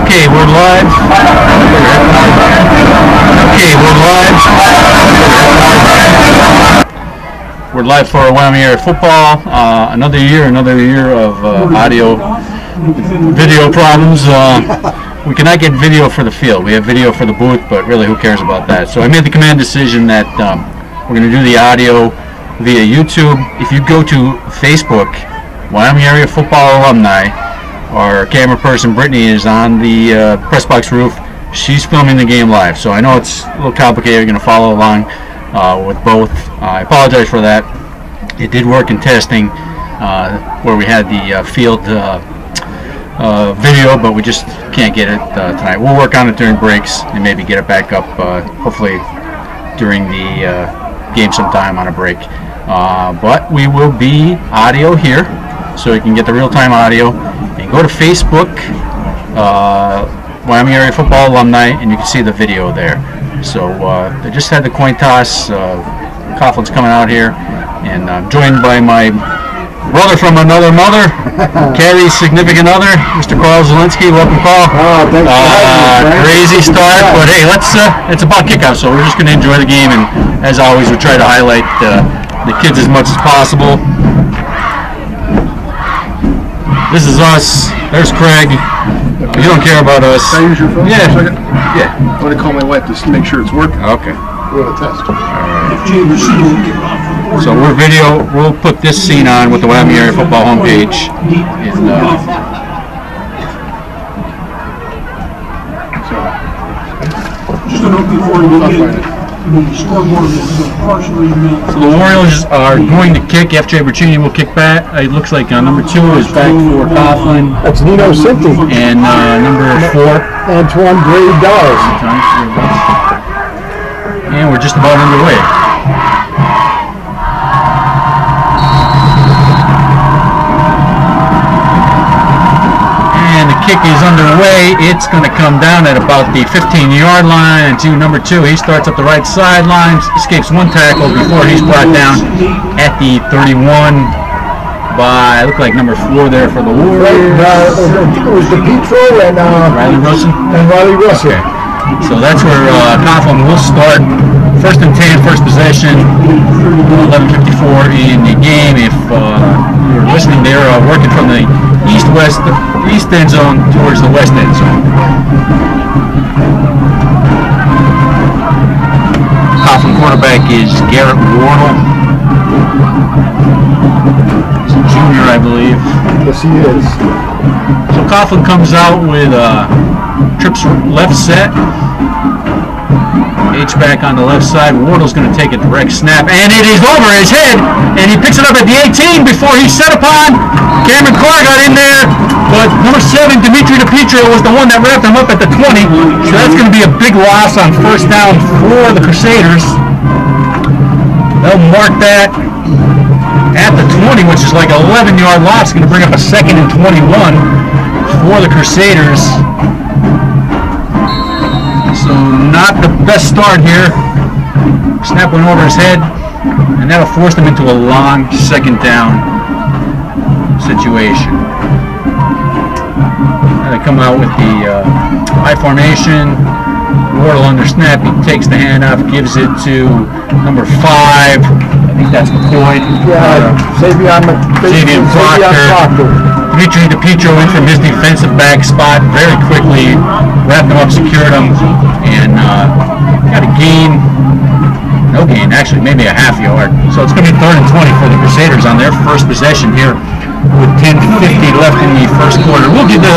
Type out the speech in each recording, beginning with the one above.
Okay, we're live. We're live for Wyoming area football. Another year of audio, video problems. We cannot get video for the field. We have video for the booth, but really, who cares about that? So I made the command decision that we're going to do the audio via YouTube. If you go to Facebook, Wyoming area football alumni, our camera person Brittany is on the press box roof. She's filming the game live, so I know it's a little complicated. You're going to follow along with both. I apologize for that. It did work in testing where we had the field video, but we just can't get it tonight. We'll work on it during breaks and maybe get it back up hopefully during the game sometime on a break. But we will be audio here, so you can get the real-time audio. And go to Facebook, Wyoming area football alumni, and you can see the video there. So they just had the coin toss. Coughlin's coming out here, and I'm joined by my brother from another mother, Carrie's significant other, Mr. Carl Zielinski. Welcome, Carl. Oh, thanks for having me, crazy start, but hey, it's about kickoff, so we're just going to enjoy the game, and as always, we try to highlight the kids as much as possible. This is us. There's Craig. You don't care about us. Can I use your phone? Yeah. For a second? Yeah. I want to call my wife just to make sure it's working. Okay. We're on a test. So we'll put this scene on with the Wyoming area football homepage. Just a note before you get the scoreboard is partially made. So the Orioles are going to kick. FJ Bertini will kick back. It looks like number 2 is back for Coughlin. That's Nino Cinti. And number 4. Antoine Brave Dawes. And we're just about underway. Kick is underway. It's going to come down at about the 15-yard line to number 2. He starts up the right sideline, escapes one tackle before he's brought down at the 31 by, look like number 4 there for the Warriors. I think it was DePietro and Riley Russell. Okay. So that's where Coughlin will start. 1st and 10, first possession, 11:54 in the game. If you're listening, they're working from the east end zone towards the west end zone. Coughlin quarterback is Garrett Wardle. He's a junior, I believe. Yes, he is. So Coughlin comes out with trips left set. H-back on the left side. Wardle's going to take a direct snap, and it is over his head, and he picks it up at the 18 before he's set upon. Cameron Carr got in there, but number 7, Dimitri DePietro, was the one that wrapped him up at the 20, so that's going to be a big loss on first down for the Crusaders. They'll mark that at the 20, which is like an 11-yard loss. It's going to bring up a 2nd and 21 for the Crusaders. So not the best start here. Snap went over his head, and that'll force them into a long 2nd down situation. Now they come out with the high formation. Wardle under snap. He takes the handoff, gives it to number 5. I think that's McCoy. Savion Proctor. Dimitri DePietro in from his defensive back spot very quickly, wrapped him up, secured him, and got a gain. No gain, actually, maybe a half yard. So it's going to be 3rd and 20 for the Crusaders on their first possession here with 10:50 left in the first quarter. We'll give the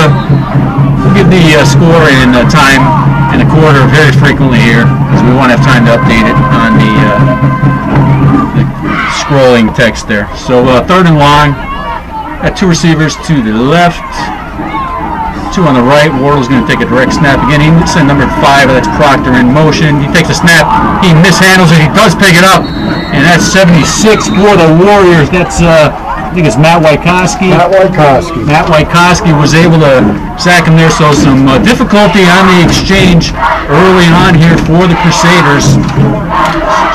score and time in the quarter very frequently here, because we won't have time to update it on the scrolling text there. So 3rd and long. Got 2 receivers to the left, 2 on the right. Wardle's going to take a direct snap again. He sent number 5, that's Proctor, in motion. He takes a snap, he mishandles it, he does pick it up, and that's 76 for the Warriors. That's, I think it's Matt Wykoski. Matt Wykoski was able to sack him there, so some difficulty on the exchange early on here for the Crusaders.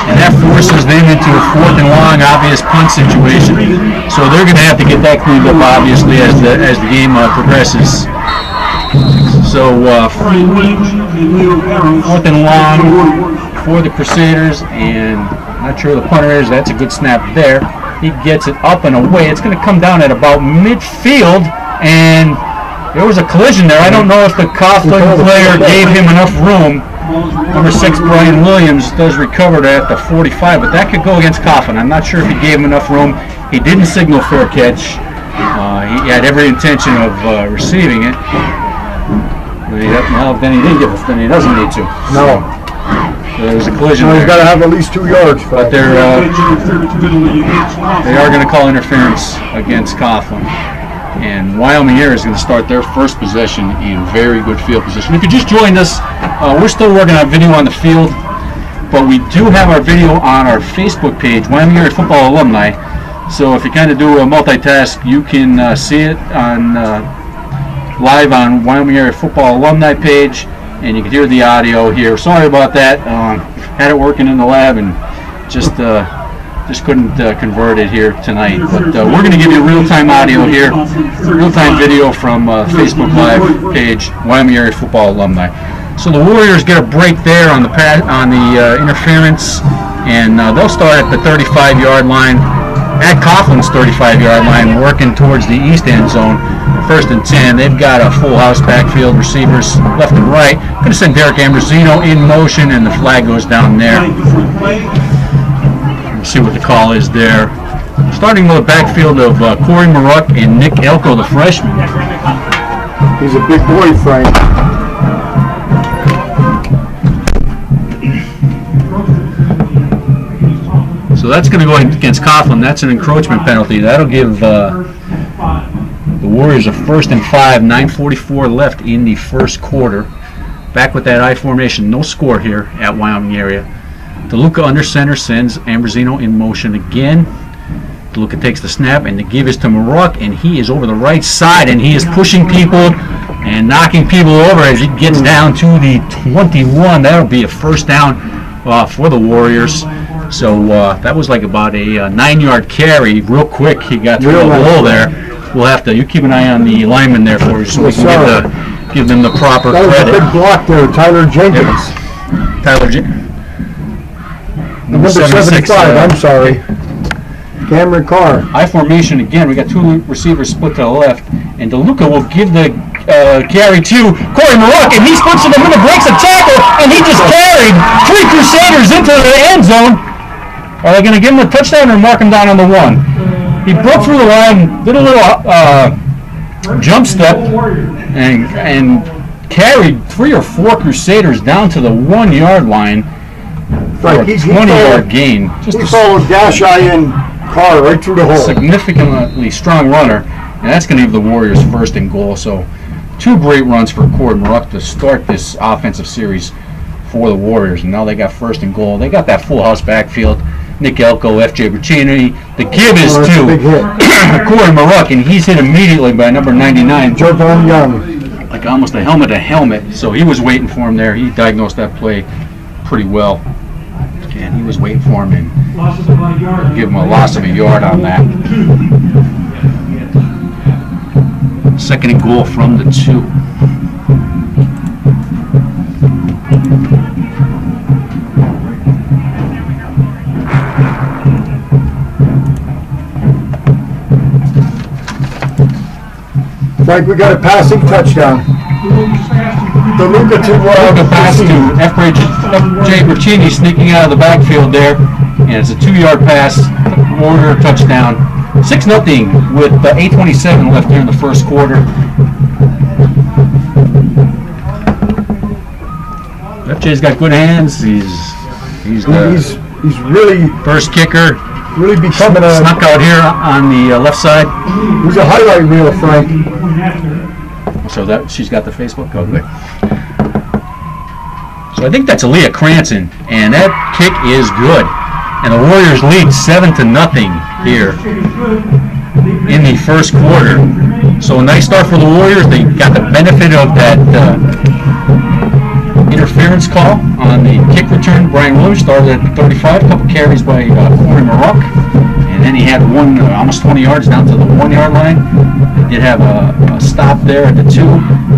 And that forces them into a 4th and long, obvious punt situation. So they're going to have to get that cleaned up, obviously, as the game progresses. So Brian Williams and Leo Arrows. 4th and long for the Crusaders, and not sure who the punter is. That's a good snap there. He gets it up and away. It's going to come down at about midfield, and there was a collision there. I don't know if the Coughlin player gave him enough room. Number 6, Brian Williams, does recover at the 45, but that could go against Coughlin. I'm not sure if he gave him enough room. He didn't signal fair catch. He had every intention of receiving it. Well, then he didn't give it. Then he doesn't need to. No. So there's a collision So there. he's got to have at least 2 yards. But they are going to call interference against Coughlin. And Wyoming Air is going to start their first possession in very good field position. If you just joined us, we're still working on video on the field, but we do have our video on our Facebook page, Wyoming Area Football Alumni. So if you kind of do a multitask, you can see it on live on Wyoming Area Football Alumni page, and you can hear the audio here. Sorry about that. Had it working in the lab and just couldn't convert it here tonight. But we're going to give you real-time audio here, real-time video from Facebook Live page, Wyoming Area Football Alumni. So the Warriors get a break there on the interference, and they'll start at the 35-yard line, at Coughlin's 35-yard line, working towards the east end zone. 1st and 10. They've got a full house backfield, receivers left and right. Going to send Derek Ambrosino in motion, and the flag goes down there. See what the call is there. Starting with a backfield of Corey Maruck and Nick Elko, the freshman. He's a big boy, Frank. So that's going to go against Coughlin. That's an encroachment penalty. That'll give the Warriors a 1st and 5, 9:44 left in the first quarter. Back with that I formation. No score here at Wyoming Area. DeLuca under center sends Ambrosino in motion again. DeLuca takes the snap, and the give is to Maruck, and he is over the right side, and he is pushing people and knocking people over as he gets down to the 21. That'll be a first down for the Warriors. So that was like about a 9-yard carry. Real quick, he got through the hole there. We'll have to, you keep an eye on the lineman there for us so we can give them the proper credit. That was a big block there, Tyler Jenkins. Yep. Tyler Jenkins. Number 75, I'm sorry. Cameron Carr. I formation again. We got 2 receivers split to the left, and DeLuca will give the carry to Corey Maruck, and he splits to the middle, breaks a tackle, and he just carried 3 Crusaders into the end zone. Are they going to give him a touchdown or mark him down on the 1? He broke through the line, did a little jump step, and carried 3 or 4 Crusaders down to the 1-yard line. For a 20-yard gain. He followed Dashai and Carr right through the hole. Significantly strong runner, and that's going to give the Warriors 1st and goal. So 2 great runs for Corey Maruck to start this offensive series for the Warriors, and now they got 1st and goal. They got that full house backfield. Nick Elko, F.J. Bracini. The give is to Corey Maruck, and he's hit immediately by number 99. Jordan Young. Like almost a helmet-to-helmet. So he was waiting for him there. He diagnosed that play pretty well. And he was waiting for him and give him a loss of a yard on that. 2nd and goal from the 2. Frank, we got a passing touchdown. DeLuca to pass to F.J. Bracini sneaking out of the backfield there, and it's a 2-yard pass, Warrior touchdown. 6-0 with 8:27 left here in the first quarter. FJ's got good hands. He's really first kicker. Really becoming a snuck out here on the left side. He's a highlight reel, Frank. So that she's got the Facebook code. Good. So I think that's Aaliyah Cranston, and that kick is good. And the Warriors lead 7-0 here in the first quarter. So a nice start for the Warriors. They got the benefit of that interference call on the kick return. Brian Williams started at the 35, a couple carries by Corey Maruck, and then he had almost 20 yards down to the 1-yard line. They did have a stop there at the 2,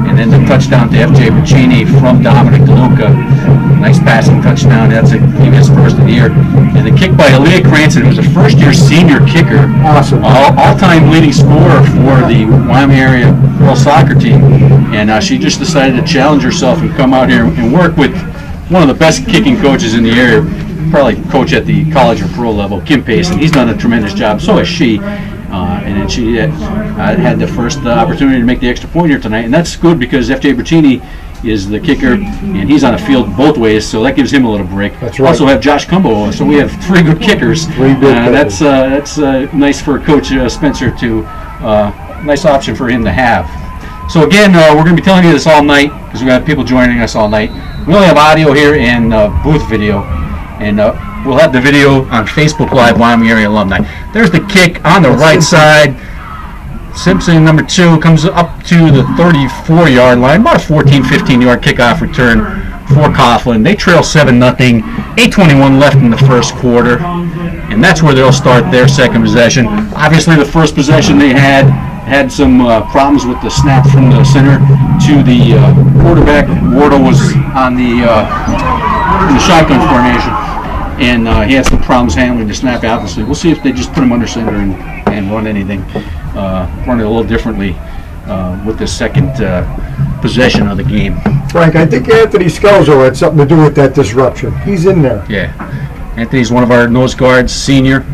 and then the touchdown to F.J. Puccini from Dominic DeLuca. Nice passing touchdown. That's his first of the year. And the kick by Aaliyah Cranston, who's a first-year senior kicker. Awesome. All-time leading scorer for the Wyoming area girls soccer team. And she just decided to challenge herself and come out here and work with one of the best kicking coaches in the area, probably coach at the college or pro level, Kim Pace, and he's done a tremendous job. So has she. And then she had the first opportunity to make the extra point here tonight, and that's good because F.J. Puccini is the kicker, and he's on the field both ways, so that gives him a little break. That's right. Also have Josh Cumbo, so we have 3 good kickers. 3 good kickers. That's nice for Coach Spencer to nice option for him to have. So again, we're going to be telling you this all night because we got people joining us all night. We only have audio here and booth video, and we'll have the video on Facebook Live, Wyoming Area Alumni. There's the kick on the right side. Simpson, number 2, comes up to the 34-yard line, about a 14, 15-yard kickoff return for Coughlin. They trail 7-0, 8:21 left in the first quarter, and that's where they'll start their second possession. Obviously, the first possession they had some problems with the snap from the center to the quarterback. Wardle was on the shotgun formation, and he had some problems handling the snap, obviously. We'll see if they just put him under center and run anything, run it a little differently with the second possession of the game. Frank, I think Anthony Scalzo had something to do with that disruption. He's in there. Yeah. Anthony's one of our nose guards, senior.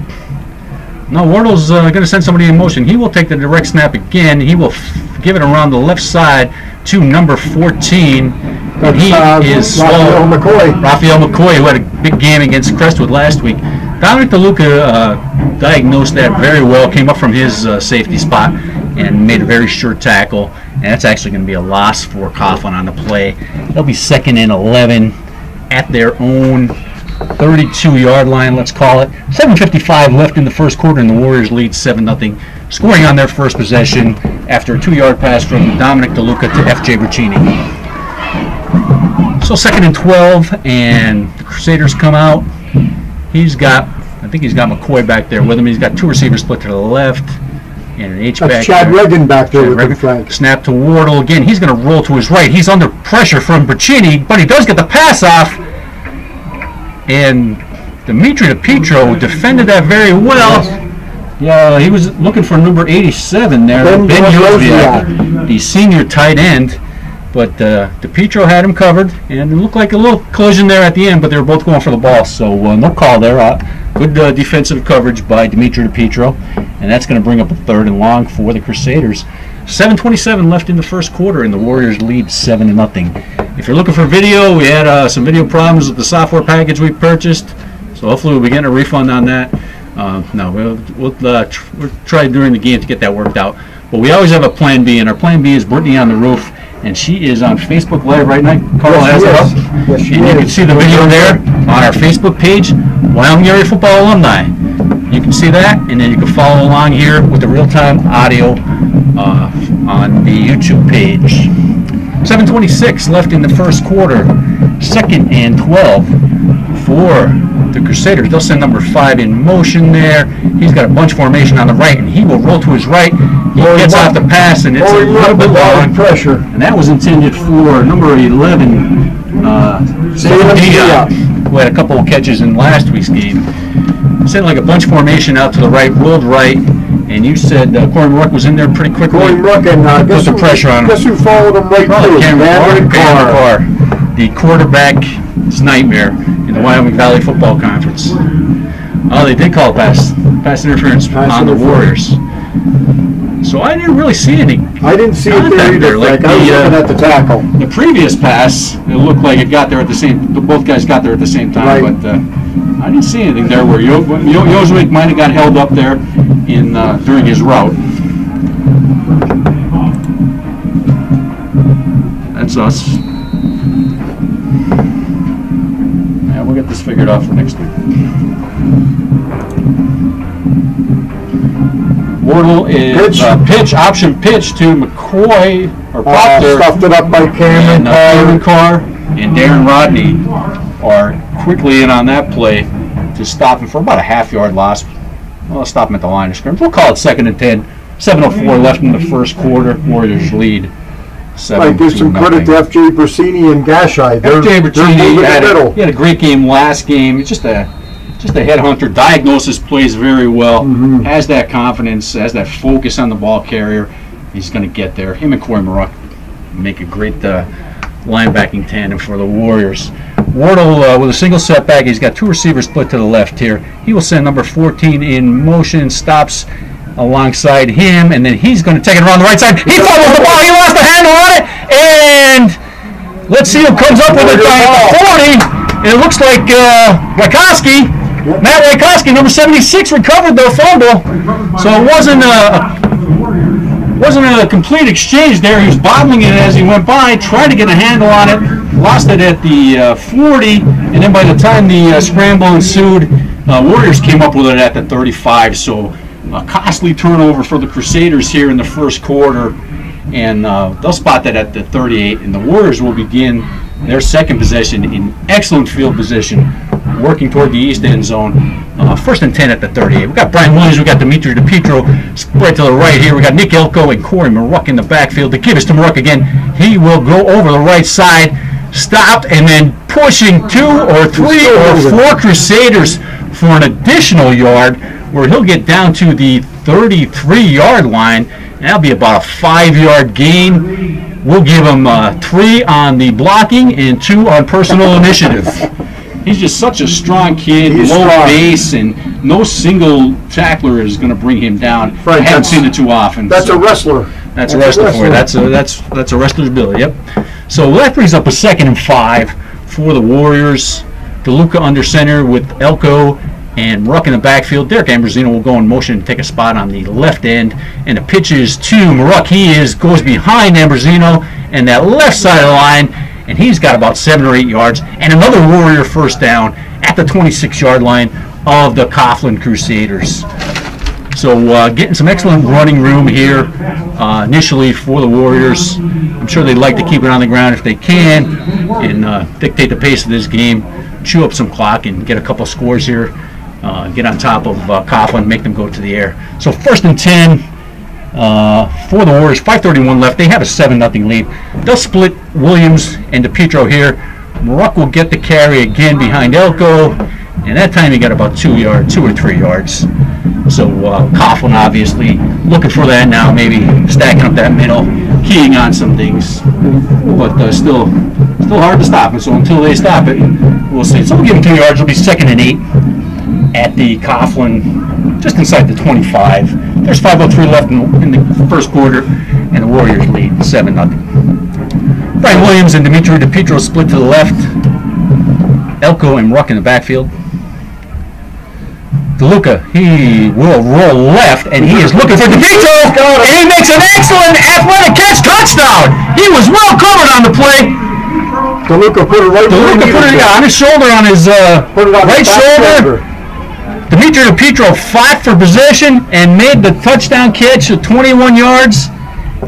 No, Wardle's going to send somebody in motion. He will take the direct snap again. He will give it around the left side to number 14. And he is Raphael McCoy. Raphael McCoy, who had a big game against Crestwood last week. Dominic DeLuca diagnosed that very well, came up from his safety spot and made a very sure tackle. And that's actually going to be a loss for Coughlin on the play. They'll be 2nd and 11 at their own 32-yard line, let's call it. 7:55 left in the first quarter, and the Warriors lead 7-0, scoring on their first possession after a 2-yard pass from Dominic DeLuca to F.J. Puccini. So 2nd and 12, and the Crusaders come out. I think he's got McCoy back there with him. He's got 2 receivers split to the left and an H back That's Chad there. Reagan back there Chad with Reagan. Frank. Snap to Wardle. Again, he's going to roll to his right. He's under pressure from Puccini, but he does get the pass off. And Dimitri DePietro defended that very well. Yeah, he was looking for number 87 there, Ben Yoziak, the senior tight end. But DePietro had him covered, and it looked like a little collision there at the end, but they were both going for the ball, so no call there. Good defensive coverage by Dimitri DePietro, and that's going to bring up a 3rd and long for the Crusaders. 7:27 left in the first quarter, and the Warriors lead 7-0. If you're looking for video, we had some video problems with the software package we purchased, so hopefully we'll be getting a refund on that. No, we'll try during the game to get that worked out. But we always have a plan B, and our plan B is Brittany on the roof, and she is on Facebook Live right now. Carl has it up. Yes, she And you can see the video there on our Facebook page, Wyoming Area Football Alumni. You can see that, and then you can follow along here with the real-time audio on the YouTube page. 7:26 left in the first quarter. 2nd and 12 for the Crusaders. They'll send number 5 in motion there. He's got a bunch formation on the right, and he will roll to his right. He gets off the pass, and it's a little bit long. Pressure. And that was intended for number 11, Sam Diop, who had a couple of catches in last week's game. Sent like a bunch formation out to the right, rolled right, and you said Corey Ruck was in there pretty quickly. Corey Ruck and put the pressure on him. Guess who followed him right Probably through? Cameron Carr, the quarterback's nightmare in the Wyoming Valley Football Conference. Oh, they did call it pass interference on the Warriors. So I didn't really see any. I didn't see it there contact either. Like I was looking at the tackle. The previous pass, it looked like it got there at the same. Both guys got there at the same time, Right. but I didn't see anything there where Yozovic might have got held up there in during his route. That's us. Yeah, we'll get this figured out for next week. Wardle is option pitch to McCoy or Proctor. Stuffed it up by Cameron Cameron Carr and Darren Rodney are quickly in on that play to stop him for about a half-yard loss. Well, I'll stop him at the line of scrimmage. We'll call it 2nd and 10. 7:04 left in the first quarter. Warriors lead Right, give some credit to F.J. Brasini and Gashai. F.J. Brasini he had a great game last game. It's just a headhunter. Diagnosis plays very well. Has that confidence, has that focus on the ball carrier. He's going to get there. Him and Corey Maruck make a great linebacking tandem for the Warriors. Wardle with a single setback. He's got two receivers split to the left here. He will send number 14 in motion, stops alongside him, and then he's going to take it around the right side. He fumbles the ball. He lost the handle on it, and let's see who comes up with it by 40. And it looks like Wykoski, Matt Wykoski, number 76, recovered the fumble. So it wasn't a complete exchange there. He was bobbling it as he went by, tried to get a handle on it, lost it at the 40, and then by the time the scramble ensued, Warriors came up with it at the 35. So a costly turnover for the Crusaders here in the first quarter, and they'll spot that at the 38, and the Warriors will begin their second possession in excellent field position, working toward the east end zone. First and 10 at the 38. We've got Brian Williams, we've got Dimitri DePietro spread to the right here. We've got Nick Elko and Corey Maruck in the backfield. To give us to Maruck again, he will go over the right side, stopped, and then pushing 2 or 3 or 4 Crusaders for an additional yard, where he'll get down to the 33-yard line. And that'll be about a 5-yard gain. We'll give him 3 on the blocking and 2 on personal initiative. He's just such a strong kid, low base, and no single tackler is going to bring him down. Right, I haven't seen it too often. That's a wrestler. That's a wrestler for you. That's a wrestler's ability. Yep. So that brings up a 2nd and 5 for the Warriors. DeLuca under center with Elko and Maruck in the backfield. Derek Ambrosino will go in motion and take a spot on the left end. And the pitch is to Maruck. He goes behind Ambrosino and that left side of the line, and he's got about 7 or 8 yards. And another Warrior first down at the 26-yard line of the Coughlin Crusaders. So getting some excellent running room here initially for the Warriors. I'm sure they'd like to keep it on the ground if they can and dictate the pace of this game, chew up some clock, and get a couple scores here. Get on top of Coughlin, make them go to the air. So 1st and 10 for the Warriors, 5:31 left. They have a 7-0 lead. They'll split Williams and DePietro here. Maruck will get the carry again behind Elko, and that time he got about 2 or 3 yards. So Coughlin obviously looking for that now, maybe stacking up that middle, keying on some things, but still hard to stop. And so until they stop it, we'll see. So we'll give him 2 yards. It'll be 2nd and 8 at the Coughlin, just inside the 25. There's 5:03 left in the first quarter, and the Warriors lead 7-0. Brian Williams and Dimitri DePietro split to the left. Elko and Maruck in the backfield. DeLuca, he will roll left, and he is looking for DePietro, and he makes an excellent athletic catch, touchdown. He was well covered on the play. DeLuca put it right on his shoulder, on his right shoulder. Dimitri DePietro fought for possession and made the touchdown catch of 21 yards,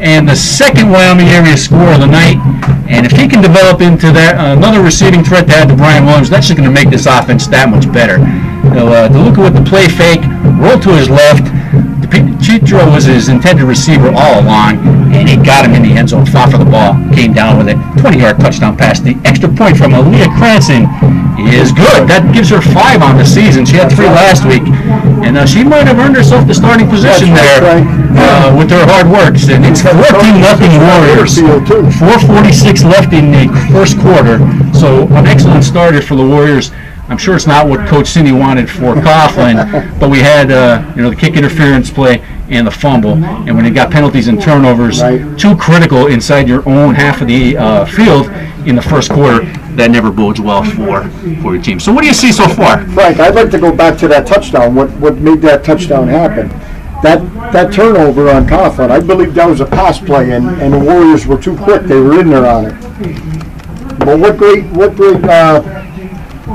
and the second Wyoming area score of the night. And if he can develop into that another receiving threat to add to Brian Williams, that's just going to make this offense that much better. DeLuca with the play fake, rolled to his left. DePietro was his intended receiver all along, and he got him in the end zone, fought for the ball, came down with it. 20-yard touchdown pass. The extra point from Aaliyah Cranston is good. That gives her 5 on the season. She had 3 last week, and she might have earned herself the starting position there with her hard work. And it's 14-0 Warriors. 4:46 left in the first quarter. So an excellent starter for the Warriors. I'm sure it's not what Coach Cindy wanted for Coughlin, but we had the kick interference play and the fumble, and when you got penalties and turnovers, too critical inside your own half of the field in the first quarter, that never bodes well for your team. So what do you see so far? Frank, I'd like to go back to that touchdown. What made that touchdown happen? That turnover on Coughlin, I believe that was a pass play, and the Warriors were too quick. They were in there on it. But what great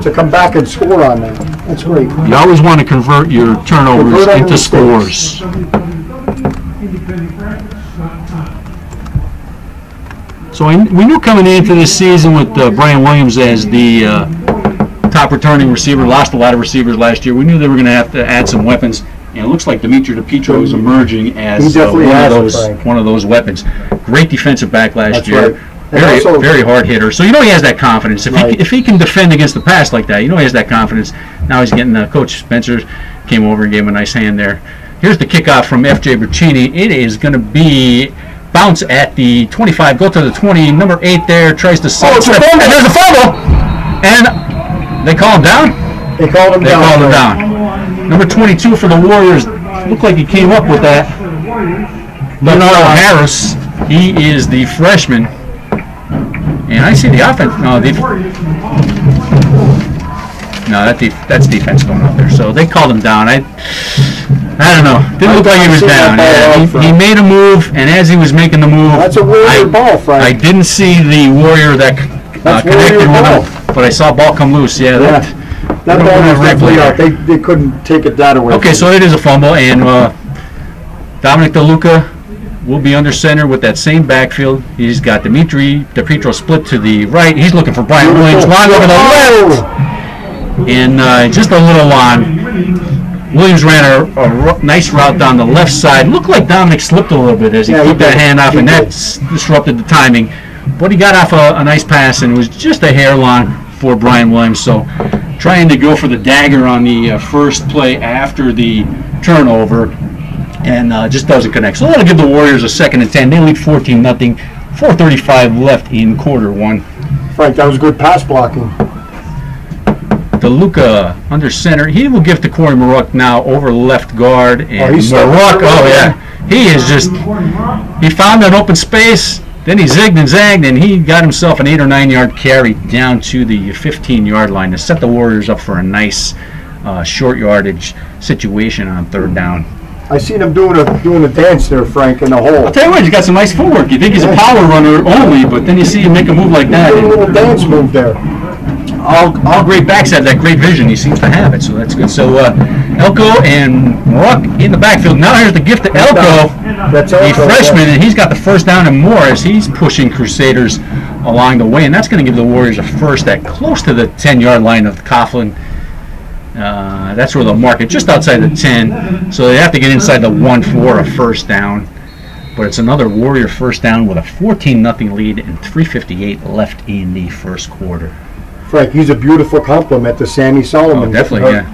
to come back and score on that. That's great. You always want to convert your turnovers into scores. So we knew coming into this season with Brian Williams as the top returning receiver, lost a lot of receivers last year. We knew they were going to have to add some weapons. And it looks like Dimitri DePietro is emerging as one of those weapons. Great defensive back last year. Right. Very hard hitter. So you know he has that confidence. If he can defend against the pass like that, you know he has that confidence. Now he's getting Coach Spencer came over and gave him a nice hand there. Here's the kickoff from F.J. Bertini. It is going to be bounce at the 25. Go to the 20. Number 8 there tries to step. And there's a fumble. And they call him down. They called him down. Number 22 for the Warriors. Looked like he came up with that. Leonardo Harris. He is the freshman. And I see the offense. That's defense going up there. So they called him down. I don't know. Didn't look like he was down. Yeah, he made a move, and as he was making the move, that's a Warrior ball, Frank. I didn't see the Warrior that connected with him, but I saw ball come loose. Yeah. That ball was definitely out. They couldn't take it that away. Okay, so it is a fumble, and Dominic DeLuca will be under center with that same backfield. He's got Dimitri DePietro split to the right. He's looking for Brian Williams. Long over the left. And just a little on. Williams ran a nice route down the left side. Looked like Dominic slipped a little bit as he took that hand off, and that disrupted the timing. But he got off a nice pass, and it was just a hair long for Brian Williams. So trying to go for the dagger on the first play after the turnover, and just doesn't connect. So I want to give the Warriors a 2nd and 10. They lead 14-0. 4:35 left in quarter one. Frank, that was good pass blocking. DeLuca under center. He will give to Corey Marook now over left guard. And Marook, he is just, he found an open space, then he zigged and zagged, and he got himself an 8 or 9 yard carry down to the 15-yard line to set the Warriors up for a nice short yardage situation on 3rd down. I seen him doing a dance there, Frank, in the hole. I'll tell you what, he's got some nice footwork. You think he's a power runner only, but then you see him make a move like that. A little dance move there. All great backs have that great vision. He seems to have it, so that's good. So Elko and Marook in the backfield. Now here's the gift to Elko, the freshman, and he's got the first down and more as he's pushing Crusaders along the way, and that's going to give the Warriors a first at close to the 10-yard line of Coughlin. That's where they'll mark it, just outside the 10. So they have to get inside the 1 for a first down. But it's another Warrior first down with a 14-0 lead and 3:58 left in the first quarter. Frank, he's a beautiful compliment to Sammy Solomon. Oh, definitely, yeah.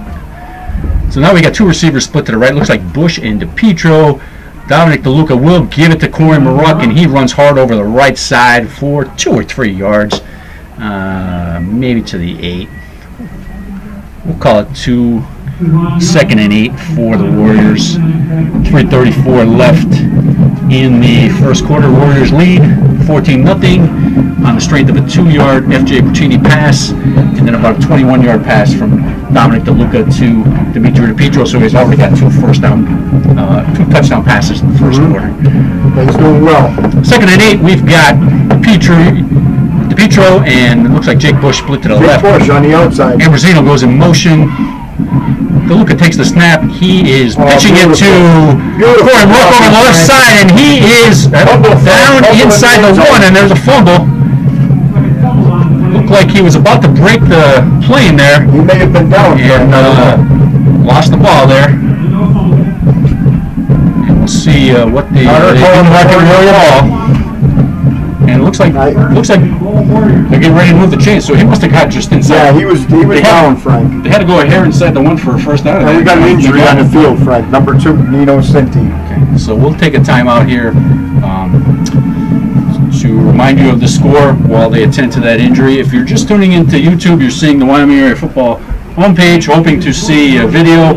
So now we got 2 receivers split to the right. Looks like Bush and DePietro. Dominic DeLuca will give it to Corey Marook, and he runs hard over the right side for 2 or 3 yards, maybe to the 8. We'll call it 2, 2nd and 8 for the Warriors. 3:34 left in the first quarter. Warriors lead 14-0 on the strength of a 2-yard F.J. Bertini pass, and then about a 21-yard pass from Dominic DeLuca to Dimitri DePietro. So he's already got 2 touchdown passes in the first quarter. He's doing well. 2nd and 8, we've got DePietro, and it looks like Jake Bush split to the left. Bush on the outside. Ambrosino goes in motion. DeLuca takes the snap. He is pitching it to Corey Marook over the left side, and he is down inside the 1, and there's a fumble. Looked like he was about to break the plane there. He may have been down. And lost the ball there. And we'll see what the ball. And it looks like they're getting ready to move the chains. So he must have got just inside. Yeah, he was down, Frank. They had to go ahead inside the 1 for a first down. And we got an injury on the field, Frank. Number 2, Nino Cinti. Okay, so we'll take a timeout here to remind you of the score while they attend to that injury. If you're just tuning into YouTube, you're seeing the Wyoming Area Football homepage, hoping to see a video.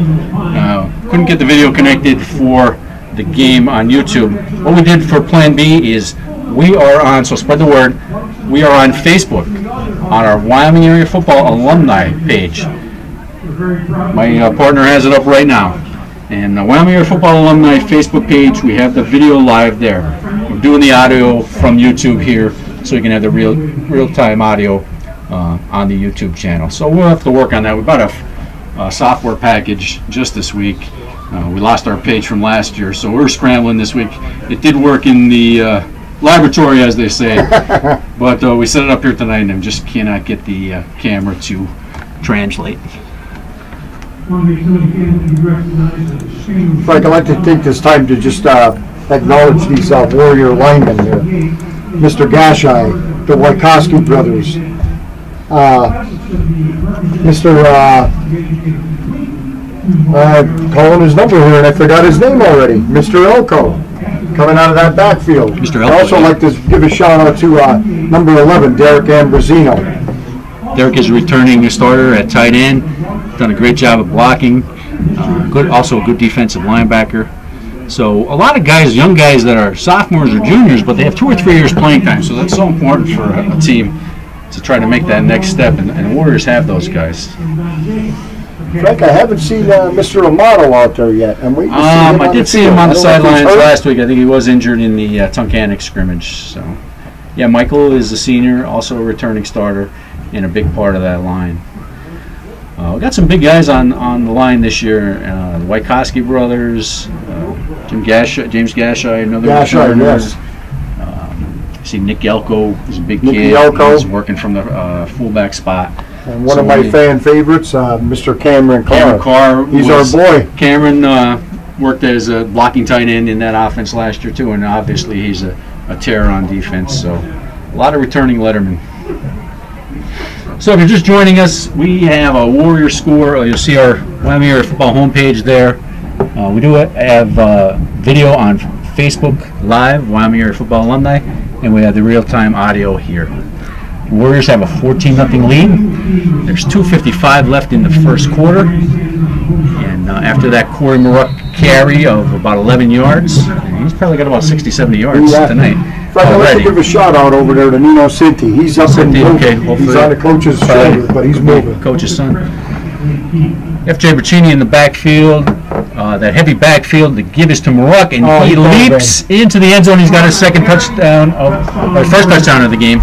Couldn't get the video connected for the game on YouTube. What we did for Plan B is we are on, so spread the word, we are on Facebook on our Wyoming Area Football alumni page. My partner has it up right now. And the Wyoming Area Football alumni Facebook page, we have the video live there. We're doing the audio from YouTube here so you can have the real-time audio on the YouTube channel. So we'll have to work on that. We bought a software package just this week. We lost our page from last year, so we're scrambling this week. It did work in the laboratory, as they say, but we set it up here tonight and just cannot get the camera to translate. Frank, I'd like to take this time to just acknowledge these Warrior linemen here. Mr. Gashai, the Wykowski brothers, Mr. Calling his number here and I forgot his name already. Mr. Elko, coming out of that backfield. Mr. Elko, I'd also like to give a shout out to number 11, Derek Ambrosino. Derek is returning starter at tight end. Done a great job of blocking. Good, also a good defensive linebacker. So a lot of guys, young guys that are sophomores or juniors, but they have 2 or 3 years playing time. So that's so important for a team to try to make that next step, and the Warriors have those guys. Frank, I haven't seen Mr. Amato out there yet. I'm waiting to see him I did see him on the sidelines last week. I think he was injured in the Tunkhannock scrimmage. So, yeah, Michael is a senior, also a returning starter, and a big part of that line. We got some big guys on the line this year. The Wykowski brothers, James Gashai, another returner. Yes. I see Nick Elko is a big Nick kid. Elko. He's working from the fullback spot. And one of my fan favorites, Mr. Cameron Carr. He's our boy. Cameron worked as a blocking tight end in that offense last year too, and obviously he's a terror on defense. So a lot of returning lettermen. So if you're just joining us, we have a Warrior score. You'll see our Wyoming Area Football homepage there. We do have video on Facebook Live, Wyoming Area Football Alumni, and we have the real-time audio here. The Warriors have a 14-0 lead. There's 2:55 left in the first quarter. And after that Corey Maruck carry of about 11 yards, and he's probably got about 60, 70 yards tonight. Frank, I'd like to give a shout out over there to Nino Cinti. He's up and moving. Okay, he's on the coach's shoulder, but he's moving. Coach's son. F.J. Bercini in the backfield. That heavy backfield, the give is to Maruck, and he leaps into the end zone. He's got his second touchdown, or first touchdown of the game,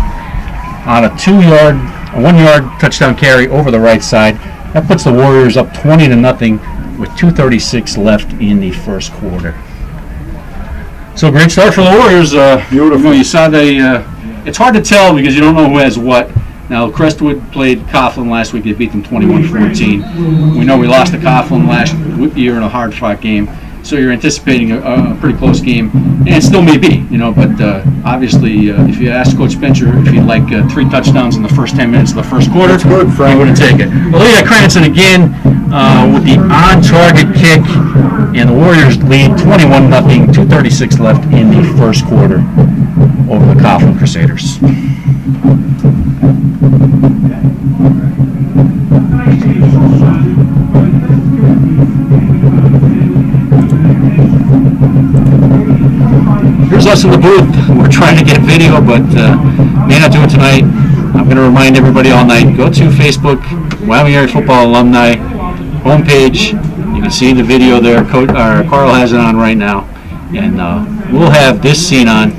on a 1-yard touchdown carry over the right side. That puts the Warriors up 20-0 with 2:36 left in the first quarter. So great start for the Warriors. Beautiful. You saw it's hard to tell because you don't know who has what. Now, Crestwood played Coughlin last week. They beat them 21-14. We know we lost to Coughlin last year in a hard-fought game. So you're anticipating a pretty close game, and it still may be, But obviously, if you ask Coach Spencer if he'd like 3 touchdowns in the first 10 minutes of the first quarter, he wouldn't take it. Leah Cranston again with the on-target kick, and the Warriors lead 21-0, 2:36 left in the first quarter over the Coughlin Crusaders. Here's us in the booth. We're trying to get video, but may not do it tonight. I'm going to remind everybody all night, go to Facebook, Wyoming Area Football Alumni homepage. You can see the video there. Carl has it on right now. And we'll have this scene on,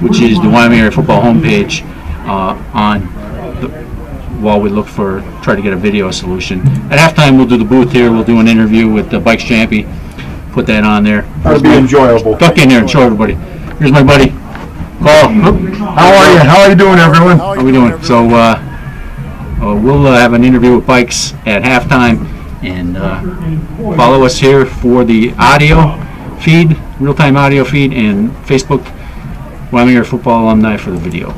which is the Wyoming Area Football homepage, while we try to get a video solution. At halftime, we'll do the booth here. We'll do an interview with the Bikes Champy. Put that on there. That'll be enjoyable. Duck in there and show everybody. Here's my buddy, Carl. How are you? How are you doing, everyone? How are we doing? So we'll have an interview with Bikes at halftime, and follow us here for the audio feed, real-time audio feed, and Facebook, Wyoming Area Football Alumni for the video.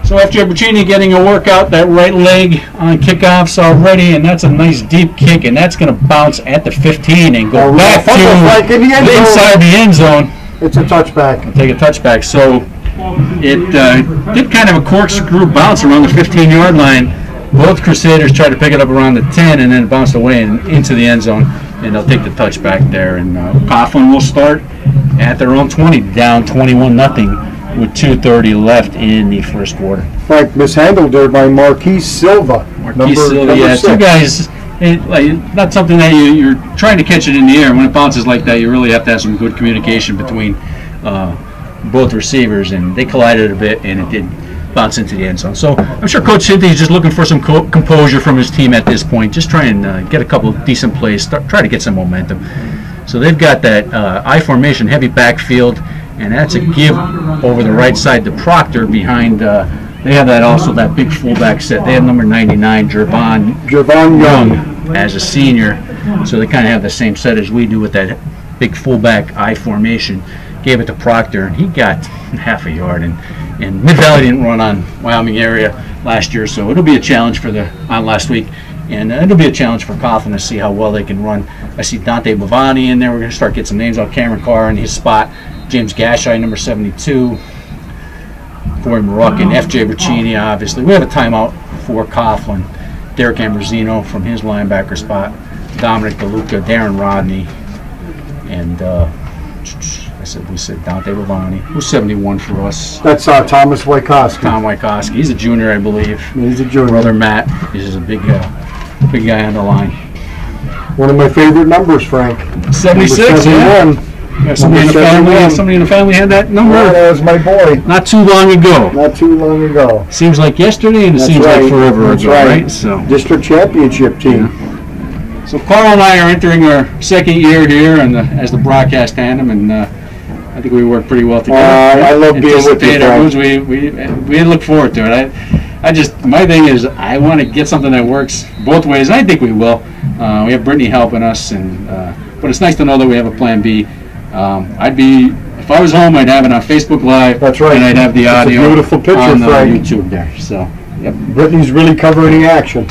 So after Bercini getting a workout, that right leg on kickoffs already, and that's a nice deep kick, and that's going to bounce at the 15 and go back to inside the end zone. It's a touchback. Take a touchback. So it did kind of a corkscrew bounce around the 15-yard line. Both Crusaders tried to pick it up around the 10, and then it bounced away and into the end zone, and they'll take the touchback there. And Coughlin will start at their own 20, down 21-0. With 2:30 left in the first quarter. Frank, mishandled there by Marquise Silva. Number 6. Two guys, not something that you're trying to catch it in the air. When it bounces like that, you really have to have some good communication between both receivers, and they collided a bit, and it did bounce into the end zone. So I'm sure Coach Cynthia is just looking for some composure from his team at this point. Just try and get a couple of decent plays, try to get some momentum. So they've got that I formation, heavy backfield, and that's a give over the right side to Proctor behind They have that also, that big fullback set. They have number 99, Javon Young, as a senior. So they kind of have the same set as we do with that big fullback I formation. Gave it to Proctor, and he got half a yard. And Mid-Valley didn't run on Wyoming area last year, so it'll be a challenge on last week. And it'll be a challenge for Coughlin to see how well they can run. I see Dante Bavani in there. We're going to start getting some names out. Cameron Carr in his spot. James Gashai, number 72. Corey Moroccan, F.J. Braccini, obviously. We have a timeout for Coughlin. Derek Ambrosino from his linebacker spot. Dominic DeLuca, Darren Rodney. And we said Dante Bavani, who's 71 for us. That's Thomas Wykoski. Tom Wykoski. He's a junior, I believe. He's a junior. Brother Matt is a big guy on the line. One of my favorite numbers, Frank. 76, yeah. Somebody in the family had that number. Oh, that was my boy. Not too long ago. Not too long ago. Seems like yesterday, and it seems like forever ago, right? So district championship team. Yeah. So Carl and I are entering our second year here, and as the broadcast tandem, and I think we work pretty well together. I love being with you, Frank. We look forward to it. My thing is, I want to get something that works both ways. I think we will. We have Brittany helping us, but it's nice to know that we have a plan B. If I was home, I'd have it on Facebook Live. That's right. And I'd have the audio. It's a beautiful picture, on Frank. YouTube there. So, yep. Brittany's really covering the action.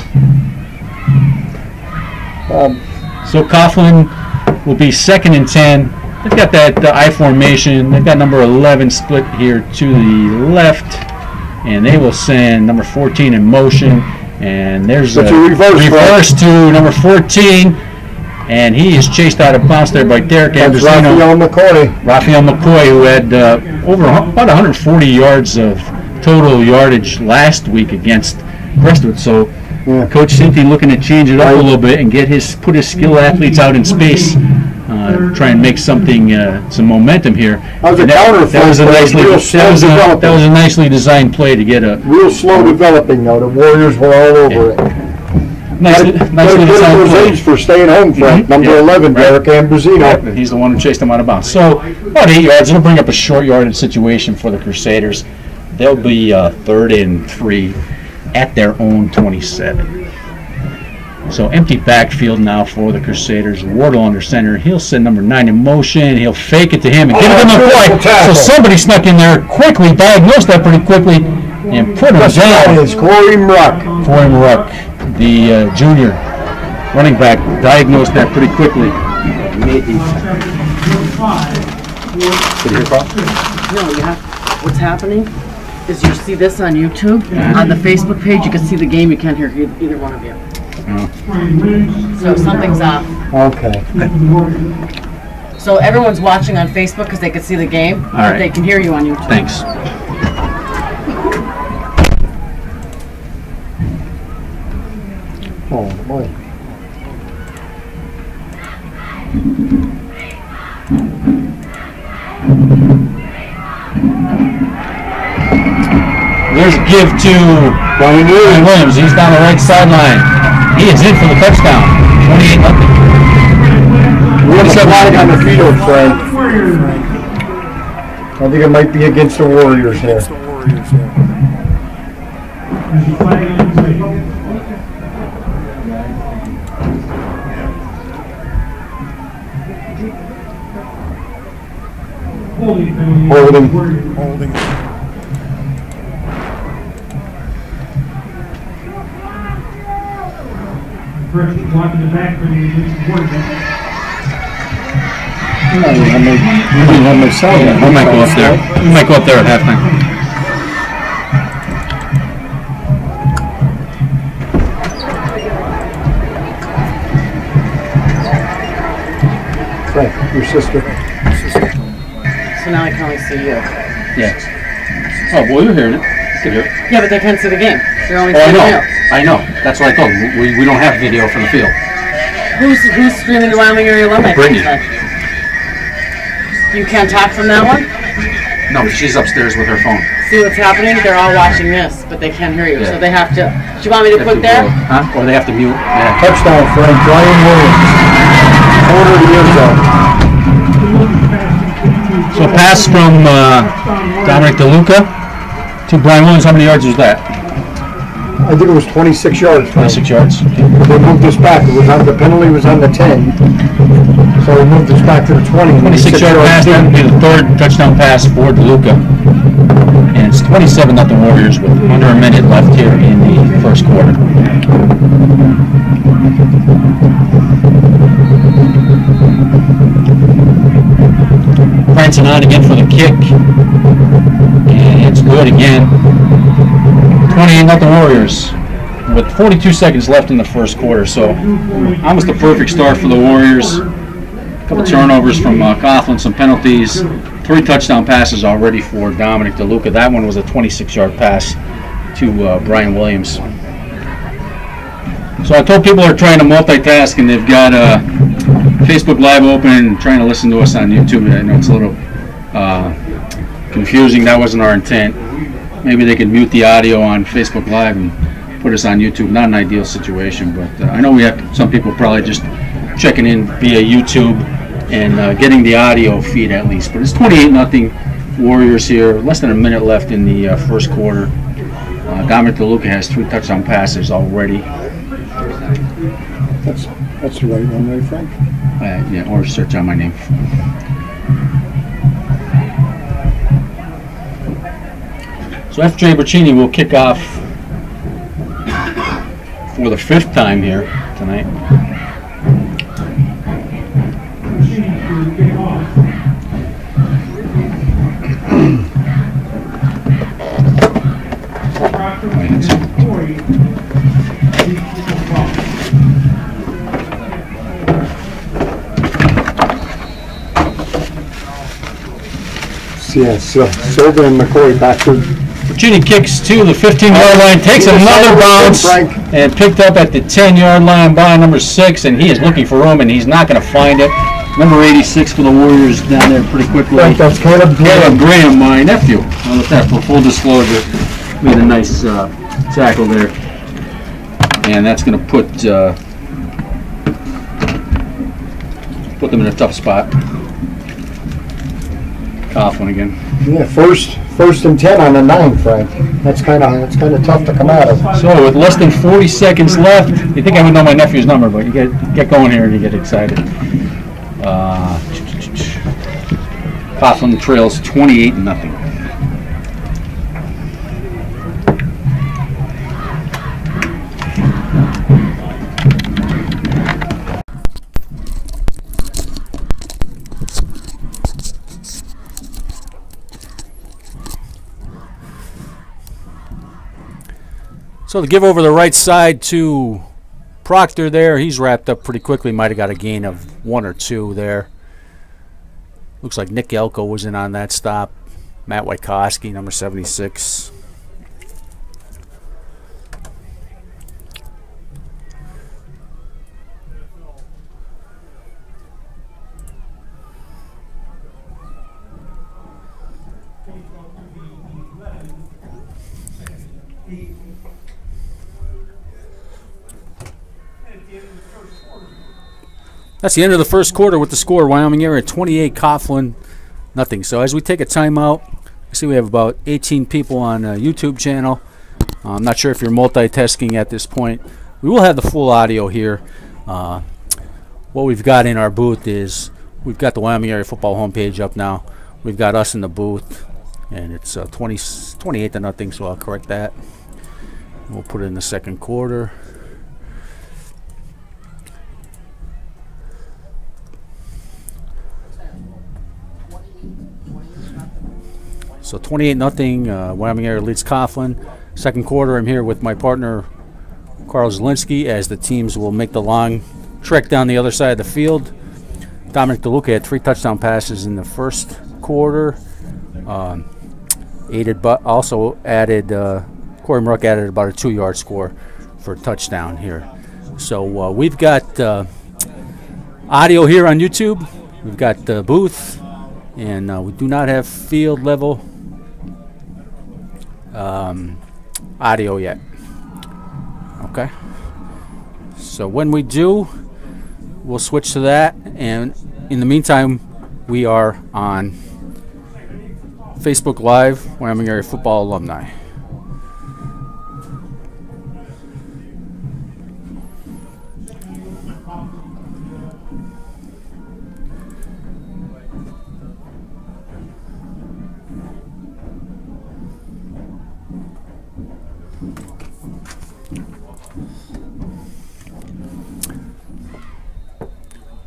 So Coughlin will be 2nd and 10. They've got that I formation. They've got number 11 split here to the left, and they will send number 14 in motion. And there's a reverse to number 14, and he is chased out of bounds there by Derek Ambrosino. Raphael McCoy, who had about 140 yards of total yardage last week against Crestwood. So Coach Cinti looking to change it up a little bit and put his skill athletes out in space, try and make some momentum here. That was a nicely designed play to get a real slow developing though. The Warriors were all over it. Nicely designed play for staying home, Frank. Number 11, Derek Ambrosino. He's the one who chased him out of bounds. So about 8 yards. It'll bring up a short yardage situation for the Crusaders. They'll be 3rd and 3 at their own 27. So empty backfield now for the Crusaders. Wardle under center. He'll send number 9 in motion. He'll fake it to him and give it to McCoy. So somebody snuck in there quickly, diagnosed that pretty quickly, and put him down. Is Corey Mruck. Corey Mruck, the junior running back, diagnosed that pretty quickly. Did you hear, Carl? No, what's happening is you see this on YouTube. On the Facebook page, you can see the game. You can't hear either one of you. So something's off. Okay. So everyone's watching on Facebook because they can see the game, but they can hear you on YouTube. Thanks. Oh, boy. There's a give to Ryan Williams. He's down the right sideline. He is in for the touchdown. 28-0. What's that line on the field, Frank? I think it might be against the Warriors here. Holding. Blocking the back for the quarterback. I might go up there. We might go up there at halftime. Frank, your sister. So now I can only see you. Yeah. Oh, boy, you're hearing it. You can hear it. Yeah, but they can't see the game. They're only seeing you. I know. That's what I told them. We don't have video from the field. Who's streaming the Wyoming Area Alumni? Brittany. You can't talk from that one? No, she's upstairs with her phone. See what's happening? They're all watching this, but they can't hear you, so they have to. Do you want me to put there? Huh? Or they have to mute. Yeah. Touchdown, Frank. Ryan Williams. Corner of the end zone. So pass from Dominic DeLuca to To Brian Williams, how many yards was that? I think it was 26 yards. 26 yards. They moved us back. The penalty was on the 10. So we moved us back to the 20. 26-yard pass, that would be the third touchdown pass for DeLuca. And it's 27-0 Warriors with under a minute left here in the first quarter. Branson on again for the kick. And it's good again. 28-0 Warriors with 42 seconds left in the first quarter. So almost a perfect start for the Warriors. A couple turnovers from Coughlin, some penalties. 3 touchdown passes already for Dominic DeLuca. That one was a 26-yard pass to Brian Williams. So I told people are trying to multitask and they've got Facebook Live open and trying to listen to us on YouTube. I know it's a little confusing. That wasn't our intent. Maybe they could mute the audio on Facebook Live and put us on YouTube. Not an ideal situation, but I know we have some people probably just checking in via YouTube and getting the audio feed at least. But it's 28-0 Warriors here. Less than a minute left in the first quarter. Dominic DeLuca has 3 touchdown passes already. That's the right one, right, Frank? Yeah, or search on my name. So FJ Bercini will kick off for the 5th time here tonight. Yeah, Silva and McCoy back to. Bercini kicks to the 15-yard line, takes another bounce, and picked up at the 10-yard line by number 6, and he is looking for room, and he's not going to find it. Number 86 for the Warriors down there pretty quickly. Frank, that's Caleb Graham, my nephew. With that, for full disclosure, made a nice tackle there, and that's going to put them in a tough spot. Coughlin again. Yeah, first and 10 on the 9, Frank. That's kind of tough to come out of. So with less than 40 seconds left, you think I would know my nephew's number, but you get going here and you get excited. Coughlin trails 28-0. So to give over the right side to Proctor there, he's wrapped up pretty quickly. Might have got a gain of 1 or 2 there. Looks like Nick Elko was in on that stop. Matt Wykowski, number 76. That's the end of the first quarter with the score. Wyoming area 28, Coughlin nothing. So as we take a timeout, I see we have about 18 people on a YouTube channel. I'm not sure if you're multitasking at this point. We will have the full audio here. What we've got in our booth is we've got the Wyoming area football homepage up now. We've got us in the booth, and it's 28-0. So I'll correct that. We'll put it in the second quarter. So 28-0, Wyoming area leads Coughlin. Second quarter, I'm here with my partner, Carl Zielinski, as the teams will make the long trek down the other side of the field. Dominic DeLuca had 3 touchdown passes in the first quarter. Also added, Corey Murrock added about a 2-yard score for a touchdown here. So we've got audio here on YouTube. We've got the booth, and we do not have field level audio yet. Okay, so when we do, we'll switch to that, and in the meantime, we are on Facebook Live, Wyoming Area Football Alumni.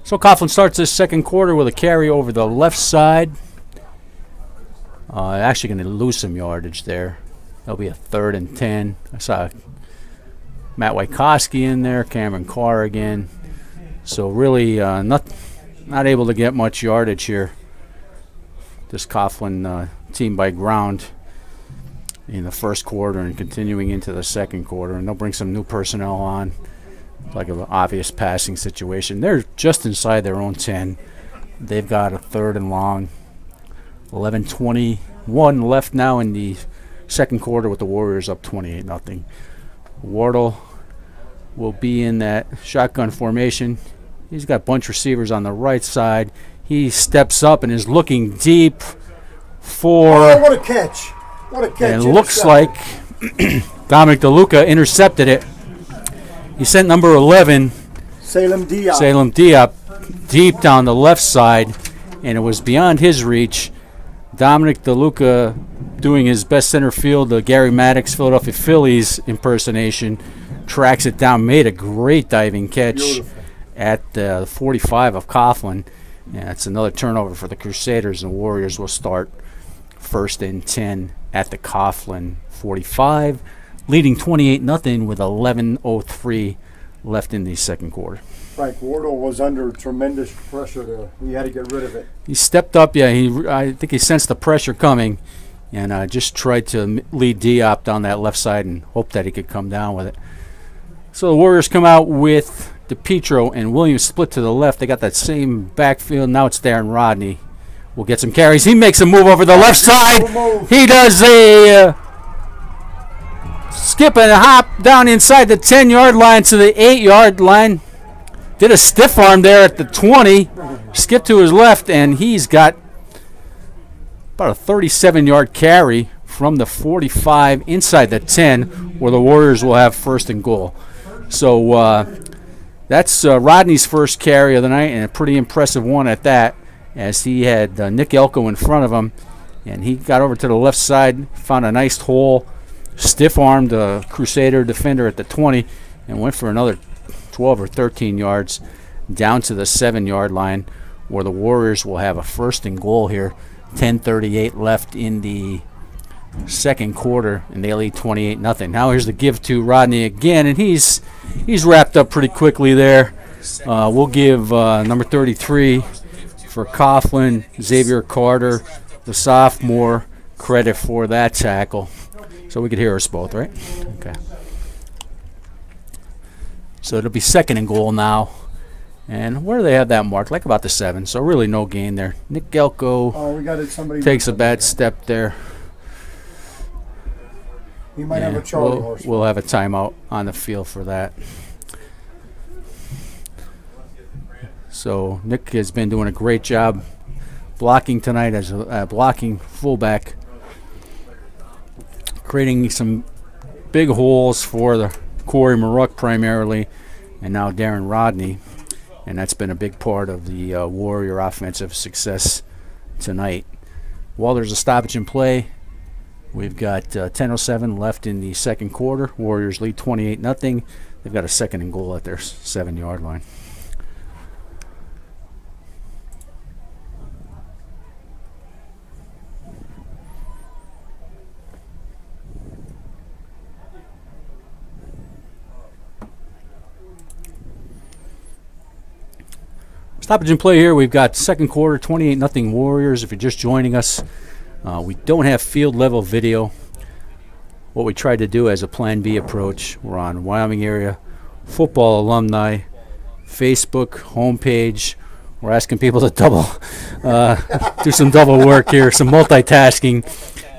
So Coughlin starts this second quarter with a carry over the left side. Actually going to lose some yardage there. There'll be a 3rd and 10. I saw Matt Wykowski in there, Cameron Carr again. So really not able to get much yardage here. This Coughlin team by ground in the first quarter and continuing into the second quarter. And they'll bring some new personnel on. Like an obvious passing situation. They're just inside their own 10. They've got a 3rd and long. 11:21 left now in the second quarter with the Warriors up 28-0. Wardle will be in that shotgun formation. He's got bunch receivers on the right side. He steps up and is looking deep for... Oh, what a catch. What a catch. And it looks like Dominic DeLuca intercepted it. He sent number 11, Salem Diop, deep down the left side, and it was beyond his reach. Dominic DeLuca doing his best center field, the Gary Maddox Philadelphia Phillies impersonation, tracks it down, made a great diving catch. Beautiful. At the 45 of Coughlin. And it's another turnover for the Crusaders, and Warriors will start 1st and 10 at the Coughlin 45. Leading 28-0 with 11:03 left in the second quarter. Frank Wardle was under tremendous pressure there. He had to get rid of it. He stepped up, I think he sensed the pressure coming, and just tried to lead Diop down that left side and hoped that he could come down with it. So the Warriors come out with DePietro and Williams split to the left. They got that same backfield. Now it's Darren Rodney. We'll get some carries. He makes a move over the left side. He does a... skip and a hop down inside the 10-yard line to the 8-yard line. Did a stiff arm there at the 20. Skipped to his left, and he's got about a 37-yard carry from the 45 inside the 10, where the Warriors will have 1st and goal. So that's Rodney's first carry of the night, and a pretty impressive one at that, as he had Nick Elko in front of him, and he got over to the left side, found a nice hole, stiff-armed a Crusader defender at the 20 and went for another 12 or 13 yards down to the 7-yard line, where the Warriors will have a 1st and goal here. 10:38 left in the second quarter, and they lead 28-0. Now here's the give to Rodney again, and he's wrapped up pretty quickly there. We'll give number 33 for Coughlin, Xavier Carter, the sophomore, credit for that tackle. So we could hear us both, right? Okay. So it'll be 2nd and goal now. And where do they have that marked? Like about the 7. So really no gain there. Nick Elko takes a bad step there. He might have a Charlie horse. We'll have a timeout on the field for that. So Nick has been doing a great job blocking tonight as a blocking fullback, creating some big holes for the Corey Maruck primarily, and now Darren Rodney, and that's been a big part of the Warrior offensive success tonight. While there's a stoppage in play, we've got 10:07 left in the second quarter. Warriors lead 28-0. They've got a 2nd and goal at their 7-yard line. Stoppage in play here. We've got second quarter, 28-0 Warriors. If you're just joining us, we don't have field level video. What we tried to do as a Plan B approach, we're on Wyoming Area Football Alumni Facebook homepage. We're asking people to do some double work here, some multitasking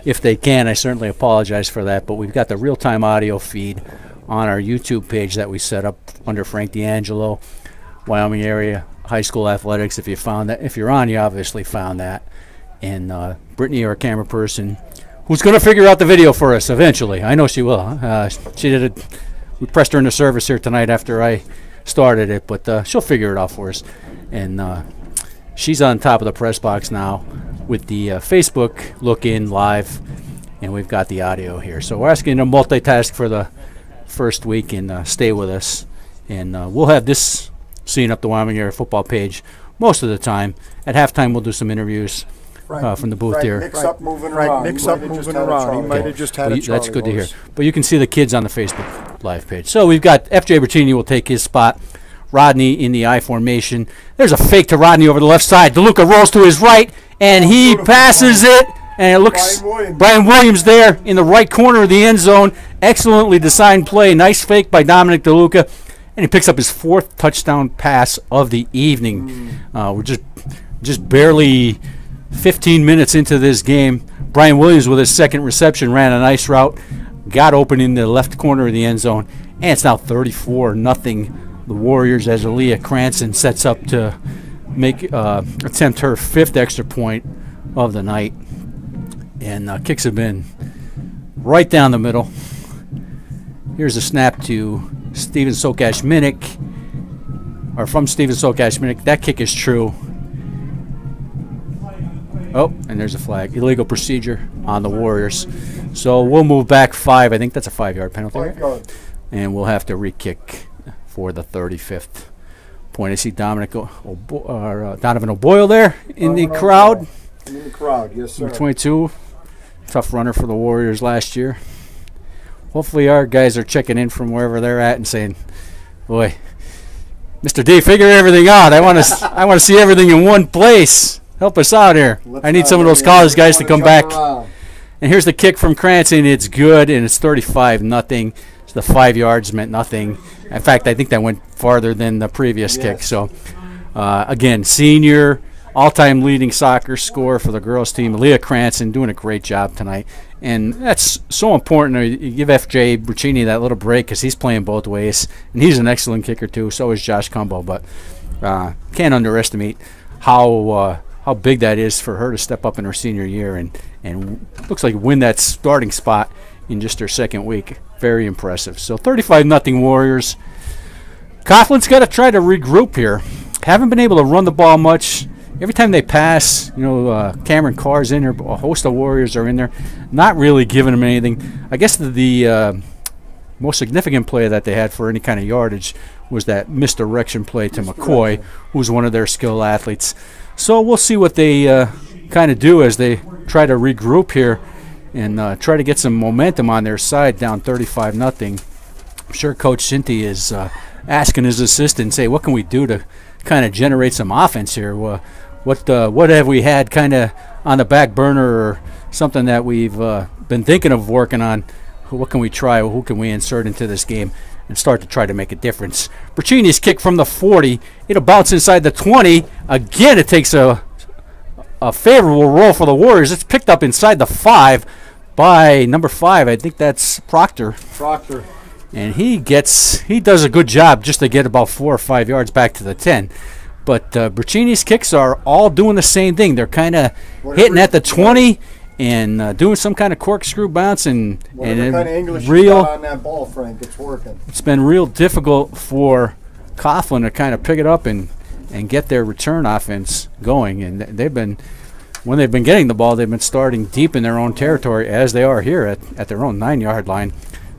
if they can. I certainly apologize for that, but we've got the real-time audio feed on our YouTube page that we set up under Frank DeAngelo, Wyoming Area High School Athletics. If you found that, if you're on, you obviously found that. And Brittany, our camera person, who's going to figure out the video for us eventually. I know she will. She did it. We pressed her into service here tonight after I started it, but she'll figure it out for us. And she's on top of the press box now with the Facebook look-in live, and we've got the audio here. So we're asking you to multitask for the first week and stay with us. And we'll have this seeing up the Wyoming Area Football page most of the time. At halftime, we'll do some interviews from the booth here. Mix up, moving around. He might have just had a Charlie That's good to hear. horse. But you can see the kids on the Facebook Live page. So we've got F.J. Bertini will take his spot. Rodney in the I formation. There's a fake to Rodney over the left side. DeLuca rolls to his right, and he passes it. And it looks Brian Williams there in the right corner of the end zone. Excellently designed play. Nice fake by Dominic DeLuca. And he picks up his 4th touchdown pass of the evening. We're just barely 15 minutes into this game. Brian Williams with his 2nd reception ran a nice route. Got open in the left corner of the end zone. And it's now 34-0. The Warriors as Aaliyah Cranston sets up to attempt her 5th extra point of the night. And kicks have been right down the middle. Here's a snap to Steven Sokash-Minnick, or from Steven Sokash-Minnick. That kick is true. Oh, and there's a flag. Illegal procedure on the Warriors. So we'll move back 5. I think that's a 5-yard penalty. 5 yards. And we'll have to re-kick for the 35th point. I see Donovan O'Boyle there in the crowd. In the crowd, yes, sir. 22. Tough runner for the Warriors last year. Hopefully our guys are checking in from wherever they're at and saying, boy, Mr. D, figure everything out. I want to see everything in one place. Help us out here. I need some of those college guys to come back. And here's the kick from Cranston. It's good, and it's 35-0. So the 5 yards meant nothing. In fact, I think that went farther than the previous kick. So, again, senior, all-time leading soccer scorer for the girls team, Aaliyah Cranston, doing a great job tonight. And that's so important. You give F.J. Bruccini that little break because he's playing both ways. And he's an excellent kicker, too. So is Josh Cumbo. But can't underestimate how big that is for her to step up in her senior year and looks like win that starting spot in just her 2nd week. Very impressive. So 35-0 Warriors. Coughlin's got to try to regroup here. Haven't been able to run the ball much. Every time they pass, Cameron Carr's in there, a host of Warriors are in there, not really giving them anything. I guess the most significant play that they had for any kind of yardage was that misdirection play to McCoy, who's one of their skill athletes. So we'll see what they kind of do as they try to regroup here and try to get some momentum on their side down 35-0. I'm sure Coach Cinti is asking his assistant, say, what can we do to kind of generate some offense here? What have we had kind of on the back burner or something that we've been thinking of working on? What can we try? Who can we insert into this game and start to try to make a difference? Bertini's kick from the 40. It'll bounce inside the 20. Again, it takes a favorable roll for the Warriors. It's picked up inside the 5 by number 5. I think that's Proctor. And he does a good job just to get about 4 or 5 yards back to the 10. But Bertini's kicks are all doing the same thing. They're kind of hitting at the 20 and doing some kind of corkscrew bounce and kind of English real on that ball, Frank. It's working. It's been real difficult for Coughlin to kind of pick it up and get their return offense going. And when they've been getting the ball, they've been starting deep in their own territory, as they are here at their own 9-yard line,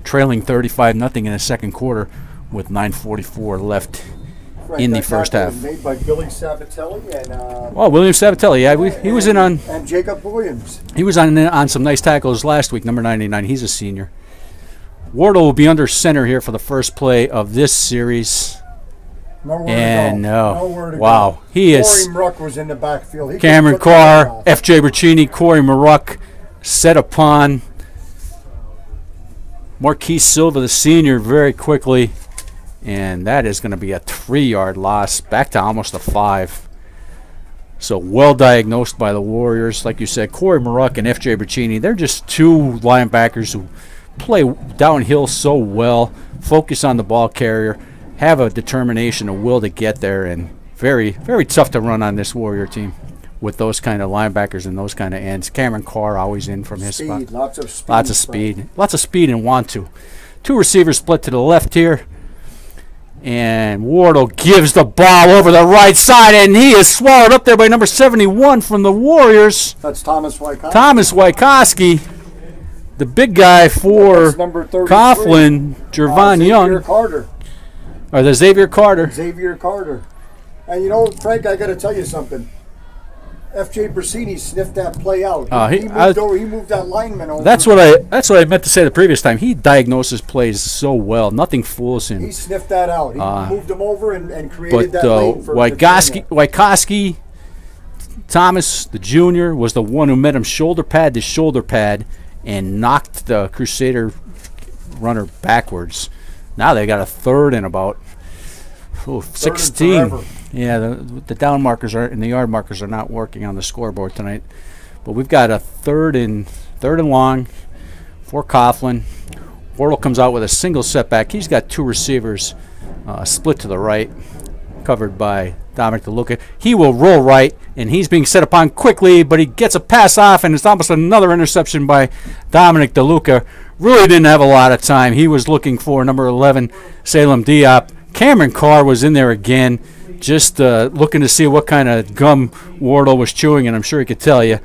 trailing 35-0 in the 2nd quarter with 9:44 left in the first half. Made by Billy Sabatelli and William Sabatelli, yeah, he was in on and Jacob Williams. He was on some nice tackles last week. Number 99, he's a senior. Wardle will be under center here for the first play of this series. Nowhere to wow, go. he is. Corey Maruck was in the backfield. Cameron Carr, F.J. Bertini, Corey Maruck set upon Marquise Silva, the senior, very quickly. And that is going to be a 3-yard loss, back to almost a 5. So well diagnosed by the Warriors. Like you said, Corey Maruck and F.J. Bertini, they're just 2 linebackers who play downhill so well, focus on the ball carrier, have a determination, a will to get there, and very, very tough to run on this Warrior team with those kind of linebackers and those kind of ends. Cameron Carr always in from his spot. Lots of speed. Lots of speed and want to. 2 receivers split to the left here. And Wardle gives the ball over the right side, and he is swallowed up there by number 71 from the Warriors. That's Thomas Wykoski. Thomas Wykoski, the big guy for Coughlin, Jervon Young. Carter. Or the Xavier Carter. Xavier Carter. And you know, Frank, I got to tell you something. F.J. Brasini sniffed that play out. He moved that lineman over. That's what I meant to say the previous time. He diagnoses plays so well. Nothing fools him. He sniffed that out. He moved him over and created that lane for Wykoski, Thomas, the junior, was the one who met him shoulder pad to shoulder pad and knocked the Crusader runner backwards. Now they got a third and about 16. Yeah, the down markers and the yard markers are not working on the scoreboard tonight. But we've got a third and long for Coughlin. Wardle comes out with a single setback. He's got two receivers split to the right, covered by Dominic DeLuca. He will roll right, and he's being set upon quickly, but he gets a pass off, and it's almost another interception by Dominic DeLuca. Really didn't have a lot of time. He was looking for number 11, Salem Diop. Cameron Carr was in there again, just looking to see what kind of gum Wardle was chewing, and I'm sure he could tell you.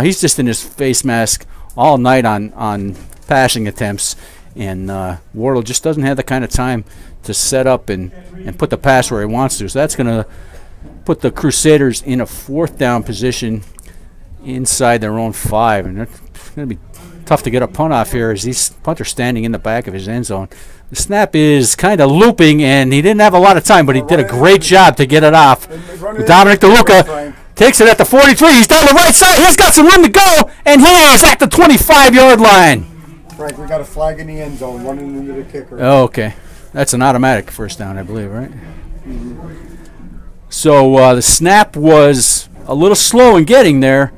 He's just in his face mask all night on passing attempts, and Wardle just doesn't have the kind of time to set up and put the pass where he wants to. So that's going to put the Crusaders in a fourth down position inside their own 5, and it's going to be tough to get a punt off here as these punters standing in the back of his end zone. The snap is kind of looping, and he didn't have a lot of time, but he did a great job to get it off. Dominic DeLuca takes it at the 43. He's down the right side. He's got some room to go, and he is at the 25-yard line. Frank, we got a flag in the end zone running into the kicker. Oh, okay. That's an automatic first down, I believe, right? So the snap was a little slow in getting there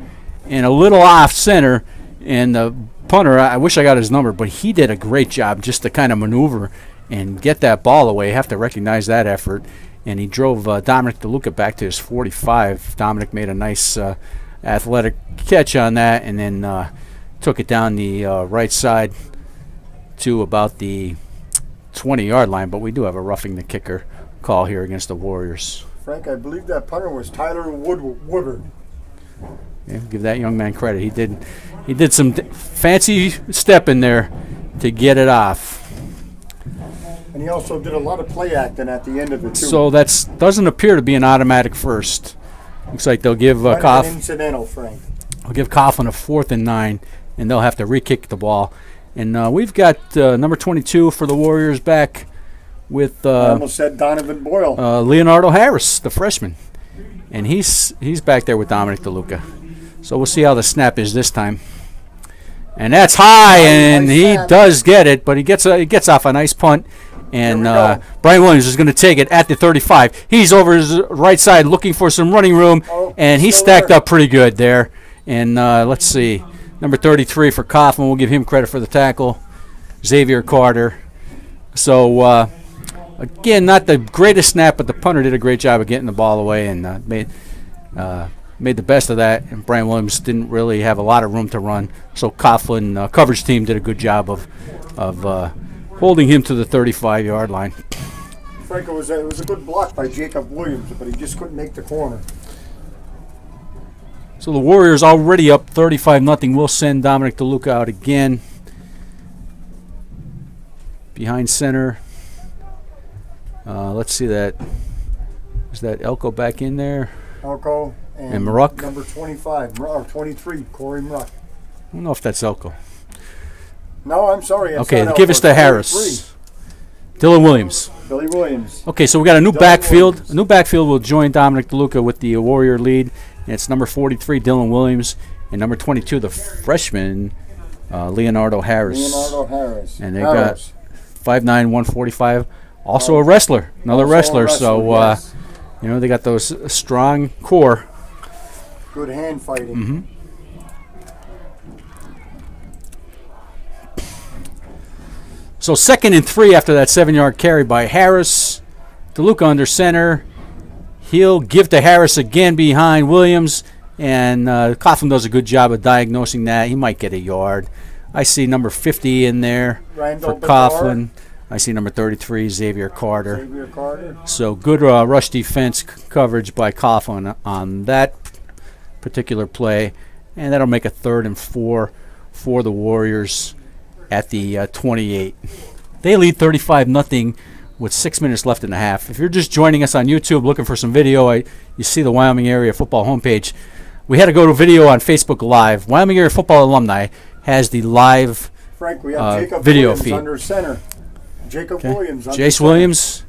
and a little off center, and the punter, I wish I got his number, but he did a great job just to kind of maneuver and get that ball away. You have to recognize that effort. And he drove Dominic DeLuca back to his 45. Dominic made a nice athletic catch on that, and then took it down the right side to about the 20-yard line. But we do have a roughing the kicker call here against the Warriors. Frank, I believe that punter was Tyler Woodard. Yeah, give that young man credit. He did some fancy step in there to get it off. And he also did a lot of play acting at the end of it, too. So that doesn't appear to be an automatic first. Looks like they'll give Coughlin. Incidental, Frank. I'll give Coughlin a 4th and 9, and they'll have to re-kick the ball. And we've got number 22 for the Warriors back with I almost said Donovan Boyle. Leonardo Harris, the freshman. And he's back there with Dominic DeLuca. So we'll see how the snap is this time. And that's high, and he does get it, but he gets off a nice punt. And Brian Williams is going to take it at the 35. He's over his right side looking for some running room, and he stacked up pretty good there. And let's see, number 33 for Coughlin. We'll give him credit for the tackle. Xavier Carter. So, again, not the greatest snap, but the punter did a great job of getting the ball away and made the best of that. And Brian Williams didn't really have a lot of room to run. So Coughlin coverage team did a good job of holding him to the 35-yard line. Frank, it was a good block by Jacob Williams, but he just couldn't make the corner. So the Warriors already up 35-0. We'll send Dominic DeLuca out again. Behind center. Let's see that. Is that Elko back in there? Elko and Maruck. Number 25, or 23, Corey Maruck. I don't know if that's Elko. No, I'm sorry. Okay, give us the Harris. Dylan Williams. Billy Williams. Okay, so we got a new backfield. Williams. A new backfield will join Dominic DeLuca with the Warrior lead. And it's number 43, Dylan Williams, and number 22, the freshman, Leonardo Harris. And they got 5'9", 145. Also a wrestler, another wrestler. So, yes. They got those strong core. Good hand fighting. Mm-hmm. So 2nd and 3 after that 7-yard carry by Harris. DeLuca under center. He'll give to Harris again behind Williams. And Coughlin does a good job of diagnosing that. He might get a yard. I see number 50 in there for Coughlin. I see number 33, Xavier Carter. So good rush defense coverage by Coughlin on that particular play. And that'll make a 3rd and 4 for the Warriors at the 28. They lead 35-0 with 6 minutes left in the half. If you're just joining us on YouTube looking for some video, you see the Wyoming Area Football homepage. We had to go to video on Facebook Live. Wyoming Area Football Alumni has the live Frank, we have Jacob video Williams feed. under center. Jacob Williams under Jace center. Williams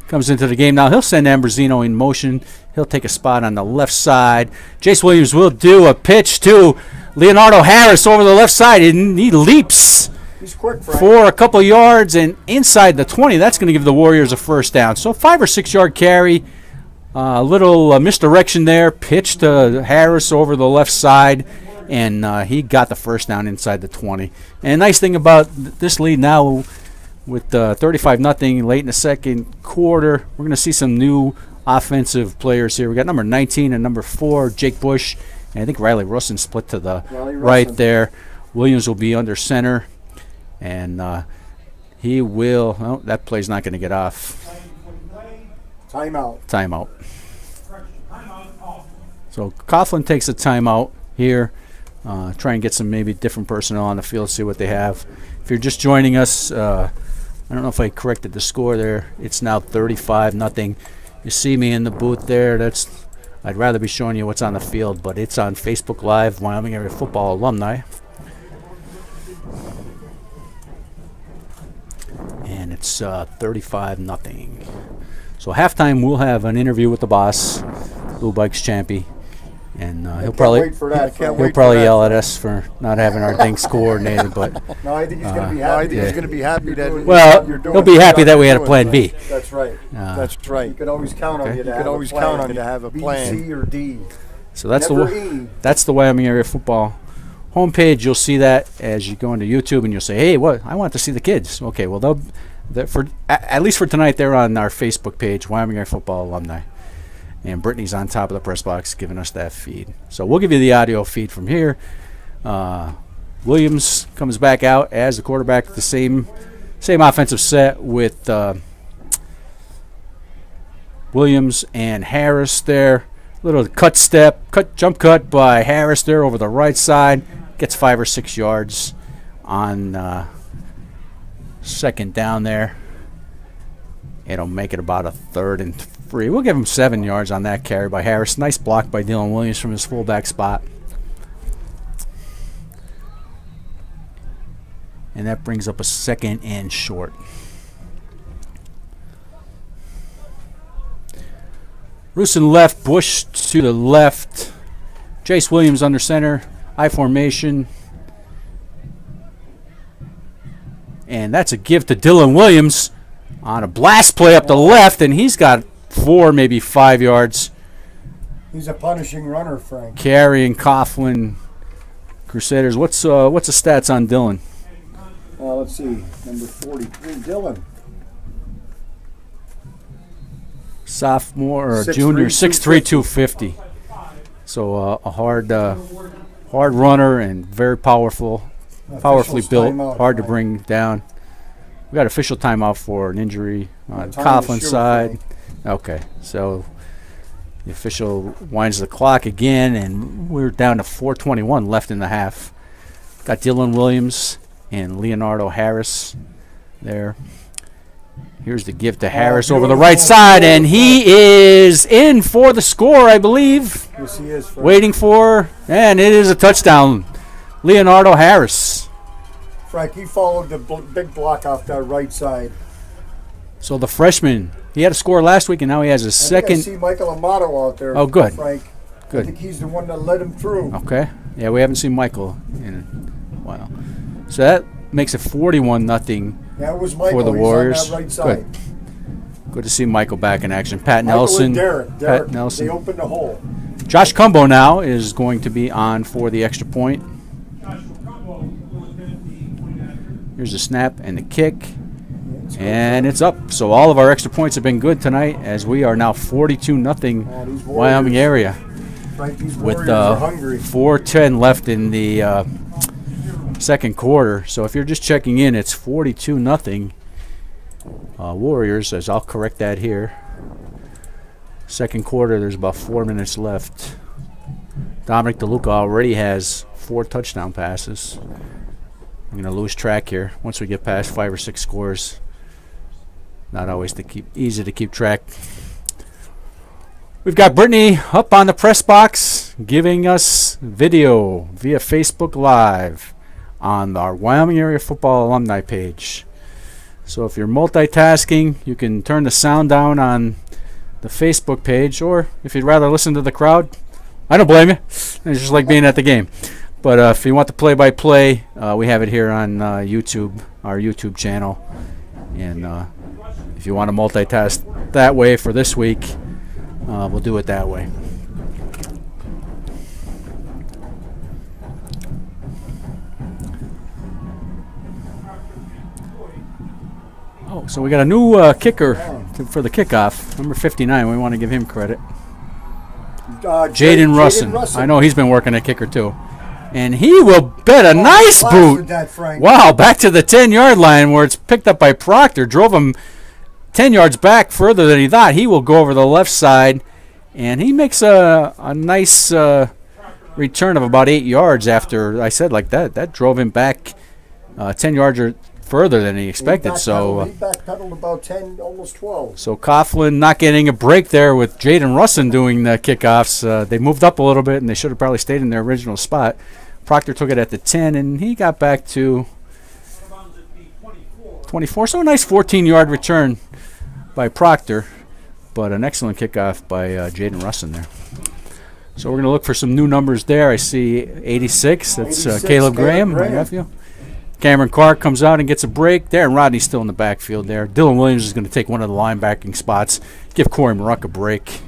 comes into the game now. He'll send Ambrosino in motion. He'll take a spot on the left side. Jace Williams will do a pitch to Leonardo Harris over the left side, and he leaps He's quick, Frank. for a couple yards and inside the 20. That's going to give the Warriors a first down. So 5 or 6 yard carry. A little misdirection there. Pitch to Harris over the left side, and he got the first down inside the 20. And nice thing about this lead now with 35-0 late in the second quarter, we're going to see some new offensive players here. We got number 19 and number 4, Jake Bush, and I think Riley Russin split to the right there. Williams will be under center, and he will. Oh, that play's not going to get off. Timeout. So Coughlin takes a timeout here. Try and get some maybe different personnel on the field, see what they have. If you're just joining us, I don't know if I corrected the score there. It's now 35-0. You see me in the booth there. I'd rather be showing you what's on the field, but it's on Facebook Live, Wyoming Area Football Alumni. And it's 35-0. So halftime, we'll have an interview with the boss, Blue Bikes Champy, and he'll probably yell at us for not having our things coordinated. But no, I think he's going to be happy. I think he's going to be happy that he'll be happy that we had a plan B. That's right. That's right. You could always count on you to have a plan. B, C, or D. So that's the Wyoming Area Football homepage. You'll see that as you go into YouTube, and you'll say, "Hey, what? I want to see the kids." Okay, well at least for tonight, they're on our Facebook page, Wyoming Area Football Alumni. And Brittany's on top of the press box giving us that feed. So we'll give you the audio feed from here. Williams comes back out as the quarterback, the same offensive set with Williams and Harris there. Little jump cut by Harris there over the right side. Gets 5 or 6 yards on second down there. It'll make it about a 3rd and 3. We'll give him 7 yards on that carry by Harris. Nice block by Dylan Williams from his fullback spot. And that brings up a 2nd and short. Rusin left, Bush to the left. Jace Williams under center. I formation. And that's a give to Dylan Williams on a blast play up the left, and he's got 4, maybe 5 yards. He's a punishing runner, Frank. Carrying Coughlin Crusaders. What's the stats on Dylan? Let's see. Number 43, Dylan. Sophomore or junior, 6'3", 250. So a hard runner and very powerfully built, hard to bring down. We got official timeout for an injury on Coughlin's side. Okay, so the official winds the clock again, and we're down to 4:21 left in the half. Got Dylan Williams and Leonardo Harris there. Here's the give to Harris over the right side, and he is in for the score, I believe. Yes, he is. Frank. Waiting for, and it is a touchdown. Leonardo Harris. Frank, he followed the big block off that right side. So the freshman, he had a score last week, and now he has a second. I see Michael Amato out there. Oh, good. Frank. Good. I think he's the one that led him through. Okay. Yeah, we haven't seen Michael in a while. So that makes it 41-0 That was Michael. for the Warriors. On that right side. Good to see Michael back in action. Pat Michael Nelson. and Derek. Pat Nelson. They opened the hole. Josh Cumbo now is going to be on for the extra point. Here's the snap and the kick. And it's up. So all of our extra points have been good tonight, as we are now 42-0 Wyoming area. Frank, these With Warriors are hungry. 4:10 left in the second quarter. So if you're just checking in, it's 42-0 Warriors, as I'll correct that here. Second quarter, there's about 4 minutes left. Dominic DeLuca already has 4 touchdown passes. I'm going to lose track here once we get past 5 or 6 scores. not always easy to keep track. We've got Brittany up on the press box giving us video via Facebook Live on our Wyoming Area Football Alumni page. So if you're multitasking, you can turn the sound down on the Facebook page, or if you'd rather listen to the crowd, I don't blame you. It's just like being at the game. But if you want the play-by-play, we have it here on YouTube, our YouTube channel. And if you want to multitask that way for this week, we'll do it that way. Oh, so we got a new kicker for the kickoff, number 59. We want to give him credit. Jaden Russin. I know he's been working at kicker too. And he will bet a nice boot. Wow, back to the 10-yard line where it's picked up by Proctor. Drove him 10 yards back further than he thought. He will go over the left side, and he makes a nice return of about 8 yards after I said like that. That drove him back 10 yards or further than he expected. So he backpedaled about 10, almost 12. So Coughlin not getting a break there with Jaden Russin doing the kickoffs. They moved up a little bit, and they should have probably stayed in their original spot. Proctor took it at the 10, and he got back to 24. So a nice 14-yard return by Proctor, but an excellent kickoff by Jaden Russin there. So we're going to look for some new numbers there. I see 86. That's 86, Caleb Graham, my nephew. Cameron Clark comes out and gets a break. Darren Rodney's still in the backfield there. Dylan Williams is going to take one of the linebacking spots. Give Corey Maruck a break.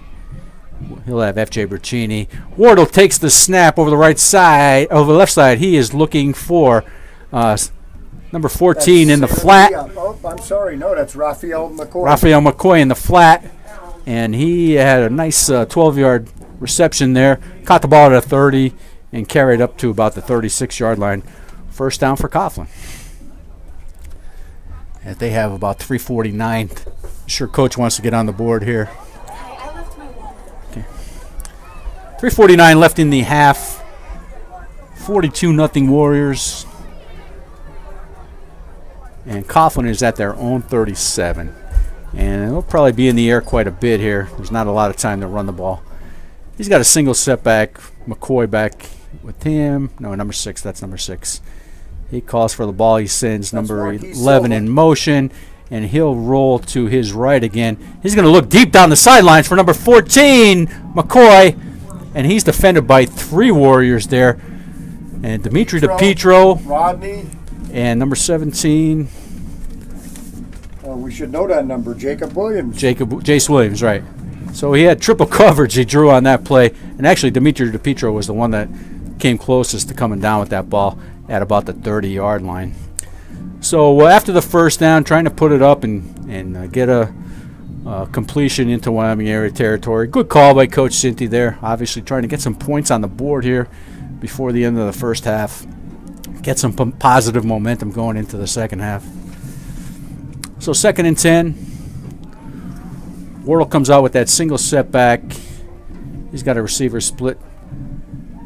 He'll have F.J. Bercini. Wardle takes the snap over the right side, over the left side. He is looking for number 14 in the flat. Oh, I'm sorry. No, that's Raphael McCoy. Raphael McCoy in the flat. And he had a nice 12-yard reception there. Caught the ball at a 30 and carried up to about the 36-yard line. First down for Coughlin. And they have about 3:49. I'm sure Coach wants to get on the board here. Okay. 3:49 left in the half. 42-0 Warriors. And Coughlin is at their own 37. And they'll probably be in the air quite a bit here. There's not a lot of time to run the ball. He's got a single setback. McCoy back with him. No, number 6. That's number 6. He calls for the ball. He sends number 11 in motion, and he'll roll to his right again. He's going to look deep down the sidelines for number 14, McCoy, and he's defended by 3 Warriors there. And Dimitri DePietro, Rodney, and number 17. We should know that number, Jacob Williams. Jace Williams, right. So he had triple coverage he drew on that play. And actually, Dimitri DePietro was the one that came closest to coming down with that ball at about the 30-yard line. So after the first down, trying to put it up and get a completion into Wyoming area territory. Good call by Coach Cinti there. Obviously trying to get some points on the board here before the end of the first half. Get some positive momentum going into the second half. So 2nd and 10. Wardle comes out with that single setback. He's got a receiver split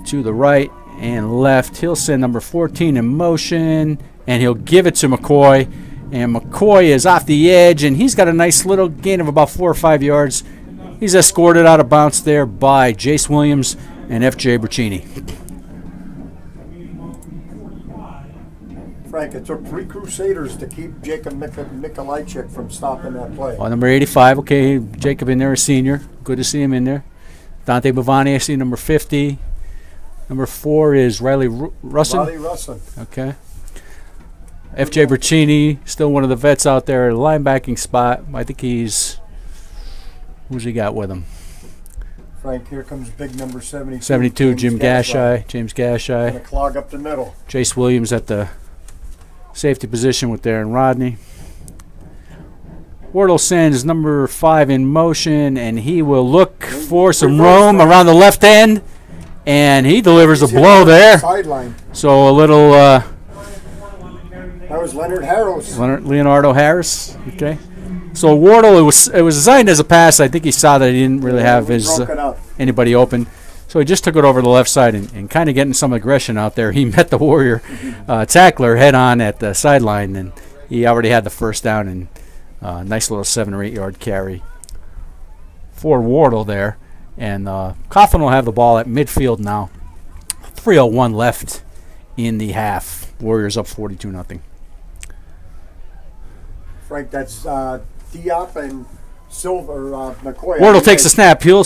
to the right and left. He'll send number 14 in motion, and he'll give it to McCoy. And McCoy is off the edge, and he's got a nice little gain of about 4 or 5 yards. He's escorted out of bounds there by Jace Williams and F.J. Bercini. Frank, it took 3 Crusaders to keep Jacob Mikolajczyk from stopping that play. Well, number 85, okay, Jacob in there, a senior. Good to see him in there. Dante Bavani, I see number 50. Number 4 is Riley Russin. Riley Russin. Okay. F.J. Bercini, still one of the vets out there, linebacking spot. I think he's, who's he got with him? Frank, here comes big number 72. 72, James Gashai. Gonna clog up the middle. Jace Williams at the safety position with Darren Rodney. Wardle sends number 5 in motion, and he will look for some room around the left end, and he delivers a blow there. Sideline. So a little that was Leonard Harris. Leonardo Harris. Okay. So Wardle, it was designed as a pass. I think he saw that he didn't really have his anybody open. So he just took it over the left side and kind of getting some aggression out there. He met the Warrior tackler head on at the sideline, and he already had the first down and Nice little 7 or 8 yard carry for Wardle there. And Coughlin will have the ball at midfield now. 3:01 left in the half. Warriors up 42-0. Frank, that's Diop and Silver, McCoy. Wardle takes the snap. He'll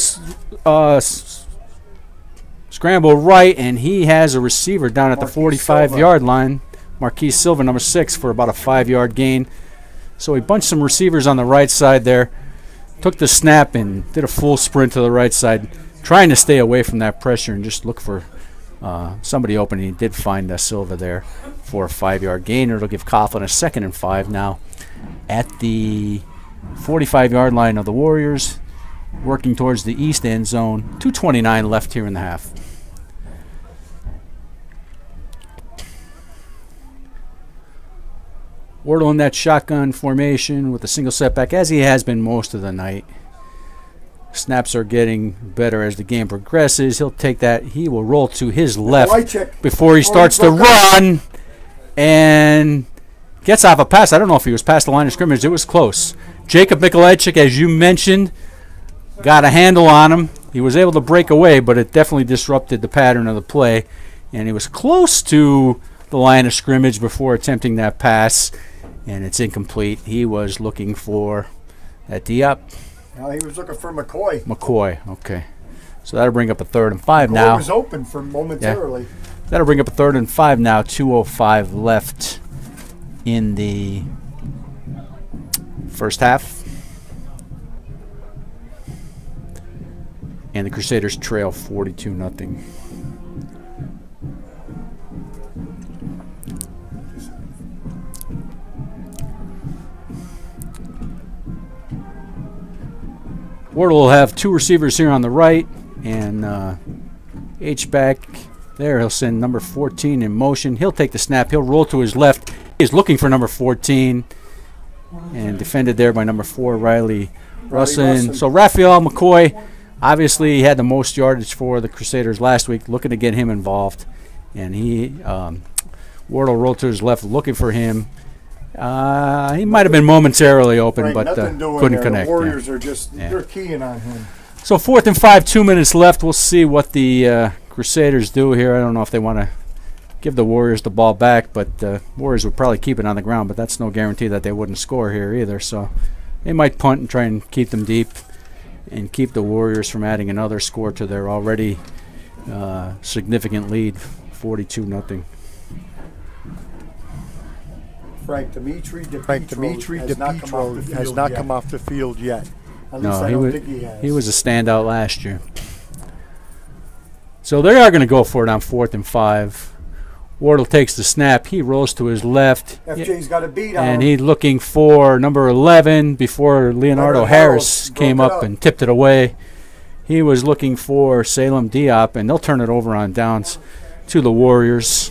scramble right, and he has a receiver down at the 45-yard line. Marquise Silva, number 6, for about a 5-yard gain. So he bunched some receivers on the right side there. Took the snap and did a full sprint to the right side, trying to stay away from that pressure and just look for somebody open. He did find Silva there for a 5-yard gain. It'll give Coughlin a 2nd and 5 now at the 45-yard line of the Warriors, working towards the east end zone. 2:29 left here in the half. Wardle in that shotgun formation with a single setback, as he has been most of the night. Snaps are getting better as the game progresses. He'll take that. He will roll to his left before he starts to run and gets off a pass. I don't know if he was past the line of scrimmage. It was close. Jacob Mikolajczyk, as you mentioned, got a handle on him. He was able to break away, but it definitely disrupted the pattern of the play. And he was close to the line of scrimmage before attempting that pass. And it's incomplete. He was looking for that Diop. No, he was looking for McCoy. McCoy, okay. So that'll bring up a 3rd and 5 McCoy now. Was open for momentarily. Yeah. That'll bring up a 3rd and 5 now. 2:05 left in the first half. And the Crusaders trail 42-0. Wardle will have 2 receivers here on the right, and H-back there. He'll send number 14 in motion. He'll take the snap. He'll roll to his left. He's looking for number 14, and defended there by number 4, Riley Russin. So Raphael McCoy, obviously he had the most yardage for the Crusaders last week, looking to get him involved. And Wardle rolled to his left, looking for him. He might have been momentarily open, but couldn't connect. The Warriors are just they're keying on him. So 4th and 5, 2 minutes left. We'll see what the Crusaders do here. I don't know if they want to give the Warriors the ball back, but Warriors would probably keep it on the ground, but that's no guarantee that they wouldn't score here either. So they might punt and try and keep them deep and keep the Warriors from adding another score to their already significant lead, 42-0. Frank Dimitri DePietro has not come off the field yet. At least No, I don't think he has. he was a standout last year. So they are going to go for it on 4th and 5. Wardle takes the snap. He rolls to his left. FJ's got a beat on him. And he's looking for number 11 before Leonardo Harris came up and tipped it away. He was looking for Salem Diop, and they'll turn it over on downs to the Warriors.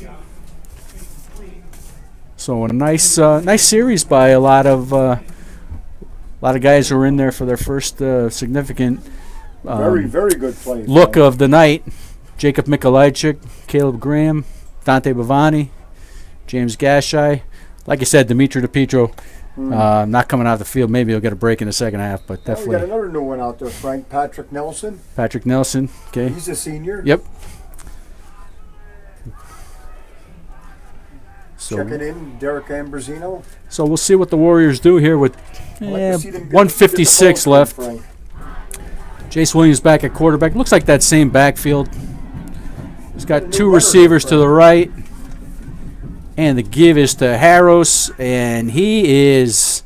So a nice series by a lot of guys who are in there for their first significant very good play. Look of the night. Jacob Mikolajczyk, Caleb Graham, Dante Bavani, James Gashai. Like I said, Dimitri DePietro not coming out of the field. Maybe he'll get a break in the second half, but definitely. We got another new one out there, Frank. Patrick Nelson. Okay. He's a senior. Yep. So, checking in, Derek Ambrosino. So we'll see what the Warriors do here with 1:56 left. Jace Williams back at quarterback. Looks like that same backfield. He's got 2 receivers to the right. And the give is to Harros, and he is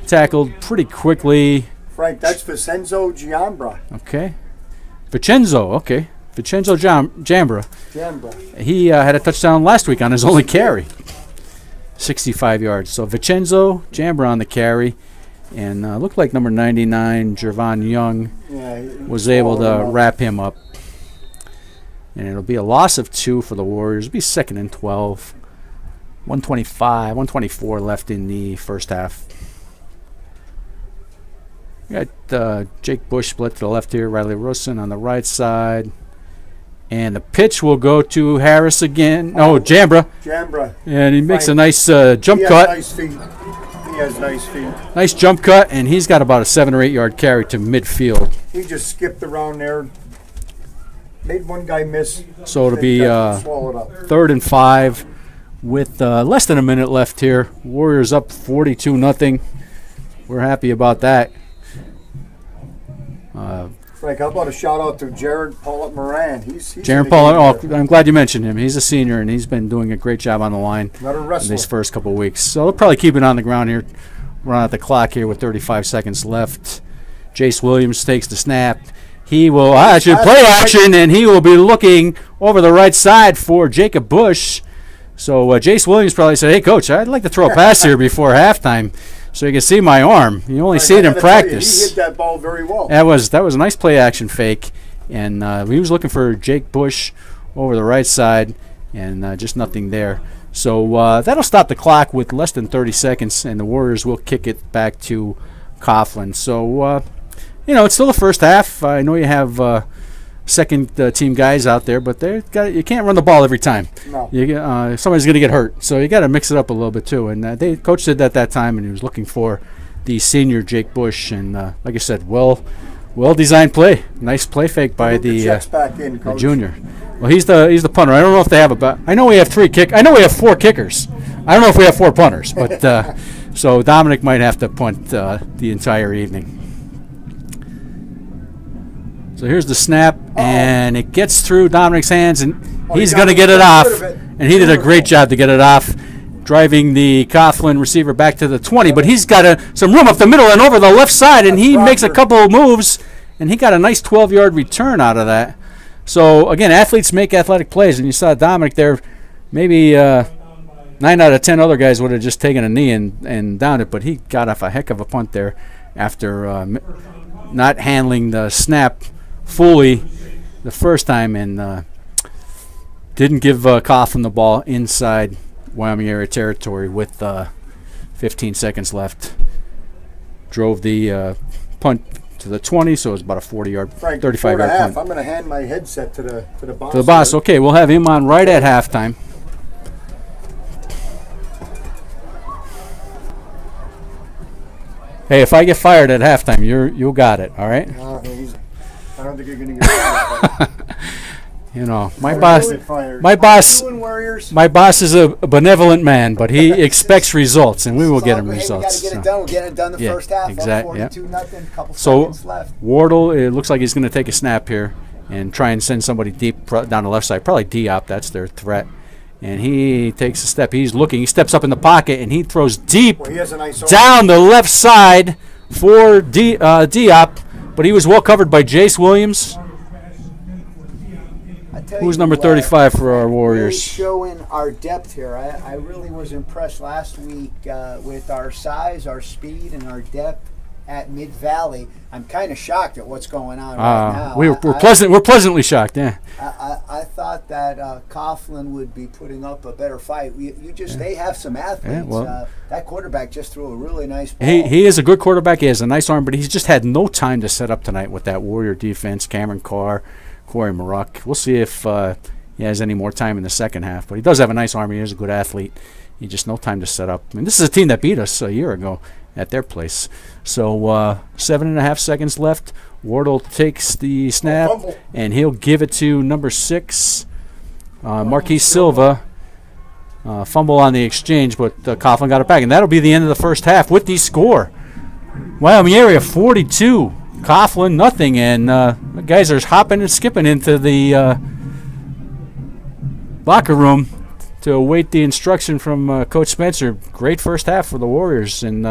tackled pretty quickly. Frank, that's Vincenzo Giambra. Okay. Vincenzo Jambra. He had a touchdown last week on his only carry. 65 yards. So Vincenzo Jambra on the carry. And looked like number 99, Jervon Young, was able to wrap him up. And it'll be a loss of 2 for the Warriors. It'll be 2nd and 12. 124 left in the first half. We got Jake Bush split to the left here, Riley Russin on the right side. And the pitch will go to Harris again. Jambra. Jambra. And he makes a nice jump cut. Nice feet. He has nice feet. Nice jump cut, and he's got about a 7 or 8 yard carry to midfield. He just skipped around there, made one guy miss. So it'll be swallowed up. 3rd and 5 with less than a minute left here. Warriors up 42-0. We're happy about that. Frank, how about a shout out to Jared Paulette Moran? He's Jaron Paulette, I'm glad you mentioned him. He's a senior, and he's been doing a great job on the line Another wrestler. these first couple of weeks. So they'll probably keep it on the ground here. We're on at the clock here with 35 seconds left. Jace Williams takes the snap. He will play action, and he will be looking over the right side for Jacob Bush. So Jace Williams probably said, "Hey, Coach, I'd like to throw a pass here before halftime, so you can see my arm. You only see it in practice." He hit that ball very well. That was a nice play action fake, and he was looking for Jake Bush over the right side, and just nothing there. So that'll stop the clock with less than 30 seconds, and the Warriors will kick it back to Coughlin. So it's still the first half. I know you have second team guys out there, but you can't run the ball every time. No. Somebody's going to get hurt, so you got to mix it up a little bit too. And coach did that time, and he was looking for the senior Jake Bush, and like I said, well designed play, nice play fake by the junior. Well, he's the punter. I don't know if they have I know we have 4 kickers. I don't know if we have 4 punters, but so Dominic might have to punt the entire evening. So here's the snap, and it gets through Dominic's hands, and he's going to get it off. And he did a great job to get it off, driving the Coughlin receiver back to the 20. But he's got some room up the middle and over the left side, and he makes a couple of moves, and he got a nice 12-yard return out of that. So, again, athletes make athletic plays, and you saw Dominic there. Maybe 9 out of 10 other guys would have just taken a knee and downed it, but he got off a heck of a punt there after not handling the snap fully the first time, and didn't give Coughlin the ball inside Wyoming area territory with 15 seconds left. Drove the punt to the 20, so it was about a 40-yard, 35-yard punt. I'm going to hand my headset to the boss. To the boss. Okay, we'll have him on right at halftime. Hey, if I get fired at halftime, you got it. All right. I don't think you're going to get fired. My boss is a benevolent man, but he expects results, and we will get him results. We got to get it done. We'll get it done the first half. Exactly. 42-0. Couple So seconds left. Wardle, it looks like he's going to take a snap here and try and send somebody deep down the left side. Probably Diop. That's their threat. And he takes a step. He's looking. He steps up in the pocket, and he throws deep down the left side for Diop. But he was well covered by Jace Williams, who's number 35 for our Warriors. Really showing our depth here. I really was impressed last week with our size, our speed, and our depth at Mid-Valley. I'm kind of shocked at what's going on right now. We're pleasantly shocked. Yeah. I thought that Coughlin would be putting up a better fight. They have some athletes. Yeah, that quarterback just threw a really nice ball. He is a good quarterback. He has a nice arm, but he's just had no time to set up tonight with that Warrior defense. Cameron Carr, Corey Maruck. We'll see if he has any more time in the second half. But he does have a nice arm. He is a good athlete. He just no time to set up. I mean, this is a team that beat us a year ago at their place. So 7.5 seconds left. Wardle takes the snap, and he'll give it to number 6, Marquise Silva. Fumble on the exchange, but Coughlin got it back. And that'll be the end of the first half with the score. Wyoming area 42, Coughlin nothing. And the guys are hopping and skipping into the locker room to await the instruction from Coach Spencer. Great first half for the Warriors. And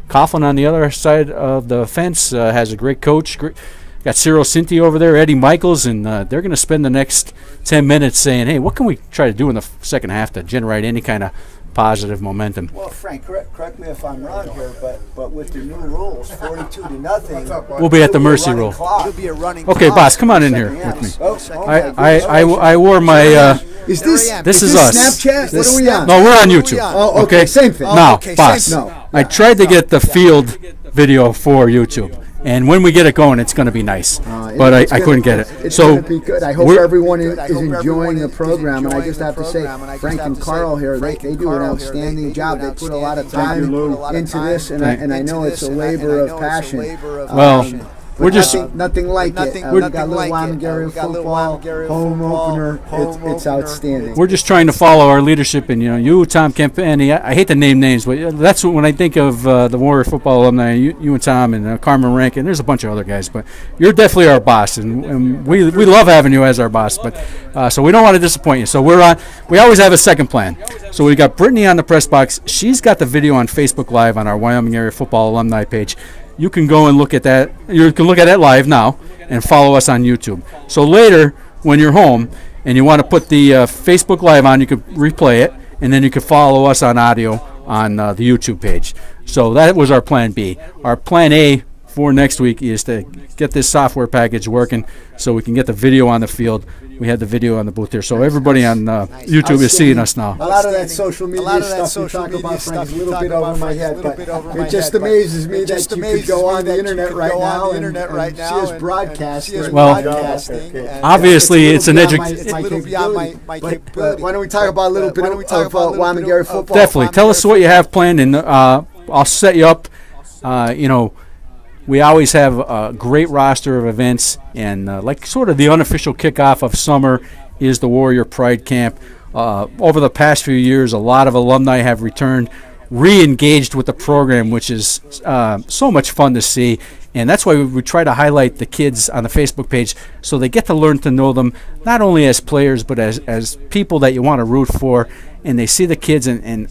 Coughlin on the other side of the fence has a great coach. Got Cyril Cinti over there, Eddie Michaels, and they're going to spend the next 10 minutes saying, hey, what can we try to do in the second half to generate any kind of positive momentum? Well, Frank, correct me if I'm wrong here, but with the new rules, 42-0, we'll be at the mercy rule. It'll be a running Okay, clock. boss, come on in here with me. I wore my... Is this is us. Snapchat? What are we on? No, we're on YouTube. Oh, okay. Same thing. Now, okay, boss, same thing. I tried to get the field video for YouTube. And when we get it going, it's going to be nice. But I couldn't get it. It's So going to be good. I hope everyone is enjoying the program. And I just have to say, Frank and Carl here, they do an outstanding job. They put a lot of time into this, and I know it's a labor of passion. Well, we're just nothing like it. We've got little Wyoming area football home opener. It's outstanding. We're just trying to follow our leadership, and you, Tom Campani. I hate to name names, but that's when I think of the Warrior football alumni. You and Tom and Carmen Rankin. There's a bunch of other guys, but you're definitely our boss, and we love having you as our boss. But so we don't want to disappoint you. So we always have a second plan. So we got Brittany on the press box. She's got the video on Facebook Live on our Wyoming Area Football Alumni page. You can go and look at that. You can look at it live now and follow us on YouTube. So later, when you're home and you want to put the Facebook Live on, you can replay it, and then you can follow us on audio on the YouTube page. So that was our plan B. Our plan A for next week is to get this software package working so we can get the video on the field. We had the video on the booth there, so everybody on YouTube is seeing us now. A lot of that social media stuff you talk about, Frank, is a little bit over my head, but it just amazes me that you could go on the internet right now and see us broadcast. Well, obviously it's an education. Why don't we talk about a little bit of Wyoming Area football? Definitely. Tell us what you have planned, and I'll set you up. We always have a great roster of events, and like sort of the unofficial kickoff of summer is the Warrior Pride Camp. Over the past few years, a lot of alumni have returned, re-engaged with the program, which is so much fun to see. And that's why we try to highlight the kids on the Facebook page so they get to learn to know them, not only as players, but as people that you want to root for. And they see the kids and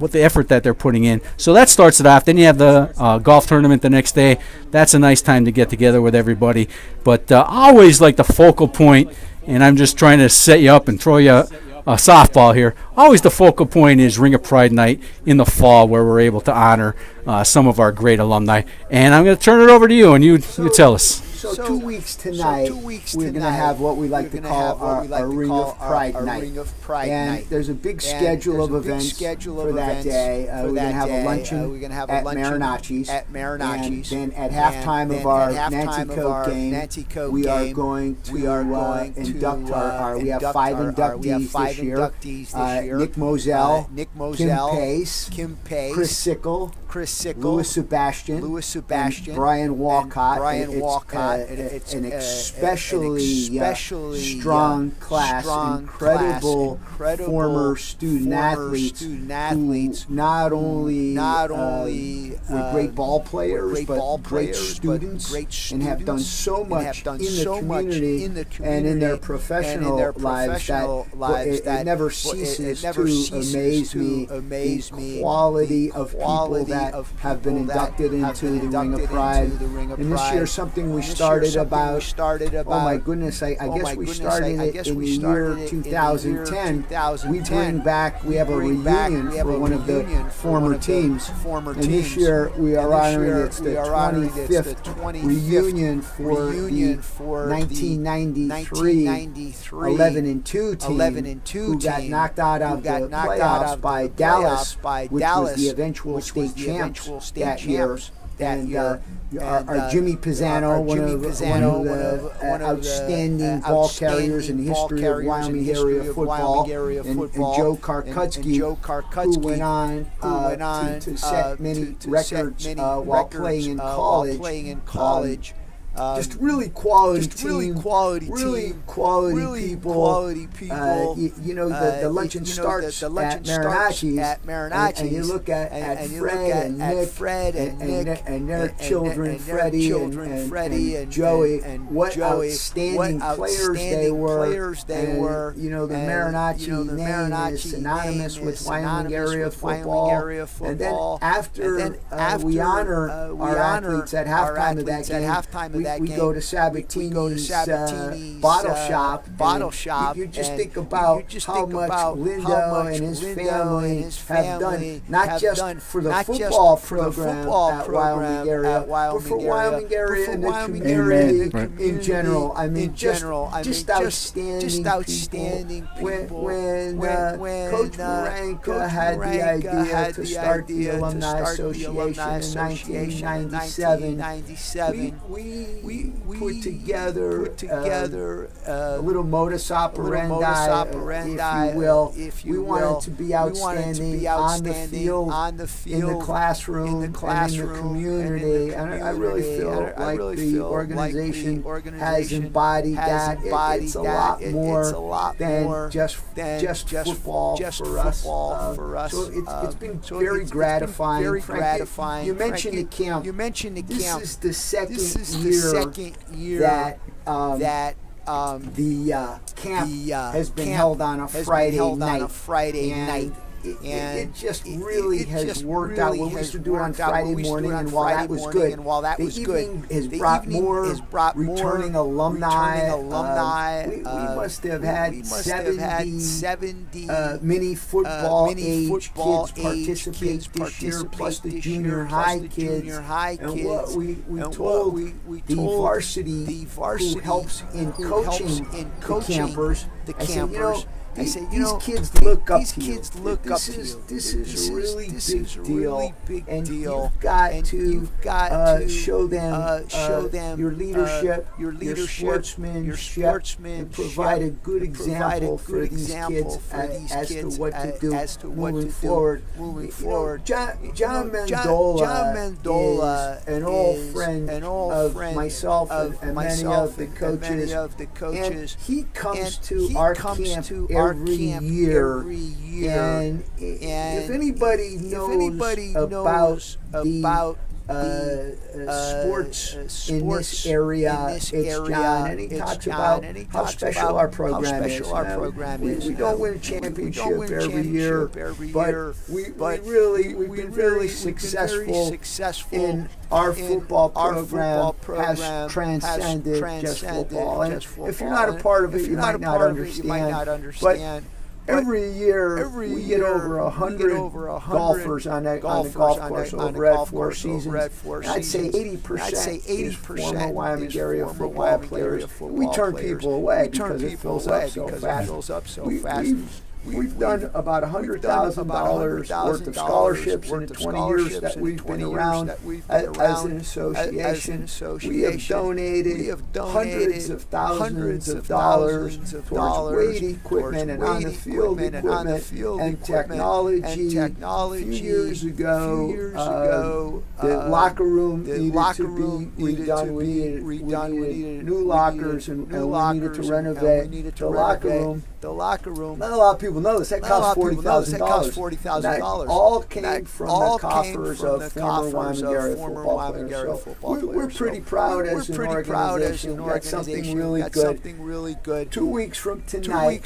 what the effort that they're putting in. So that starts it off. Then you have the golf tournament the next day. That's a nice time to get together with everybody. But always like the focal point, and I'm just trying to set you up and throw you a softball here. Always the focal point is Ring of Pride Night in the fall, where we're able to honor some of our great alumni. And I'm going to turn it over to you, and you tell us. So 2 weeks tonight, we're going to have what we like to call our Ring of Pride Night. And there's a big schedule of events for that day. We're going to have a luncheon at Marinacci's. And then at halftime of our Nancy Coke game, we are going to induct we have 5 inductees this year. Nick Moselle, Kim Pace, Chris Sickle, Louis Sebastian, and Brian Walcott. It's an especially strong class, incredible former student athletes who not only were great ball players, but great students, and have done so much in the community and in their professional lives that it never ceases to amaze me the quality of people that have been inducted into the Ring of Pride. And this year, something we started about, oh my goodness, I guess we started it in the year 2010. We have a reunion for one of the former teams. And this year we are honoring it's the 25th reunion for the 1993 11-2 team who got knocked out of the playoffs by Dallas, which was the eventual state champs that year. And our Jimmy Pizzano, one of the outstanding ball carriers in the history of Wyoming area football, and Joe Karkutsky, who went on to set many records while playing in college. Just really quality team, really quality people. The luncheon starts at Marinacci's, and you look at Fred and Nick and their children, Freddie and Joey. What outstanding players they were! The Marinacci name is synonymous with Wyoming area football. And then after we honor our athletes at halftime of that game, we we go to Sabatini's bottle shop. You just think about how much Lindo and his family have done, not just for the football program at Wyoming area, but for Wyoming area and the community in general. I mean, just outstanding people. When Coach Maranka had the idea to start the Alumni Association in 1997, we put together a little modus operandi, if you will. We wanted to be outstanding on the field, in the classroom, and in the community. And I really feel like the organization has embodied that. It's a lot more than just football for us. So it's been very gratifying. You mentioned the camp. This is the second year that the camp has been held on a Friday night. And it just really has worked out. We used to do it on Friday morning, and while that was good, the evening has brought more returning alumni. We must have had 70 mini football age kids participate this year, plus the junior high kids. And what we told the varsity who helps in coaching the campers, I said, these kids look up to you. This is a really big deal, and you've got to show them your leadership, your sportsmanship, and provide a good example for these kids as to what to do moving forward. John Mendola is an old friend of myself and many of the coaches, and he comes to our camp every year. And if anybody knows about sports in this area, it's John, and he talks about how special our program is. We don't win a championship every year, but we've been really successful in our football program has transcended just football. And if you're not a part of it, you might not understand. But every year we get over 100 golfers on the golf course over at Four Seasons. I'd say 80% is former Wyoming area football players. We turn people away because it fills up so fast. We've done about $100,000 worth of scholarships in the 20 years that we've been around as an association. We have donated hundreds of thousands of dollars towards weight equipment and on-the-field equipment and technology. A few years ago, the locker room needed to be redone. We needed new lockers, and we needed to renovate the locker room. Not a lot of people know this. That cost $40,000. That all came from the coffers of former Wyoming area football players. So we're pretty proud as an organization. We've got something really good. 2 weeks from tonight,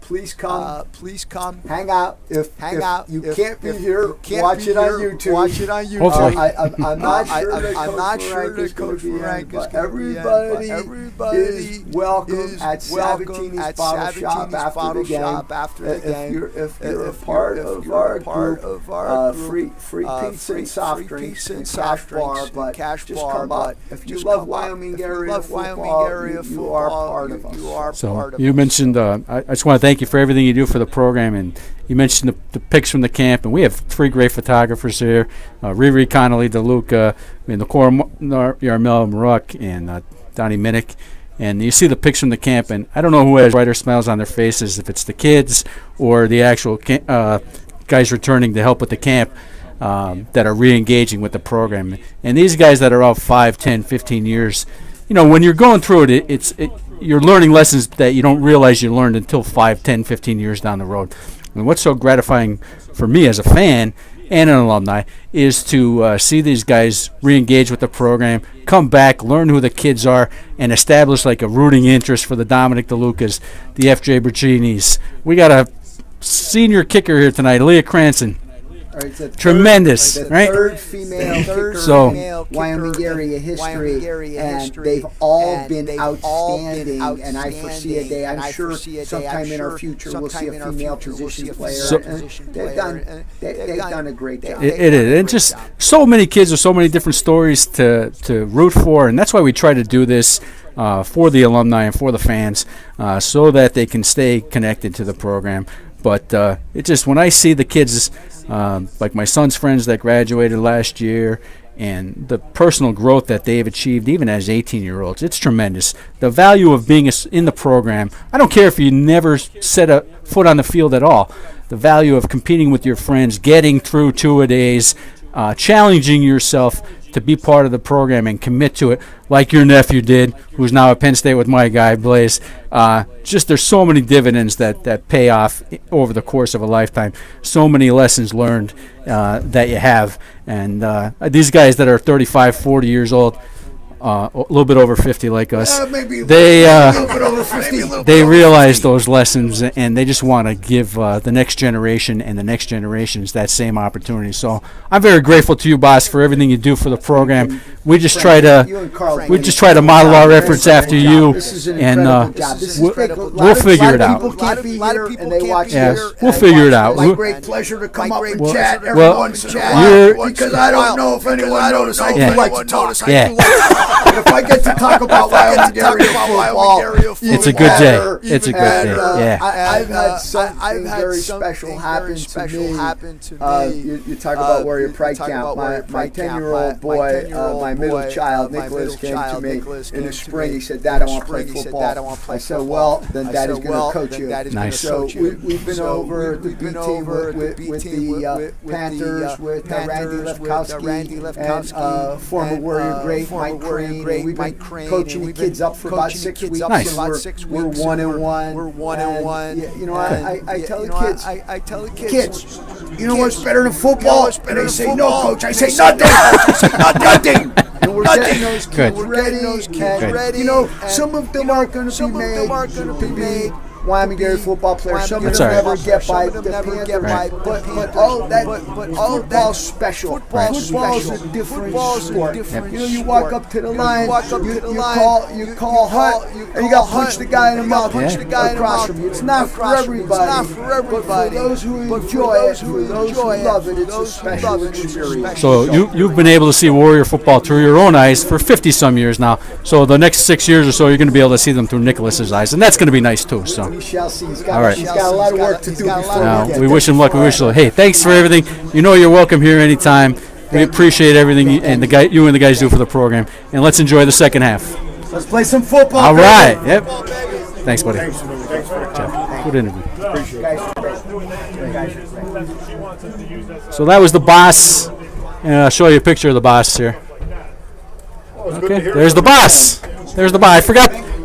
please come. Hang out. If you can't be here, watch it on YouTube. Hopefully. I'm not sure that Coach Maranka is going to be in, but everybody is welcome at Sabatini's Bottle Shop after the game. If you're a part of our group, free pizza and soft drinks and cash bar, but just come up. If you love Wyoming area football, you are part of us. So you mentioned, I just want to thank you for everything you do for the program, and you mentioned the pics from the camp, and we have 3 great photographers here, Riri Connolly, DeLuca, Nicole Yarmel Maruck, and Donnie Minnick. And you see the pics from the camp, and I don't know who has brighter smiles on their faces, if it's the kids or the actual guys returning to help with the camp that are re-engaging with the program. And these guys that are out 5, 10, 15 years, when you're going through it, you're learning lessons that you don't realize you learned until 5, 10, 15 years down the road. And what's so gratifying for me as a fan and an alumni is to see these guys re-engage with the program, come back, learn who the kids are, and establish like a rooting interest for the Dominic DeLucas, the F.J. Berginis. We got a senior kicker here tonight, Leah Cranston. It's a tremendous, the right? third female kicker So- in Wyoming area history, and they've all been outstanding. And I foresee a day. I'm sure sometime in our future we'll see a female position player. So- and they've done a great job. It is, and just so many kids with so many different stories to root for, and that's why we try to do this for the alumni and for the fans, so that they can stay connected to the program. But it just, when I see the kids, like my son's friends that graduated last year, and the personal growth that they've achieved even as 18-year-olds, it's tremendous. The value of being in the program, I don't care if you never set a foot on the field at all, the value of competing with your friends, getting through two-a-days, challenging yourself to be part of the program and commit to it, like your nephew did, who's now at Penn State with my guy, Blaze. Just there's so many dividends that pay off over the course of a lifetime. So many lessons learned that you have. And these guys that are 35, 40 years old, a little bit over 50 like us, they realize those lessons, and they just want to give the next generation and the next generations that same opportunity. So I'm very grateful to you, boss, for everything you do for the program. We just try to model our efforts after you, and we'll figure it out. People can't be here, and they watch this. We'll figure it out. It's my great pleasure to come up and chat every once in a you're- while, because I don't know if anyone noticed. I Yeah. do like to talk. Yeah. And if I get to talk about Wyoming area football, It's a good day. It's a good day. Yeah. I've had something very special happen to me. You talk about Warrior Pride Camp. My 10-year-old boy, my middle child, Nicholas, came to me in the spring. He said, "Dad, I want to play football." I said, "Well, then Dad is going to coach you." Nice. So we've been over the B team with the Panthers, with Randy Lefkowski, and former Warrior great Mike Crane. We've been coaching the kids up for about 6 weeks. Nice. We're 1-1. We're 1-1. You know, I tell the kids, you know what's better than football? And they say, "No, coach." I say, "Nothing." I say, "Nothing." and we're getting those Good. kids ready. You know, some of them are going to be made Wyoming area football players. Some of them never get by the Panthers, but all that football's special. Football's a different sport. You know, you walk up to the line, you call hut, and you got to punch the guy in the mouth, across from you. It's not for everybody, but for those who enjoy it, for those who love it, it's a special experience. So you've been able to see Warrior football through your own eyes for 50-some years now. So the next 6 years or so, you're going to be able to see them through Nicholas's eyes, and that's going to be nice too. So. We shall see. He's All right. got a lot of work to do before we get We wish him luck. We wish him. Hey, thanks for everything. You know you're welcome here anytime. We appreciate everything you and the guys do for the program. And let's enjoy the second half. Let's play some football. All right. Yep. Thanks, buddy. Thanks for the Jeff, good interview. Appreciate it. So that was the boss, and I'll show you a picture of the boss here. Okay, there's the boss. There's the boss.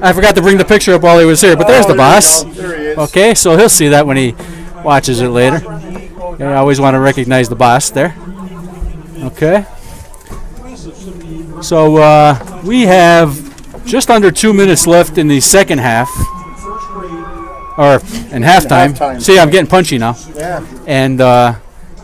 I forgot to bring the picture up while he was here, but there's the boss. There he is. Okay, so he'll see that when he watches it later. Okay, I always want to recognize the boss there. Okay. So we have just under 2 minutes left in the second half, or in halftime. See, I'm getting punchy now. Yeah. And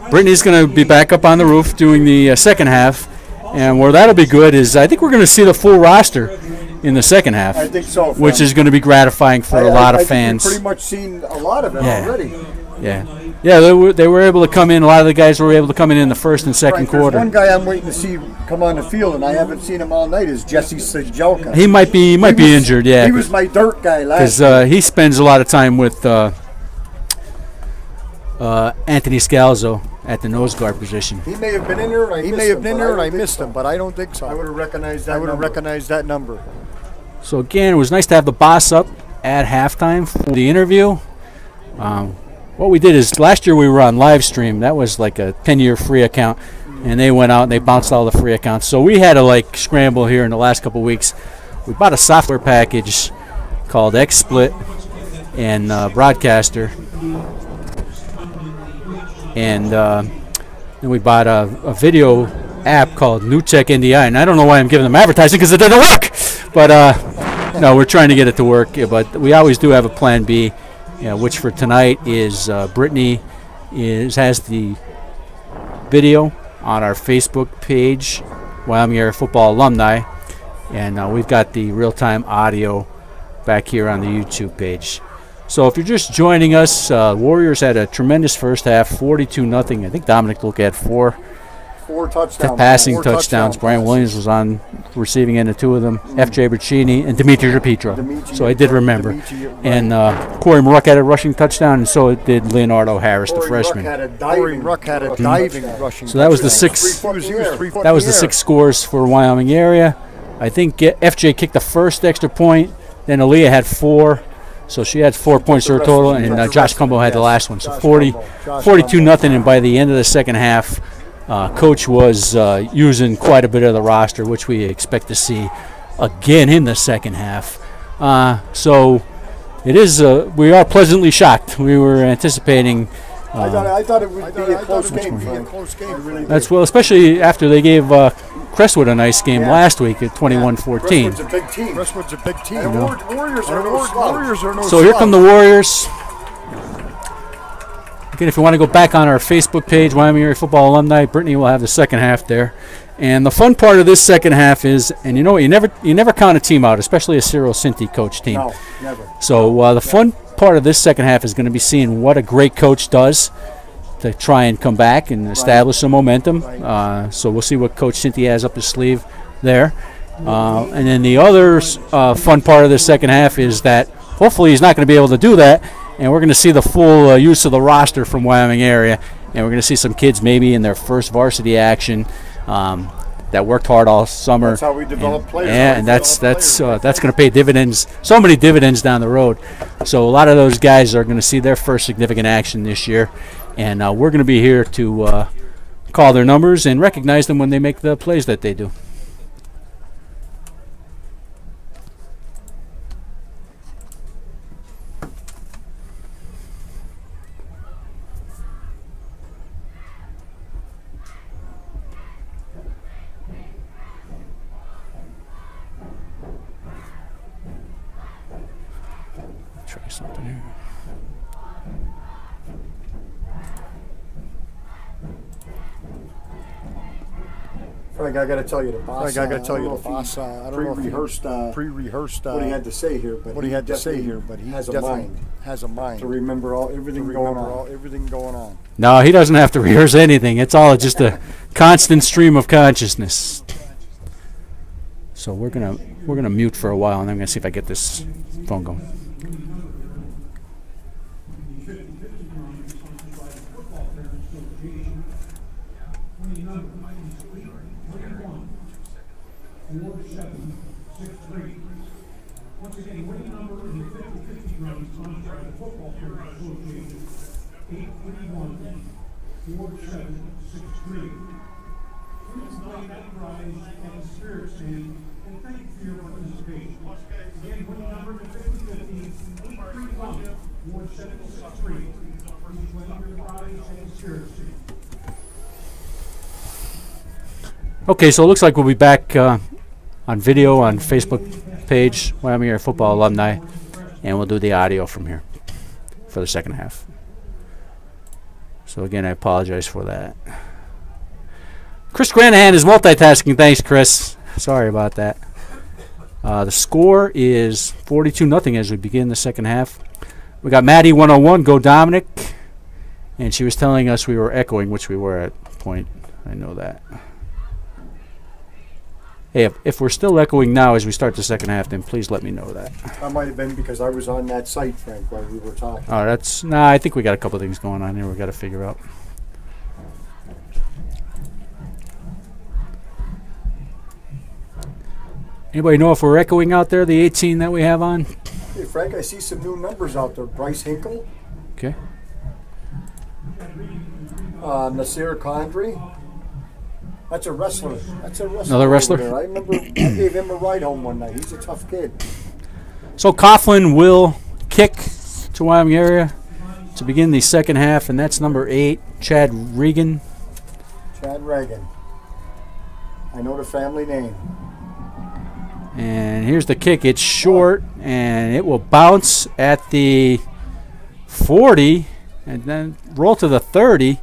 Brittany's going to be back up on the roof doing the second half. And where that'll be good is I think we're going to see the full roster in the second half. I think so. Which is going to be gratifying for a lot of fans. We've pretty much seen a lot of it already. Yeah. Yeah, they were able to come in. A lot of the guys were able to come in the first and second quarter. One guy I'm waiting to see come on the field, and I haven't seen him all night, is Jesse Sejelka. He might be injured, yeah. He was my dirt guy last year. Because he spends a lot of time with Anthony Scalzo at the nose guard position. He may have been in there, and I missed him, but I don't think so. I would have recognized that number. So again, it was nice to have the boss up at halftime for the interview. What we did is last year we were on live stream. That was like a 10-year free account, and they went out and they bounced all the free accounts. So we had to scramble here in the last couple of weeks. We bought a software package called XSplit and Broadcaster, and then we bought a video app called New Tech NDI. And I don't know why I'm giving them advertising because it doesn't work. But no, we're trying to get it to work. But we always do have a plan B. Which for tonight is Brittany has the video on our Facebook page, Wyoming Area Football Alumni, and we've got the real-time audio back here on the YouTube page. So if you're just joining us, Warriors had a tremendous first half, 42-0. I think Dominic Luke had four passing touchdowns. Brian Williams was on receiving end of 2 of them. F.J. Bercini and Dimitri Rapitro. So I did remember. And Corey Maruck had a rushing touchdown, and so did Leonardo Harris, the freshman. Corey Ruck had a diving rushing. So that was the 6. That was the 6 scores for Wyoming area. I think F.J. kicked the first extra point. Then Aaliyah had 4. So she had 4 points to her total, and Josh Cumbo had the last one. So 42-0, and by the end of the second half, Coach was using quite a bit of the roster, which we expect to see again in the second half. So it is. We are pleasantly shocked. We were anticipating. I thought it would be a close game. That's well, especially after they gave Crestwood a nice game last week at 21-14. Crestwood's a big team. And Warriors are no So here come the Warriors. Again, if you want to go back on our Facebook page, Wyoming Area Football Alumni, Brittany will have the second half there. And the fun part of this second half is, and you know what, you never count a team out, especially a Cyril Cinti coach team. No, never. So the fun part of this second half is going to be seeing what a great coach does to try and come back and establish some momentum. So we'll see what Coach Cinti has up his sleeve there. And then the other fun part of this second half is that hopefully he's not going to be able to do that, and we're going to see the full use of the roster from Wyoming area, and we're going to see some kids maybe in their first varsity action that worked hard all summer. That's how we develop players. Yeah, and that's going to pay dividends, so many dividends down the road. So a lot of those guys are going to see their first significant action this year, and we're going to be here to call their numbers and recognize them when they make the plays that they do. Try something here. Frank, I got to tell you, the boss. I don't know if he pre-rehearsed what he had to say here, but he has a mind to remember everything going on. No, he doesn't have to rehearse anything. It's all just a constant stream of consciousness. So we're gonna mute for a while, and I'm gonna see if I get this phone going. Once again, winning number in the 50-50 round sponsored by the Football Players Association, 831 4763. Please play that prize and Spirits team, and thank you for your participation. Again, winning number in the 50-50, 831 4763. Please play your prize and Spirits team. Okay, so it looks like we'll be back on video on Facebook page, Wyoming Area Football Alumni, and we'll do the audio from here for the second half. So again, I apologize for that. Chris Granahan is multitasking. Thanks, Chris. Sorry about that. The score is 42-0 as we begin the second half. We got Maddie 101, go Dominic, and she was telling us we were echoing, which we were at point. I know that. Hey, if we're still echoing now as we start the second half, then please let me know that. That might have been because I was on that site, Frank, while we were talking. Oh, I think we got a couple of things going on here we got to figure out. Anybody know if we're echoing out there, the 18 that we have on? Hey, Frank, I see some new numbers out there. Bryce Hinkle. Okay. Nasir Condry. That's a wrestler. Another wrestler? I remember I gave him a ride home one night. He's a tough kid. So Coughlin will kick to Wyoming area to begin the second half, and that's number 8, Chad Regan. Chad Regan. I know the family name. And here's the kick. It's short, and it will bounce at the 40 and then roll to the 30.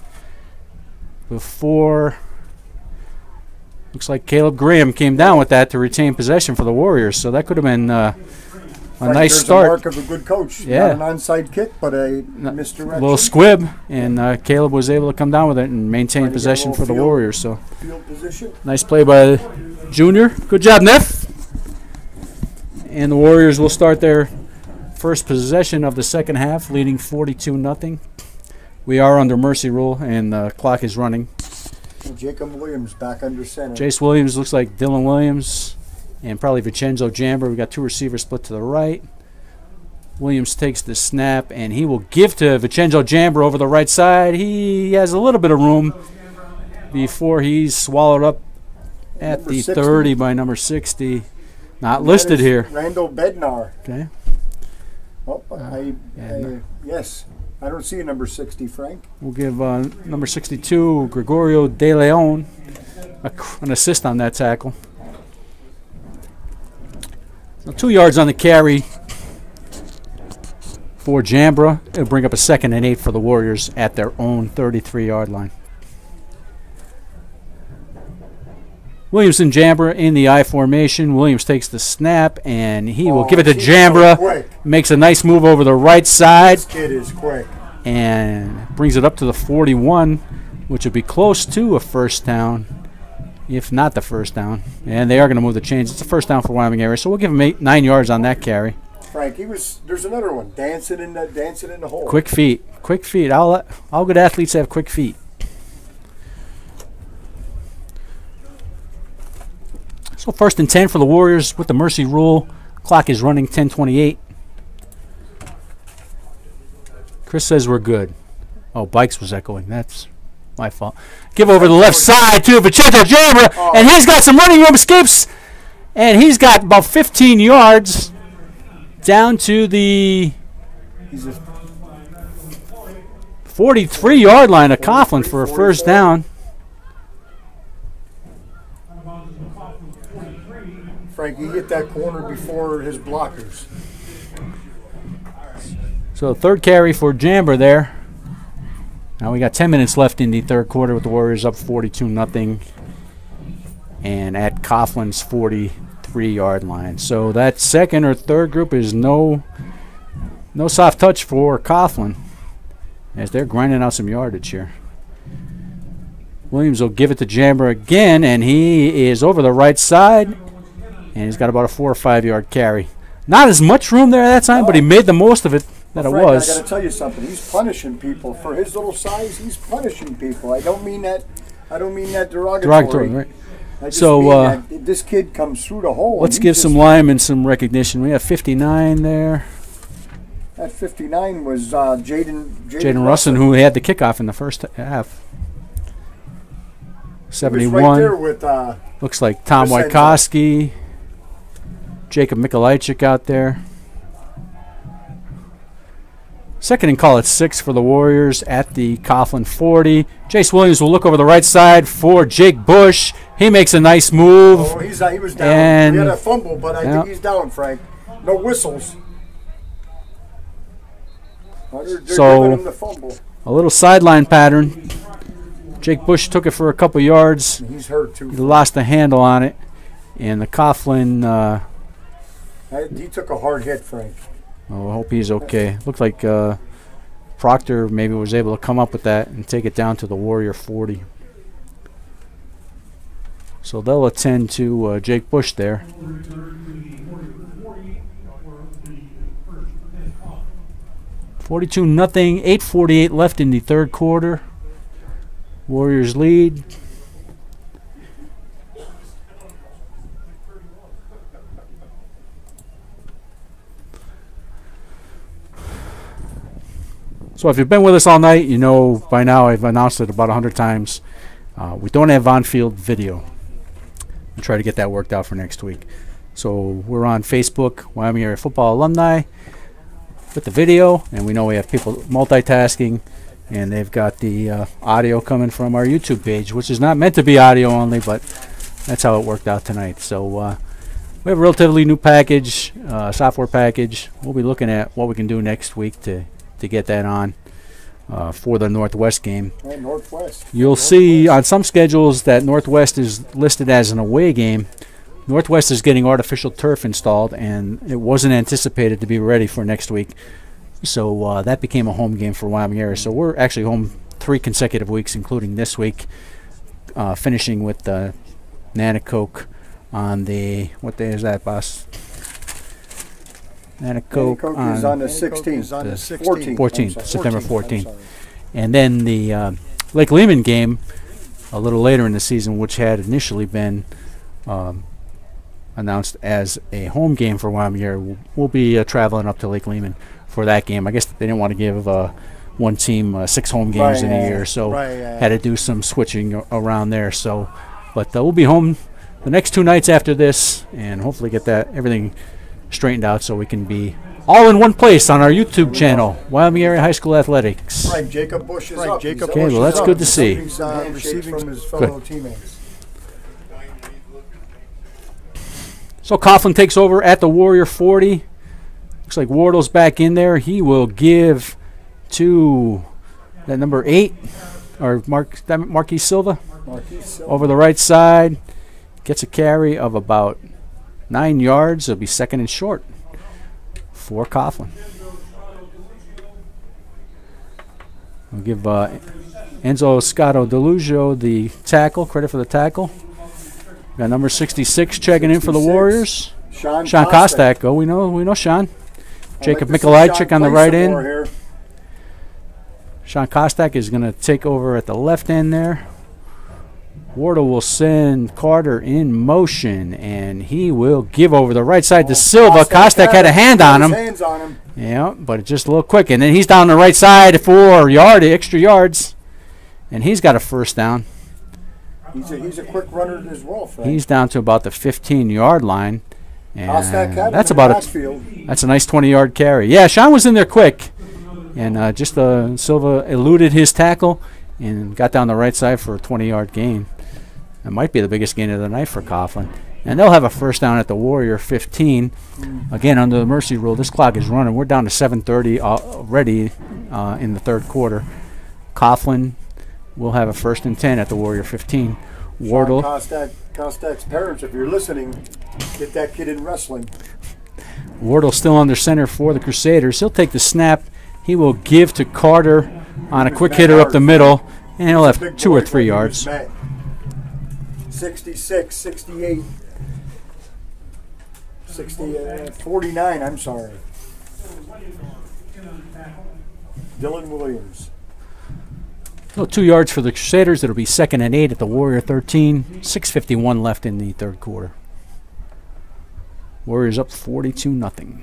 before. Looks like Caleb Graham came down with that to retain possession for the Warriors. So that could have been a nice start. The mark of a good coach. Yeah. Not an onside kick, but a misdirection. Little squib, and Caleb was able to come down with it and maintain possession for the Warriors. So Field position. nice play by the junior. Good job, Neff. And the Warriors will start their first possession of the second half, leading 42-0. We are under mercy rule, and the clock is running. Jacob Williams back under center. Jace Williams looks like Dylan Williams, and probably Vincenzo Jambra. We got two receivers split to the right. Williams takes the snap, and he will give to Vincenzo Jambra over the right side. He has a little bit of room before he's swallowed up at Number the 60. 30 by number 60. Not listed here. Randall Bednar. Okay. Oh, yes. I don't see a number 60, Frank. We'll give number 62, Gregorio De Leon, an assist on that tackle. So 2 yards on the carry for Jambra. It'll bring up a 2nd and 8 for the Warriors at their own 33-yard line. Williams and Jambra in the I formation. Williams takes the snap, and he will give it to Jambra. Makes a nice move over the right side. This kid is quick. And brings it up to the 41, which would be close to a first down, if not the first down. And they are going to move the chains. It's a first down for Wyoming area, so we'll give him 9 yards on that carry. Frank, there's another one, dancing in the hole. Quick feet. All good athletes have quick feet. So 1st and 10 for the Warriors with the mercy rule. Clock is running, 10:28. Chris says we're good. Oh, Bikes was echoing. That's my fault. Give over the left side to Vincenzo Jambra, and he's got some running room, escapes, and he's got about 15 yards down to the 43-yard line of Coughlin for a first down. Frank, he hit that corner before his blockers. So 3rd carry for Jambra there. Now we got 10 minutes left in the 3rd quarter with the Warriors up 42-0 and at Coughlin's 43-yard line. So that 2nd or 3rd group is no soft touch for Coughlin as they're grinding out some yardage here. Williams will give it to Jambra again, and he is over the right side, and he's got about a 4 or 5 yard carry. Not as much room there at that time, but he made the most of it. Frank, I got to tell you something. He's punishing people for his little size. He's punishing people. I don't mean that derogatory. Right? I just mean that this kid comes through the hole. Let's give some linemen some recognition. We have 59 there. That 59 was Jaden Russin, who had the kickoff in the first half. 71. Right there with, looks like Tom Wykowski. Jacob Mikolajczyk out there. 2nd and call at 6 for the Warriors at the Coughlin 40. Jace Williams will look over the right side for Jake Bush. He makes a nice move. Oh, he was down. And he had a fumble, but I think he's down, Frank. No whistles. They're giving him the fumble. A little sideline pattern. Jake Bush took it for a couple yards. He's hurt, too. He lost the handle on it. And the Coughlin... he took a hard hit, Frank. Oh, I hope he's okay. Looked like Proctor maybe was able to come up with that and take it down to the Warrior 40. So they'll attend to Jake Bush there. 42-0, 8:48 left in the 3rd quarter. Warriors lead. So if you've been with us all night, you know by now I've announced it about 100 times. We don't have on-field video. We'll try to get that worked out for next week. So we're on Facebook, Wyoming Area Football Alumni, with the video, and we know we have people multitasking, and they've got the audio coming from our YouTube page, which is not meant to be audio only, but that's how it worked out tonight. So we have a relatively new package, software package. We'll be looking at what we can do next week to get that on. for the Northwest game. Right, Northwest. You'll see on some schedules that Northwest is listed as an away game. Northwest is getting artificial turf installed, and it wasn't anticipated to be ready for next week. So that became a home game for Wyoming area. So we're actually home 3 consecutive weeks, including this week, finishing with Nanticoke on the, what day is that, boss? Nanticoke is on the 16th. the 14th. September 14th. And then the Lake Lehman game a little later in the season, which had initially been announced as a home game for Wyoming area. We'll be traveling up to Lake Lehman for that game. I guess they didn't want to give one team 6 home games in a year, so had to do some switching around there. So, but we'll be home the next 2 nights after this, and hopefully get that everything straightened out so we can be all in one place on our YouTube channel, Wyoming Area High School Athletics. Right, Jacob Bush is up. Okay, well, that's good to see. He's receiving from his fellow teammates. So Coughlin takes over at the Warrior 40. Looks like Wardle's back in there. He will give to that number 8, or Marquis Silva, over the right side. Gets a carry of about 9 yards. It'll be second and short for Coughlin. We'll give Enzo Scotto Delugio the tackle, credit for the tackle. Got number 66 checking in for the Warriors. Sean Kostak. Oh, we know Sean. Jacob Mikolajczyk on the right end. Sean Kostak is going to take over at the left end there. Wardle will send Carter in motion, and he will give over the right side to Silva. Kostak had a hand on him. Yeah, but just a little quick. And then he's down the right side for extra yards, and he's got a first down. He's a quick runner as well, Frank. He's down to about the 15-yard line. And that's that's a nice 20-yard carry. Yeah, Sean was in there quick, and just Silva eluded his tackle and got down the right side for a 20-yard gain. That might be the biggest gain of the night for Coughlin. And they'll have a first down at the Warrior 15. Again, under the mercy rule, this clock is running. We're down to 7:30 already in the third quarter. Coughlin will have a 1st and 10 at the Warrior 15. Wardle. Kostak's parents, if you're listening, get that kid in wrestling. Wardle still under center for the Crusaders. He'll take the snap. He will give to Carter on a quick hitter up the middle, and he'll have 2 or 3 yards. 66, 68, 49, I'm sorry. Dylan Williams. So 2 yards for the Crusaders. It'll be 2nd and 8 at the Warrior 13. 6:51 left in the third quarter. Warriors up 42-0.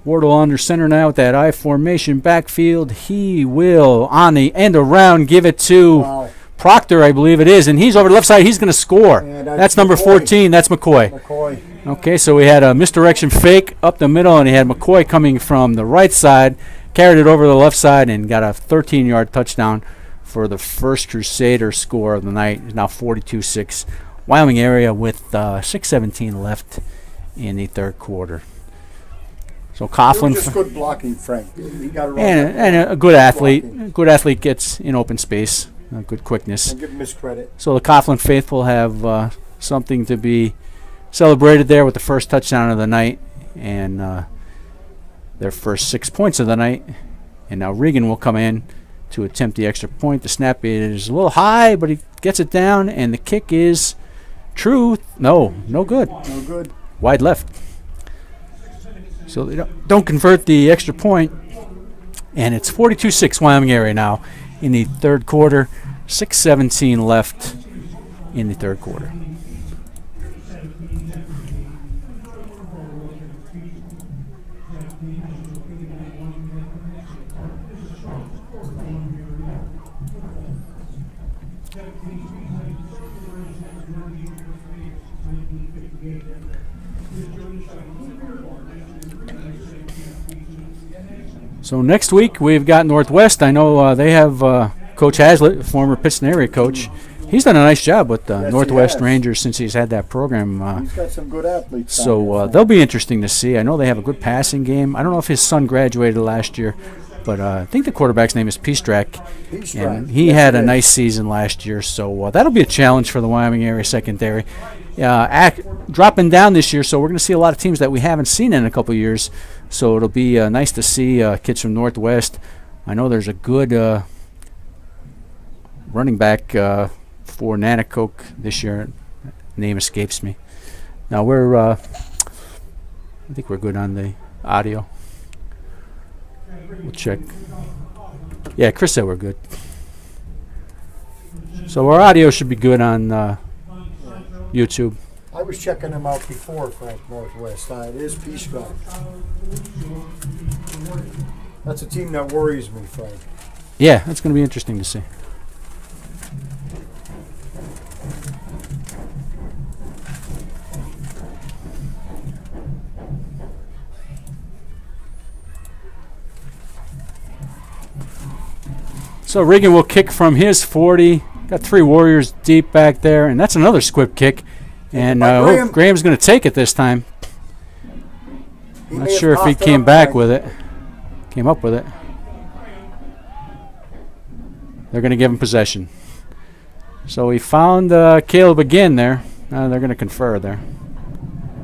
Wardle under center now with that I formation backfield. He will, on the end around, give it to Proctor, I believe it is. And he's over the left side. He's going to score. Yeah, that's number 14. That's McCoy. Okay, so we had a misdirection fake up the middle, and he had McCoy coming from the right side, carried it over the left side, and got a 13-yard touchdown for the first Crusader score of the night. It's now 42-6. Wyoming area with 6:17 left in the third quarter. So Coughlin, just good blocking, Frank. He got it and a good athlete. A good athlete gets in open space. Good quickness. Don't give him his credit. So the Coughlin faithful have something to be celebrated there with the first touchdown of the night and their first 6 points of the night. And now Regan will come in to attempt the extra point. The snap is a little high, but he gets it down, and the kick is true. No good. No good. Wide left. So they don't convert the extra point, and it's 42-6 Wyoming area now in the third quarter. 6:17 left in the third quarter. So next week we've got Northwest. I know they have Coach Hazlitt, former Pittston area coach, he's done a nice job with Yes, he Northwest has. Rangers since he's had that program. He's got some good athletes. down So there. they'll be interesting to see. I know they have a good passing game. I don't know if his son graduated last year, but I think the quarterback's name is Peastrak, He's and right. he Yes, had he a is. nice season last year. So that'll be a challenge for the Wyoming area secondary. Dropping down this year, so we're going to see a lot of teams that we haven't seen in a couple years. So it'll be nice to see kids from Northwest. I know there's a good running back for Nanacoke this year. Name escapes me. Now I think we're good on the audio. We'll check. Yeah, Chris said we're good. So our audio should be good on YouTube. I was checking him out before, Frank, Northwest. It is Peace Drive. That's a team that worries me, Frank. Yeah, that's going to be interesting to see. So Regan will kick from his 40. Got 3 Warriors deep back there, and that's another squib kick. And By Graham. Graham's going to take it this time. He Not may have sure if he coughed it came up, back Frank. with it. Came up with it. They're going to give him possession. So he found Caleb again there. They're going to confer there.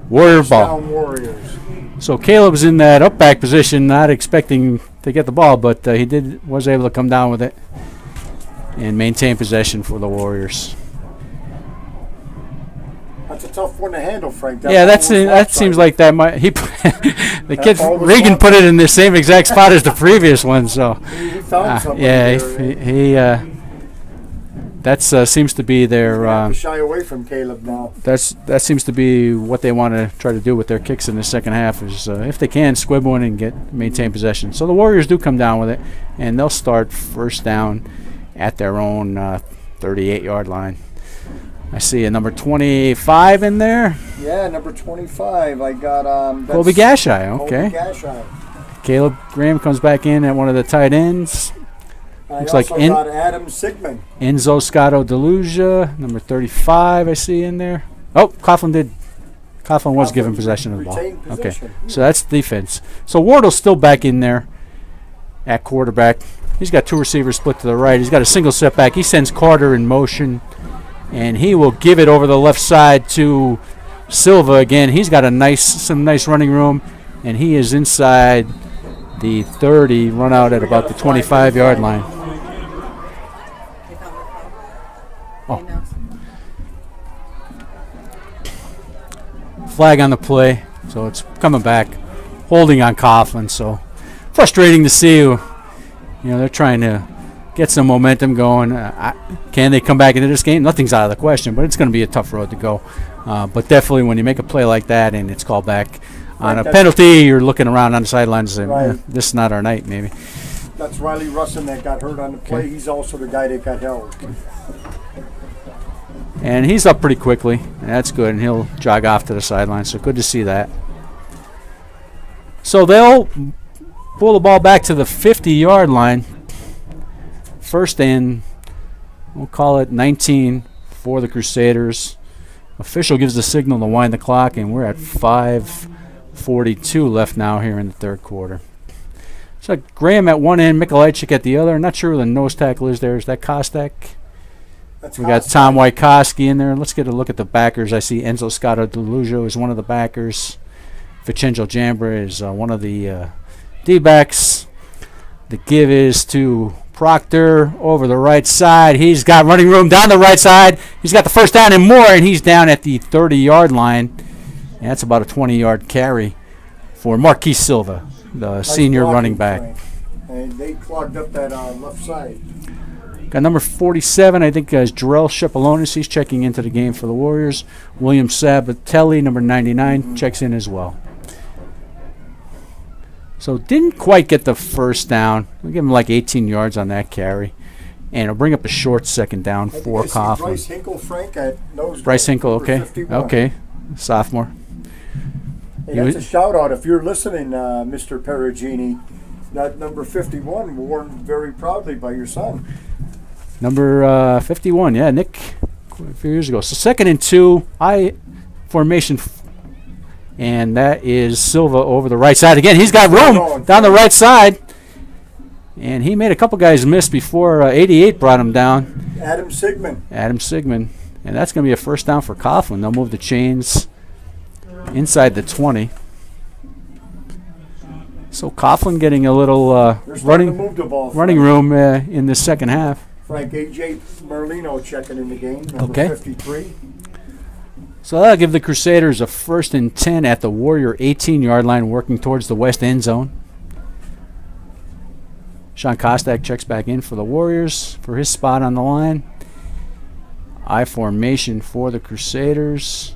Warrior ball. Down Warriors. So Caleb's in that up back position, not expecting to get the ball, but he was able to come down with it and maintain possession for the Warriors. That's a tough one to handle, Frank. Yeah, ball was that seems lopsided. like that might the kid ball was Regan put lopsided. it in the same exact spot as the previous one. So He found something yeah, there. he that seems to be He's their gonna have to shy away from Caleb now. that seems to be what they want to try to do with their kicks in the second half is if they can squib one and maintain possession. So the Warriors do come down with it, and they'll start first down at their own 38-yard line. I see a number 25 in there. Yeah, number 25. I got that's Colby Gashai, okay. Colby Gashai. Caleb Graham comes back in at one of the tight ends. I Looks also like got Adam Sigmund. Enzo Scotto Delusia, number 35 I see in there. Oh, Coughlin was given possession of the ball. Retained Okay, possession. so that's defense. So Wardle's still back in there at quarterback. He's got 2 receivers split to the right. He's got a single setback. He sends Carter in motion, and he will give it over the left side to Silva again. He's got some nice running room, and he is inside the 30, run out at about the 25-yard line. Flag on the play, so it's coming back, holding on Coughlin. So frustrating to see. They're trying to get some momentum going. Can they come back into this game? Nothing's out of the question, but it's going to be a tough road to go. But definitely, when you make a play like that and it's called back on a penalty, you're looking around on the sidelines and saying, Right. "This is not our night." Maybe. That's Riley Russin that got hurt on the play. Okay. He's also the guy that got held. And he's up pretty quickly, and that's good, and he'll jog off to the sideline, so good to see that. So they'll pull the ball back to the 50-yard line. First and, we'll call it 19 for the Crusaders. Official gives the signal to wind the clock, and we're at 5:42 left now here in the third quarter. So Graham at one end, Mikolajczyk at the other. Not sure who the nose tackle is there. Is that Kostek? That's We got Costa. Tom Wykowski in there. Let's get a look at the backers. I see Enzo Scotto Delujo is one of the backers. Vincenzo Jambra is one of the D-backs. The give is to Proctor over the right side. He's got running room down the right side. He's got the first down and more, and he's down at the 30-yard line. And that's about a 20-yard carry for Marquis Silva, the Nice senior blocking, running back. Frank. And they clogged up that left side. Got number 47, I think, is Jarrell Shepalonis. He's checking into the game for the Warriors. William Sabatelli, number 99, checks in as well. So didn't quite get the first down. We'll give him like 18 yards on that carry. And it'll bring up a short second down I think for I see Bryce Coughlin. Hinkle, Frank, at nose Bryce guard, Hinkle, number okay. 51. Okay. Sophomore. Hey, that's a shout out if you're listening, Mr. Perugini. That number 51 worn very proudly by your son. Number 51, yeah, Nick, a few years ago. So 2nd and 2, I formation, and that is Silva over the right side. Again, he's got room down the right side, and he made a couple guys miss before 88 brought him down. Adam Sigmund. And that's going to be a first down for Coughlin. They'll move the chains inside the 20. So Coughlin getting a little running room in the second half. Frank, A.J. Merlino checking in the game, number 53. So that'll give the Crusaders a 1st and 10 at the Warrior 18-yard line, working towards the west end zone. Sean Kostak checks back in for the Warriors for his spot on the line. I formation for the Crusaders.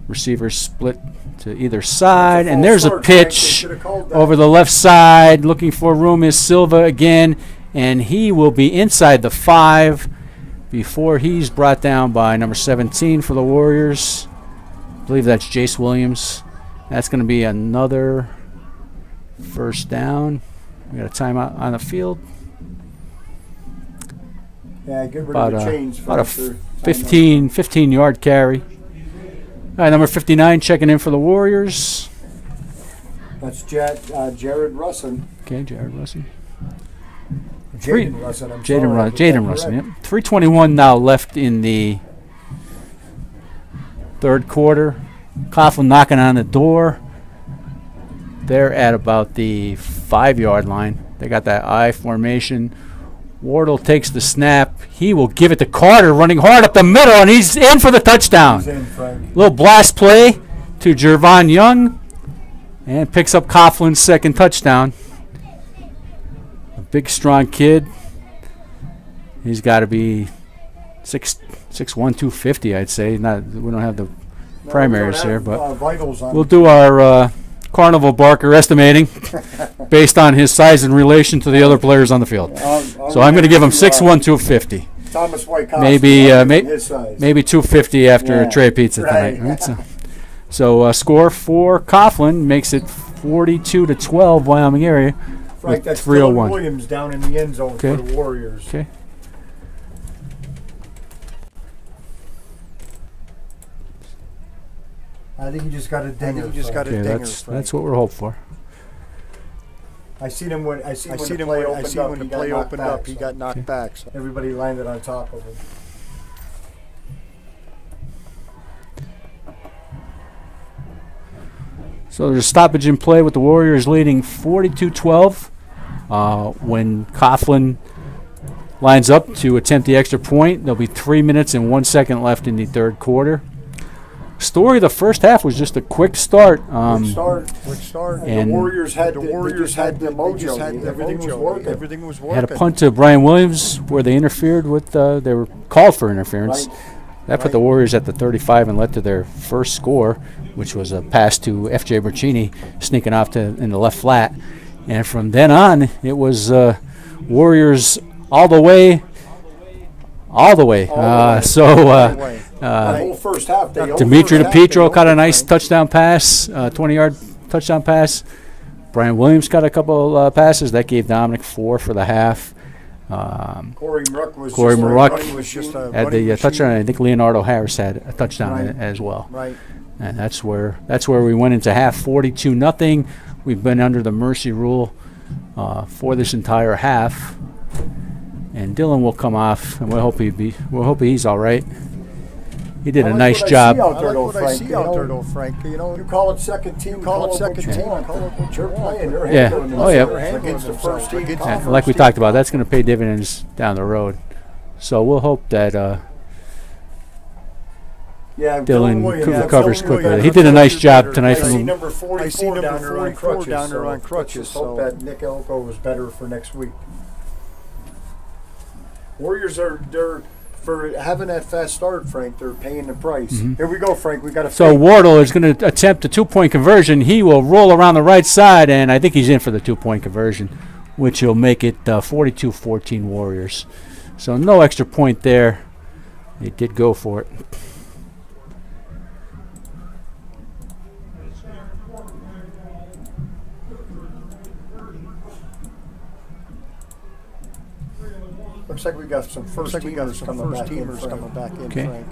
Receivers split to either side, and there's a pitch over the left side. Looking for room is Silva again, and he will be inside the 5 before he's brought down by number 17 for the Warriors. I believe that's Jace Williams. That's going to be another first down. We got a timeout on the field. Yeah, get rid of the chains. About a 15-yard carry. All right, number 59 checking in for the Warriors. That's Jared Russin. Okay, Jared Russin. Jaden Russin. Jaden Russin, yep. 3:21 now left in the third quarter. Coughlin knocking on the door. They're at about the 5-yard line. They got that I formation. Wardle takes the snap. He will give it to Carter, running hard up the middle, and he's in for the touchdown. He's in, Frank. Little blast play to Jervon Young, and picks up Coughlin's second touchdown. A big, strong kid. He's got to be 6'1", 250, I'd say. We don't have the primaries here, but we'll do our Carnival Barker estimating based on his size in relation to the other players on the field. So I'm going to give him 6'1", 250. Thomas White maybe his size. maybe 250 after Trey Pizza tonight. Right? So score for Coughlin makes it 42-12 Wyoming area. Frank, that's 301. Dylan Williams down in the end zone for the Warriors. Okay. I think he just got a dinger. That's what we're hoping for. I seen him when the play opened up. He got knocked back. So everybody landed on top of him. So there's a stoppage in play with the Warriors leading 42-12 when Coughlin lines up to attempt the extra point. There'll be 3 minutes and 1 second left in the third quarter. Story of the first half was just a quick start. Quick start. And the Warriors had the mojo. Everything was working. Had a punt to Brian Williams where they interfered with. They were called for interference. Right. That put the Warriors at the 35 and led to their first score, which was a pass to F.J. Bercini sneaking off in the left flat. And from then on, it was Warriors all the way. The whole first half, Dimitri DePietro caught a nice touchdown pass, 20-yard touchdown pass. Brian Williams got a couple passes. That gave Dominic 4 for the half. Corey Maruck was just had the touchdown. I think Leonardo Harris had a touchdown Right. as well. Right. And that's where we went into half 42-0. We've been under the mercy rule for this entire half. And Dylan will come off, and we'll hope he's all right. He did a nice job. I see out there, though, Frank. You know, you call it second team. Call it second team. Call it what you're playing. Yeah. Oh, yeah. Against the first team. Like we talked about, that's going to pay dividends down the road. So we'll hope that Dylan recovers quickly. He did a nice job tonight. I see number 44 down there on crutches. So hope that Nick Elko was better for next week. Warriors they're for having that fast start, Frank. They're paying the price. Mm-hmm. Here we go, Frank. We got So Wardle is going to attempt a 2-point conversion. He will roll around the right side, and I think he's in for the 2-point conversion, which will make it 42-14 Warriors. So no extra point there. They did go for it. Looks Looks like we got some first teamers coming back in, Okay. Frank.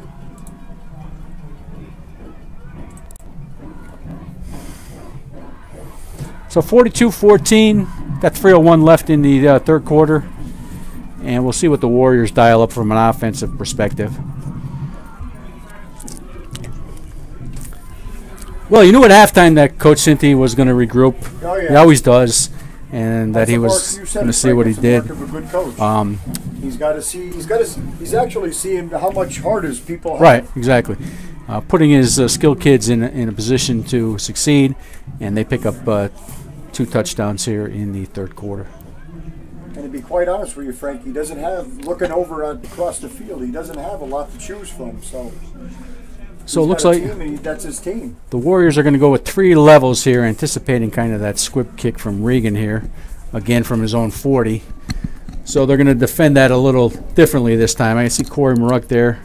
So 42-14, got 3:01 left in the third quarter, and we'll see what the Warriors dial up from an offensive perspective. Well, you knew at halftime that Coach Cinti was going to regroup. Oh, yeah. He always does, and that That's he the was mark you said, going to see Frank. what he It's the did. mark of a good coach. He's got to see. He's actually seeing how much heart his people have. Right, exactly. Putting his skilled kids in a position to succeed, and they pick up 2 touchdowns here in the third quarter. And to be quite honest with you, Frank, he doesn't have, looking over across the field, he doesn't have a lot to choose from. So So it looks got a like team, and that's his team. the Warriors are going to go with 3 levels here, anticipating kind of that squib kick from Regan here, again from his own 40. So they're going to defend that a little differently this time. I can see Corey Maruck there.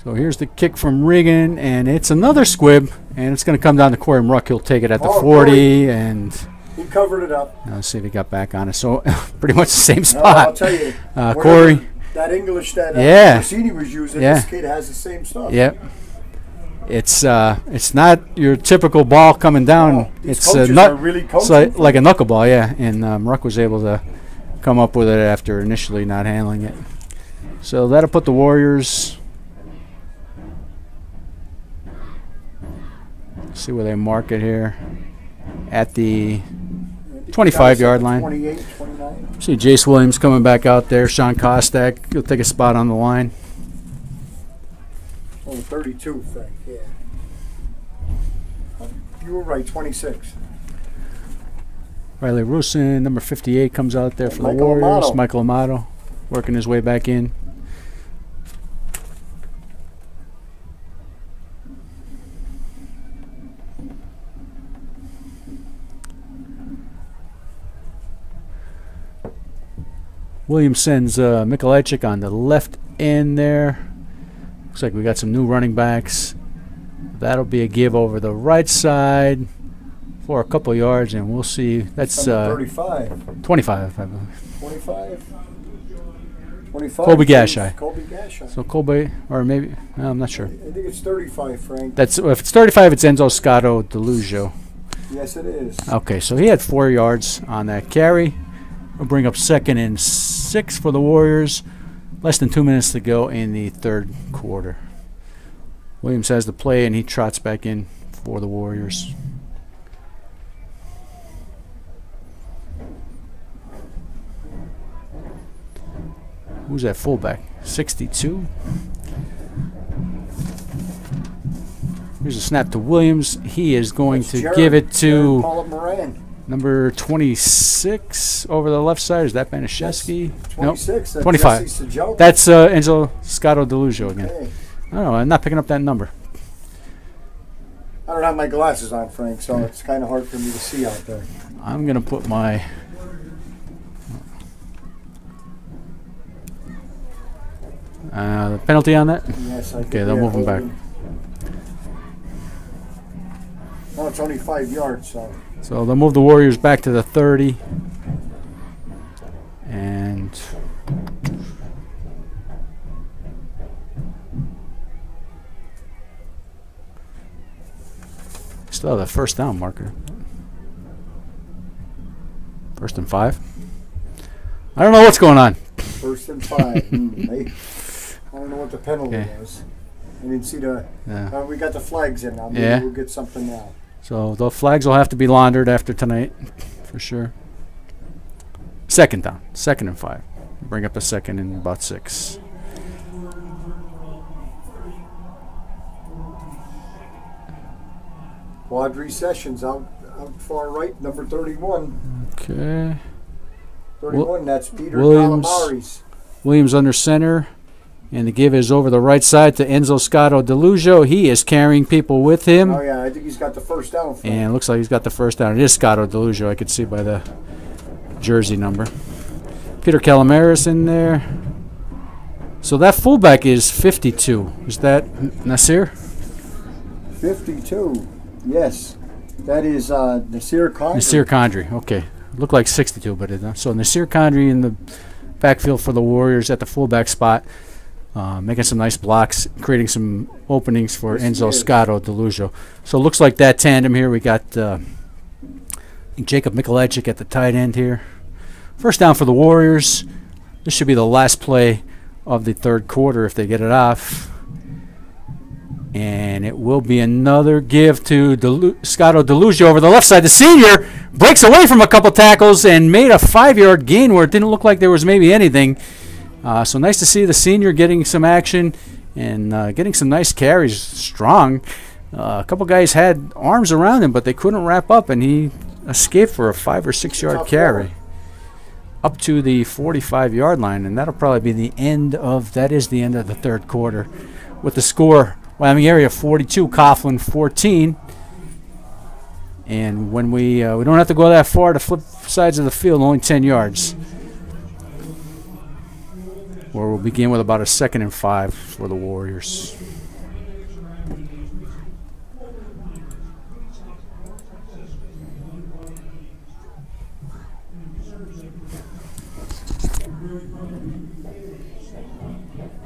So here's the kick from Regan, and it's another squib, and it's going to come down to Corey Maruck. He'll take it at the 40, Corey. and He covered it up. let's see if he got back on it. So pretty much the same No, spot. I'll tell you, Corey. that English that Yeah. Rossini was using, Yeah. this kid has the same stuff. Yep. It's not your typical ball coming down. No, these It's coaches are really it's coaching. like a knuckleball, yeah. And Ruck was able to come up with it after initially not handling it. So that'll put the Warriors. See where they mark it here at the 25-yard line. 28, 29. See Jace Williams coming back out there. Sean Kostak, he'll take a spot on the line. Oh, 32, Frank, yeah. You were right, 26. Riley Rusin, number 58, comes out there for the Michael Warriors. Amato. Michael Amato working his way back in. Williams sends Mikolajczyk on the left end there. Looks like we got some new running backs. That'll be a give over the right side for a couple yards, and we'll see. That's Number 35. 25, I believe. 25. 25. Colby Gashai. Colby Gashai. So Colby, or maybe, no, I'm not sure. I think it's 35, Frank. That's if it's 35, it's Enzo Scotto Delugio. Yes, it is. Okay, so he had 4 yards on that carry. We'll bring up 2nd and 6 for the Warriors. Less than 2 minutes to go in the third quarter. Williams has the play, and he trots back in for the Warriors. Who's that fullback? 62. Here's a snap to Williams. He is going That's to Jared- give it Jared to Paul Moran. number 26 over the left side. Is that Banashevsky? Nope. 26. That's 25. Jesse Sajoka. That's Enzo Scotto Delugio again. Okay. I don't know. I'm not picking up that number. I don't have my glasses on, Frank, so it's kind of hard for me to see out there. I'm going to put my... the penalty on that? Yes, I think Okay, they'll we move him have back. holding. Oh, it's only 5 yards, so. So they'll move the Warriors back to the 30. And... still have the first down marker. 1st and 5. I don't know what's going on. 1st and 5. I don't know what the penalty Okay. was. I didn't see the. Yeah. We got the flags in now. Maybe Yeah. we'll get something now. So the flags will have to be laundered after tonight, for sure. 2nd down. 2nd and 5. Bring up the 2nd in about 6. Quadri Sessions out far right, number 31. Okay. 31, that's Peter Williams. Calamares. Williams under center. And the give is over the right side to Enzo Scotto Delugio. He is carrying people with him. Oh, yeah, I think he's got the first down. Frank. And it looks like he's got the first down. It is Scotto Delugio. I could see by the jersey number. Peter Calamares in there. So that fullback is 52. Is that Nasir? 52. Yes. That is Nasir Khan. Nasir Khandri. Okay. Looked like 62, but so Nasir Khandri in the backfield for the Warriors at the fullback spot, making some nice blocks, creating some openings for Enzo Scotto DeLugio. So it looks like that tandem here. We got Jacob Mikulajczyk at the tight end here. First down for the Warriors. This should be the last play of the third quarter if they get it off. And it will be another give to Scotto DeLugio over the left side. The senior breaks away from a couple tackles and made a 5-yard gain where it didn't look like there was maybe anything. So nice to see the senior getting some action and getting some nice carries, strong. A couple guys had arms around him, but they couldn't wrap up, and he escaped for a 5 or 6 yard carry up to the 45-yard line, and that'll probably be the end of the third quarter with the score. Wyoming area 42, Coughlin 14. And when we don't have to go that far to flip sides of the field, only 10 yards. Where we'll begin with about a 2nd and 5 for the Warriors.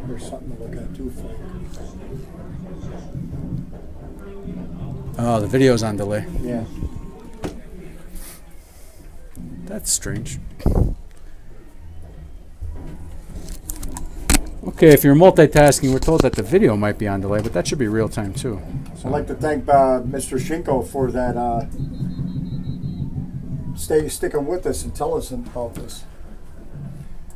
There's something to look at too, Frank. Oh, the video's on delay. Yeah. That's strange. Okay, if you're multitasking, we're told that the video might be on delay, but that should be real time too. So I'd like to thank Mr. Shinko for that sticking with us and tell us about this.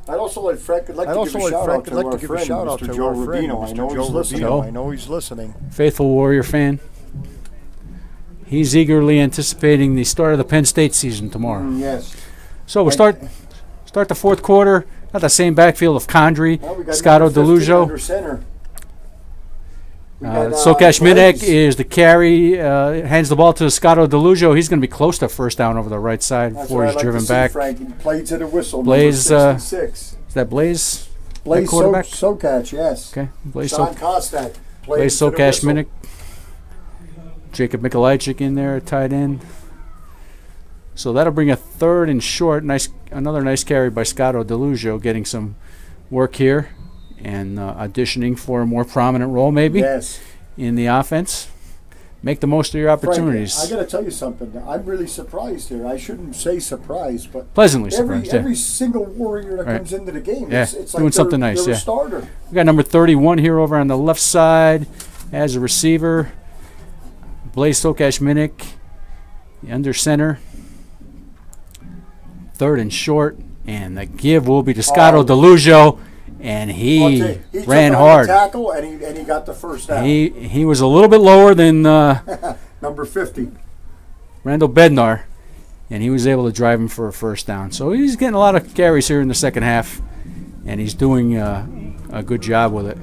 I'd also like Frank. I'd like to give a shout out to Mr. Joe Rubino. I know he's listening. Faithful Warrior fan. He's eagerly anticipating the start of the Penn State season tomorrow. Yes. So we'll start the fourth quarter. Got the same backfield of Khandri, Scotto DeLugio. Sokash Minek is the carry, hands the ball to Scotto DeLugio. He's going to be close to first down over the right side before he's driven back. Frank. He played to the whistle. Blaze, is that Blaze? Blaze quarterback? Sokash, yes. Okay. Blaze Sean Kostak. Blaze Sokash Minek. Jacob Mikulajczyk in there, tight end. So that'll bring a 3rd and short. Another nice carry by Scotto DeLugio, getting some work here and auditioning for a more prominent role maybe in the offense. Make the most of your opportunities. Frank, I got to tell you something. I'm really surprised here. I shouldn't say surprised, but pleasantly surprised. Every single Warrior that comes into the game, it's doing like something nice. They're a starter. We got number 31 here over on the left side as a receiver. Blaze Sokash Minek, the under center. 3rd and short, and the give will be to Scotto DeLugio, and he ran hard. Tackle and he got the first down. He was a little bit lower than number 50, Randall Bednar, and he was able to drive him for a first down. So he's getting a lot of carries here in the second half, and he's doing a good job with it.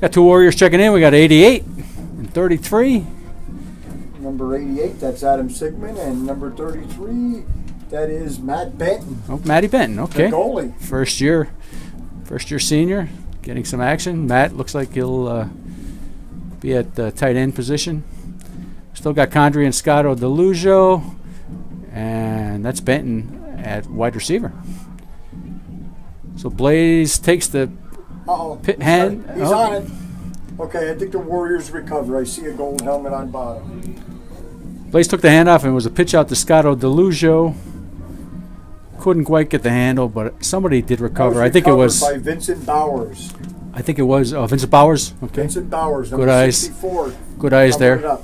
Got 2 Warriors checking in. We got 88 and 33. Number 88, that's Adam Sigmund, and number 33, that is Matt Benton. Oh, Matty Benton, okay. The goalie. First year senior, getting some action. Matt looks like he'll be at the tight end position. Still got Khandri and Scotto DeLugio, and that's Benton at wide receiver. So Blaze takes the hand. He's on it. Okay, I think the Warriors recover. I see a gold helmet on bottom. Blaze took the handoff and it was a pitch out to Scotto DeLugio. Couldn't quite get the handle, but somebody did recover. I think it was by Vincent Bowers. I think it was Vincent Bowers. Okay. Vincent Bowers, good eyes. 64. Good eyes there.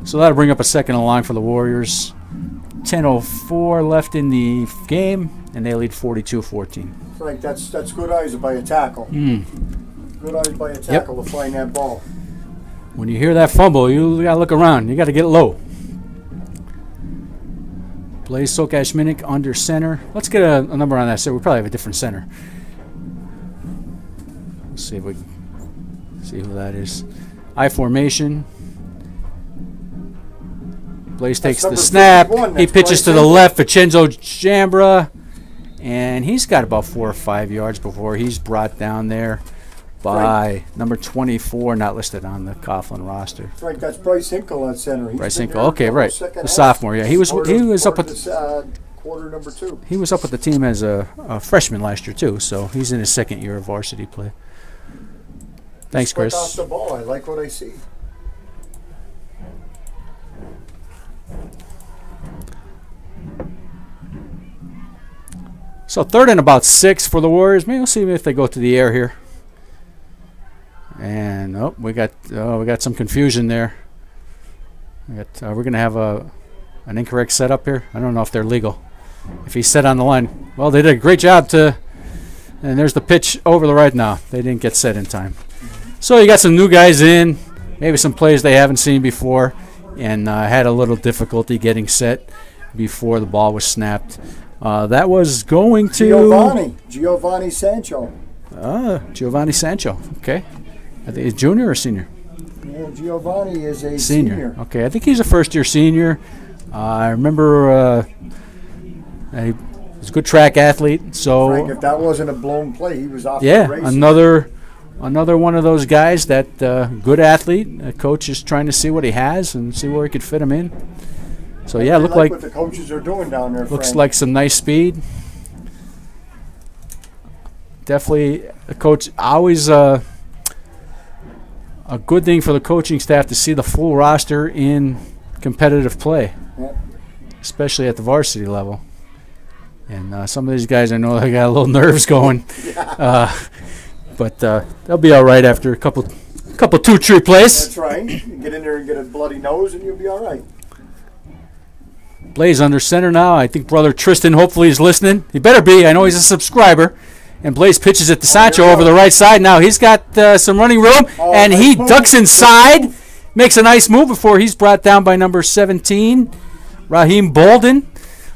So that'll bring up a 2nd and long for the Warriors. 10:04 left in the game, and they lead 42-14. Frank, that's good eyes by a tackle. Good eyes by a tackle to find that ball. When you hear that fumble, you gotta look around. You gotta get low. Blaze Sokash Minek under center. Let's get a number on that. So we probably have a different center. Let's see if we can see who that is. I formation. Blaze takes the snap. He pitches to the left. Vincenzo Jambra. And he's got about 4 or 5 yards before he's brought down there by number 24, not listed on the Coughlin roster. Frank, that's Bryce Hinkle at center. He's Bryce been Hinkle, there okay, for right, second the half. sophomore. Yeah, he was Part up of with this, quarter number 2. he was up with the team as a freshman last year too, so he's in his second year of varsity play. Thanks, Quick Chris. off the ball. I like what I see. So 3rd and about 6 for the Warriors. Maybe we'll see if they go to the air here. And we got some confusion there. We're gonna have an incorrect setup here. I don't know if they're legal. If he's set on the line, well, they did a great job to. And there's the pitch over the right now. They didn't get set in time. So you got some new guys in, maybe some plays they haven't seen before, and had a little difficulty getting set before the ball was snapped. That was going to Giovanni Sancho. Giovanni Sancho. Okay, I think he's junior or senior. Yeah, Giovanni is a Senior. Okay, I think he's a first-year senior. I remember he was a good track athlete. So Frank, if that wasn't a blown play, he was off the yeah, race. another one of those guys that good athlete. The coach is trying to see what he has and see where he could fit him in. So yeah, look like what the coaches are doing down there. looks Frank. like some nice speed. Definitely, the coach always a good thing for the coaching staff to see the full roster in competitive play, Yep. especially at the varsity level. And some of these guys, I know they got a little nerves going, but they'll be all right after a couple 2-3 plays. That's right. You get in there and get a bloody nose, and you'll be all right. Blaze under center now. I think brother Tristan hopefully is listening. He better be. I know he's a subscriber. And Blaze pitches it to Sancho over the right side. Now he's got some running room, and nice he move. ducks inside, makes a nice move before he's brought down by number 17, Raheem Bolden.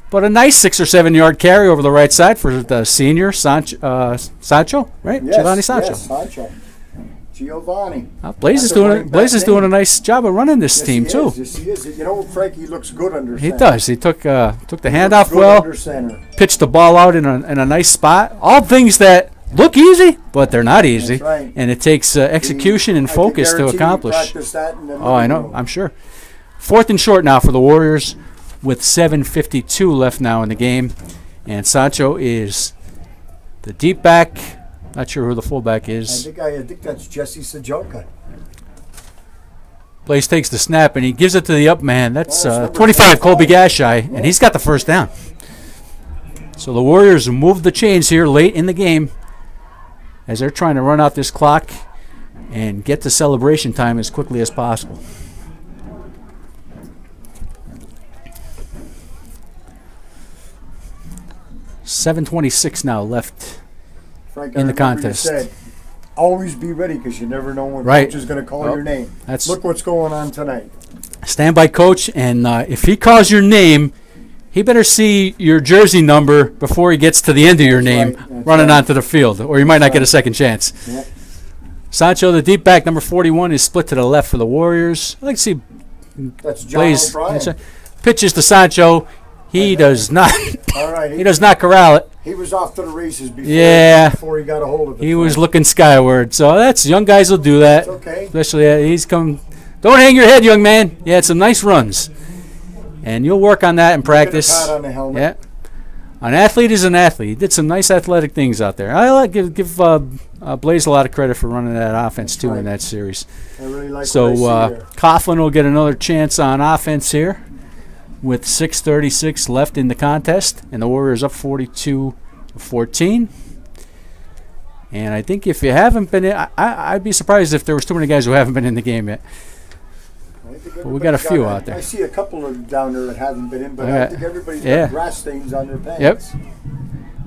But a nice 6 or 7 yard carry over the right side for the senior Sancho, right? Yes, Giovanni Sancho. Yes, Sancho. Giovanni. Blaze is doing a nice job of running this team too. Yes, he is. You know, Frankie looks good under He center. does. He took the handoff Good well. under center. Pitched the ball out in a nice spot. All things that look easy, but they're not easy. That's right. And it takes execution and focus to accomplish. Oh, I know. I'm sure. 4th and short now for the Warriors with 7:52 left now in the game. And Sancho is the deep back. Not sure who the fullback is. I think that's Jesse Sajoka. Blaze takes the snap, and he gives it to the up man. That's number 25, Colby Gashai, and he's got the first down. So the Warriors move the chains here late in the game as they're trying to run out this clock and get to celebration time as quickly as possible. $7:26 now left. Frank, In the remember contest. You said, always be ready because you never know when Right. coach is going to call Oh, your name. that's- Look what's going on tonight. Stand by, coach, and if he calls your name, he better see your jersey number before he gets to the end of your name right. That's running right. onto the field, or you might not get a second chance. Yep. Sancho, the deep back, number 41, is split to the left for the Warriors. I'd like to see That's John Blaze O'Brien. pitches to Sancho. He does not. All right. He does not corral it. He was off to the races before, Yeah. before he got a hold of it. He was Frank. looking skyward. So that's young guys will do that. It's okay. Especially he's come. Don't hang your head, young man. You had some nice runs, and you'll work on that in Get a practice. pat on the helmet. Yeah. An athlete is an athlete. He did some nice athletic things out there. I like give Blaze a lot of credit for running that offense too in that series. I really like So what I see there. Coughlin will get another chance on offense here with 6:36 left in the contest, and the Warriors up 42-14. And I think if you haven't been in, I'd be surprised if there was too many guys who haven't been in the game yet. I think But we got a everybody's few out there. I see a couple of down there that haven't been in, but Yeah. I think everybody's Yeah. got grass stains on their pants. Yep.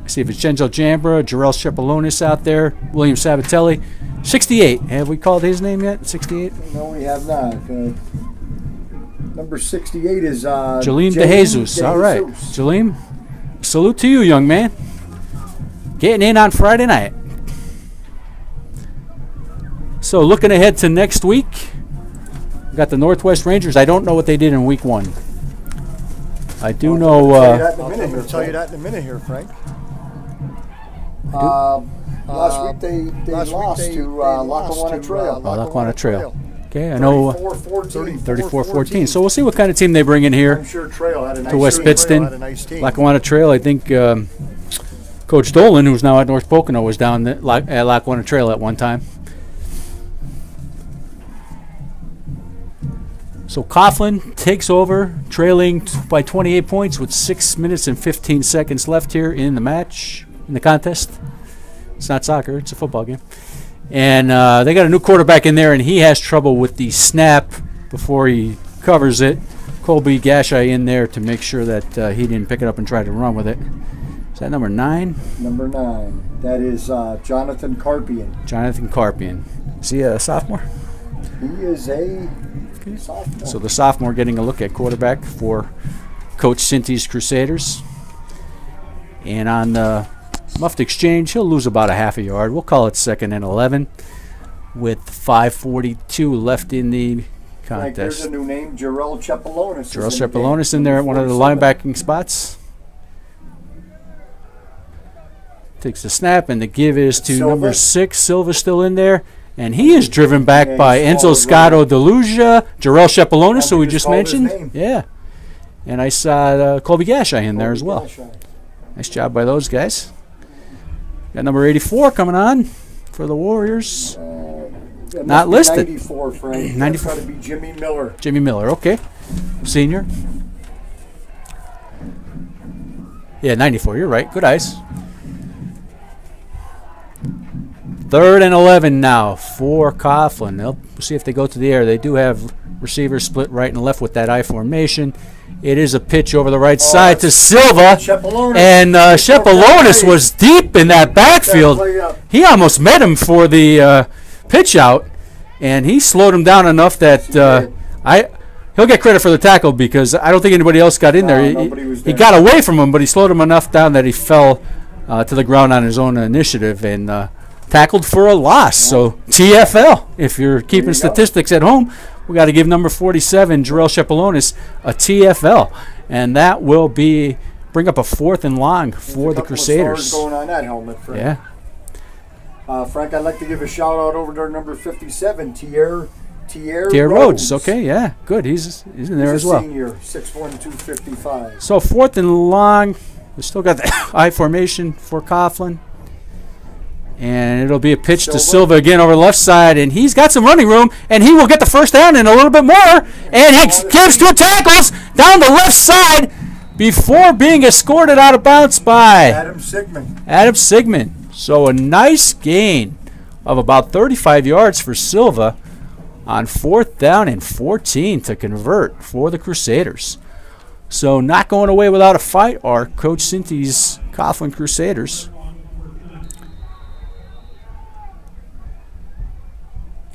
See if it's Genzo Jambra, Jarrell Shepalonis out there, William Sabatelli. 68. Have we called his name yet? 68? No, we have not. Number 68 is Jalim De Jesus. All right. Jalim, salute to you, young man. Getting in on Friday night. So looking ahead to next week, we got the Northwest Rangers. I don't know what they did in week 1. I do know. I'll tell you that in a minute here, Frank. Last week they lost to Lackawanna Trail. Lackawanna Trail. Okay, I know 34-14. 34-14. So we'll see what kind of team they bring in here I'm sure Trail had a nice to West team. Pittston. Lackawanna Trail, I think Coach Dolan, who's now at North Pocono, was down at Lackawanna Trail at one time. So Coughlin takes over, trailing by 28 points with 6 minutes and 15 seconds left here in the match, in the contest. It's not soccer, it's a football game. And they got a new quarterback in there, and he has trouble with the snap before he covers it. Colby Gashai in there to make sure that he didn't pick it up and try to run with it. Is that number 9? Number 9. That is Jonathan Carpian. Jonathan Carpian. Is he a sophomore? He is a sophomore. So the sophomore getting a look at quarterback for Coach Cinty's Crusaders. And on the muffed exchange, he'll lose about a half a yard. We'll call it 2nd and 11 with 5:42 left in the Frank, there's contest. a new name, Jarrell Chepalonis. Jarrell Chepalonis in there at one of the linebacking spots. Takes the snap, and the give is to Silva. number 6. Silva's still in there. And he is driven back Yeah, by he's Enzo called Scotto Delusia, Jarrell Chepalonis, who we just just called his mentioned. name. Yeah. And I saw Colby Gashai in there as well. Nice job by those guys. Got number 84 coming on for the Warriors. Not listed. 94, Frank. 94. That's got to be Jimmy Miller. Jimmy Miller, okay. Senior. Yeah, 94. You're right. Good eyes. 3rd and 11 now for Coughlin. We'll see if they go to the air. They do have receivers split right and left with that I formation. It is a pitch over the right side to Silva. Chepalonis. And Chepalonis was deep in that backfield. He almost met him for the pitch out, and he slowed him down enough that he'll get credit for the tackle because I don't think anybody else got in there. nobody was He there. got away from him, but he slowed him enough down that he fell to the ground on his own initiative and tackled for a loss. So TFL, if you're keeping statistics at home, we got to give number 47, Jarrell Chepalonis, a TFL, and that will bring up a 4th and long for the Crusaders. Going on that helmet, Frank. Yeah. Frank, I'd like to give a shout out over to number 57, Tier Rhodes. Okay, yeah, good. He's in there as well. Senior, 6'1", 255. So 4th and long. We still got the I formation for Coughlin. And it'll be a pitch to Silva again over the left side, and he's got some running room, and he will get the first down and a little bit more, and he gives 2 tackles down the left side before being escorted out of bounds by Adam Sigmund. Adam Sigmund. So a nice gain of about 35 yards for Silva on 4th down and 14 to convert for the Crusaders. So not going away without a fight are Coach Cinty's Coughlin Crusaders.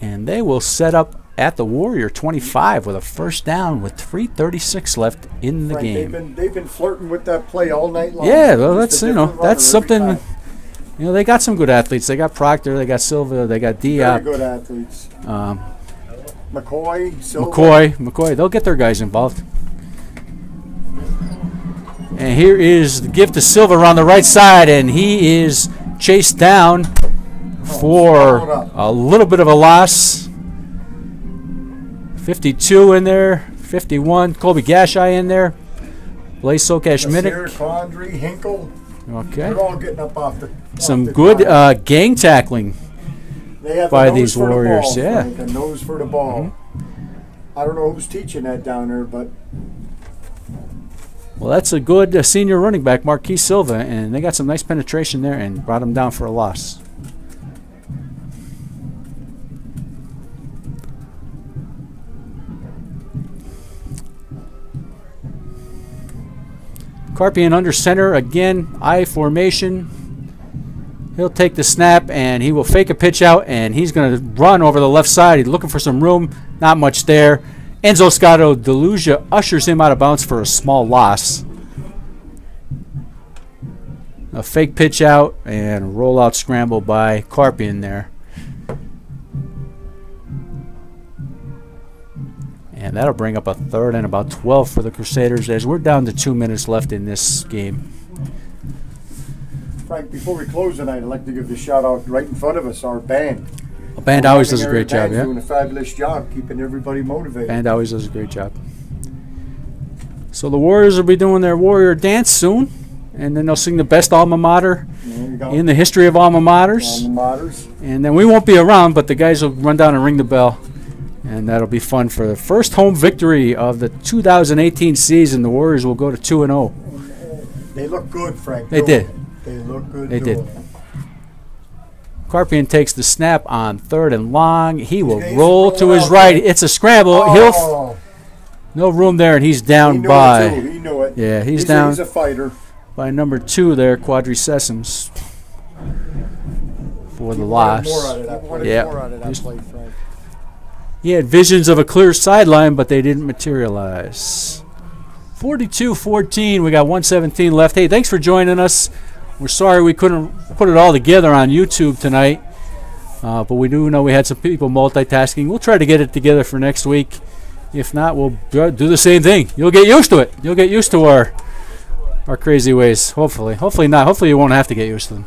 And they will set up at the Warrior 25 with a first down with 3:36 left in the Frank, game. They've been flirting with that play all night long. Yeah, well, Just that's a different runner that's something. every time. They got some good athletes. They got Proctor, they got Silva, they got Very Diop, good athletes. McCoy, Silva. McCoy. They'll get their guys involved. And here is the gift to Silva around the right side, and he is chased down for a little bit of a loss. 52 in there, 51. Colby Gashai in there. Blaise Sokash Nasir, Minnick. Condry, Hinkle. Okay. They're all getting up off the Some the good ground. gang tackling. They have by the nose these for the Warriors, ball, yeah. Frank, a nose for the ball. I don't know who's teaching that down there, but Well, that's a good senior running back, Marquis Silva, and they got some nice penetration there and brought him down for a loss. Carpian under center again, I formation. He'll take the snap and he will fake a pitch out, and he's going to run over the left side. He's looking for some room, not much there. Enzo Scotto Delusia ushers him out of bounds for a small loss. A fake pitch out and rollout scramble by Carpian there. And that'll bring up a 3rd and about 12 for the Crusaders as we're down to 2 minutes left in this game. Frank, before we close tonight, I'd like to give the shout out right in front of us, our band. The band always does a great job, Band's yeah. doing a fabulous job keeping everybody motivated. Band always does a great job. So the Warriors will be doing their Warrior dance soon, and then they'll sing the best alma mater in the history of alma maters. Alma maters. And then we won't be around, but the guys will run down and ring the bell, and that'll be fun for the first home victory of the 2018 season. The Warriors will go to 2-0. They look good, Frank. They did. They look good. They did. Carpian takes the snap on 3rd and long. He will roll to his right. It's a scramble. Oh. No room there, and he's down He knew by. it too. He knew it. Yeah, he's down. He's a fighter. By number 2 there, Quadriceps, for the loss. Yeah. He had visions of a clear sideline, but they didn't materialize. 42-14, we got 1:17 left. Hey, thanks for joining us. We're sorry we couldn't put it all together on YouTube tonight, but we do know we had some people multitasking. We'll try to get it together for next week. If not, we'll do the same thing. You'll get used to it. You'll get used to our crazy ways. Hopefully not. Hopefully you won't have to get used to them.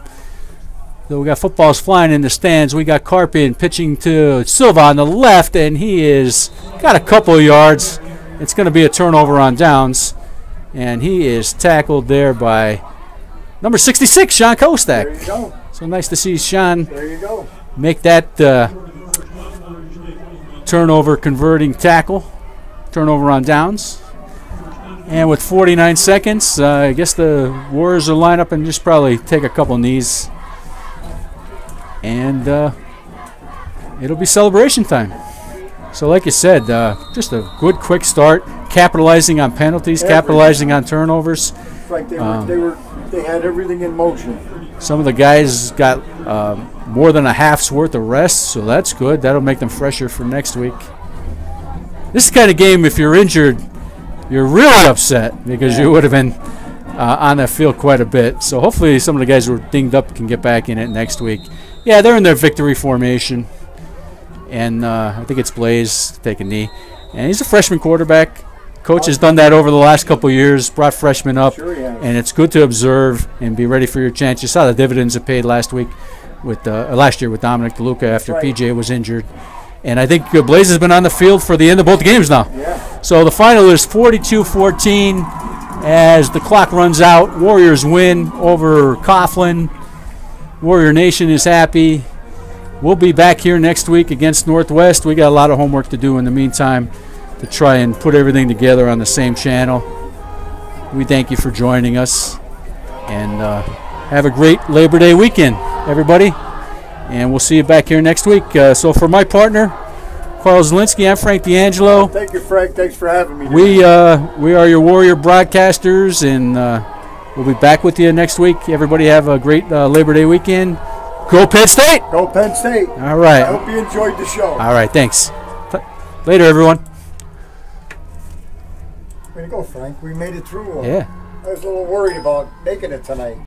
So we got footballs flying in the stands. We got Carpian pitching to Silva on the left, and he is got a couple of yards. It's going to be a turnover on downs, and he is tackled there by number 66, Sean Kostak. There you go. So nice to see Sean There you go. make that turnover converting tackle. Turnover on downs. And with 49 seconds, I guess the Warriors will line up and just probably take a couple knees. And it'll be celebration time. So like you said, just a good quick start, capitalizing on penalties, capitalizing on turnovers. Frank, they had everything in motion. Some of the guys got more than a half's worth of rest, so that's good. That'll make them fresher for next week. This is the kind of game, if you're injured, you're really upset because you would have been on that field quite a bit. So hopefully some of the guys who were dinged up can get back in it next week. Yeah, they're in their victory formation. And I think it's Blaze take a knee. And he's a freshman quarterback. Coach has done that over the last couple of years, brought freshmen up. Sure he has. And it's good to observe and be ready for your chance. You saw the dividends it paid last year with Dominic DeLuca after Right. PJ was injured. And I think Blaze has been on the field for the end of both games now. Yeah. So the final is 42-14 as the clock runs out. Warriors win over Coughlin. Warrior Nation is happy. We'll be back here next week against Northwest. We got a lot of homework to do in the meantime to try and put everything together on the same channel. We thank you for joining us. And have a great Labor Day weekend, everybody. And we'll see you back here next week. So for my partner, Carl Zielinski, I'm Frank DeAngelo. Thank you, Frank. Thanks for having me. We are your Warrior broadcasters, and we'll be back with you next week. Everybody have a great Labor Day weekend. Go Penn State! Go Penn State. All right. I hope you enjoyed the show. All right, thanks. Later, everyone. Way to go, Frank. We made it through. Yeah. I was a little worried about making it tonight.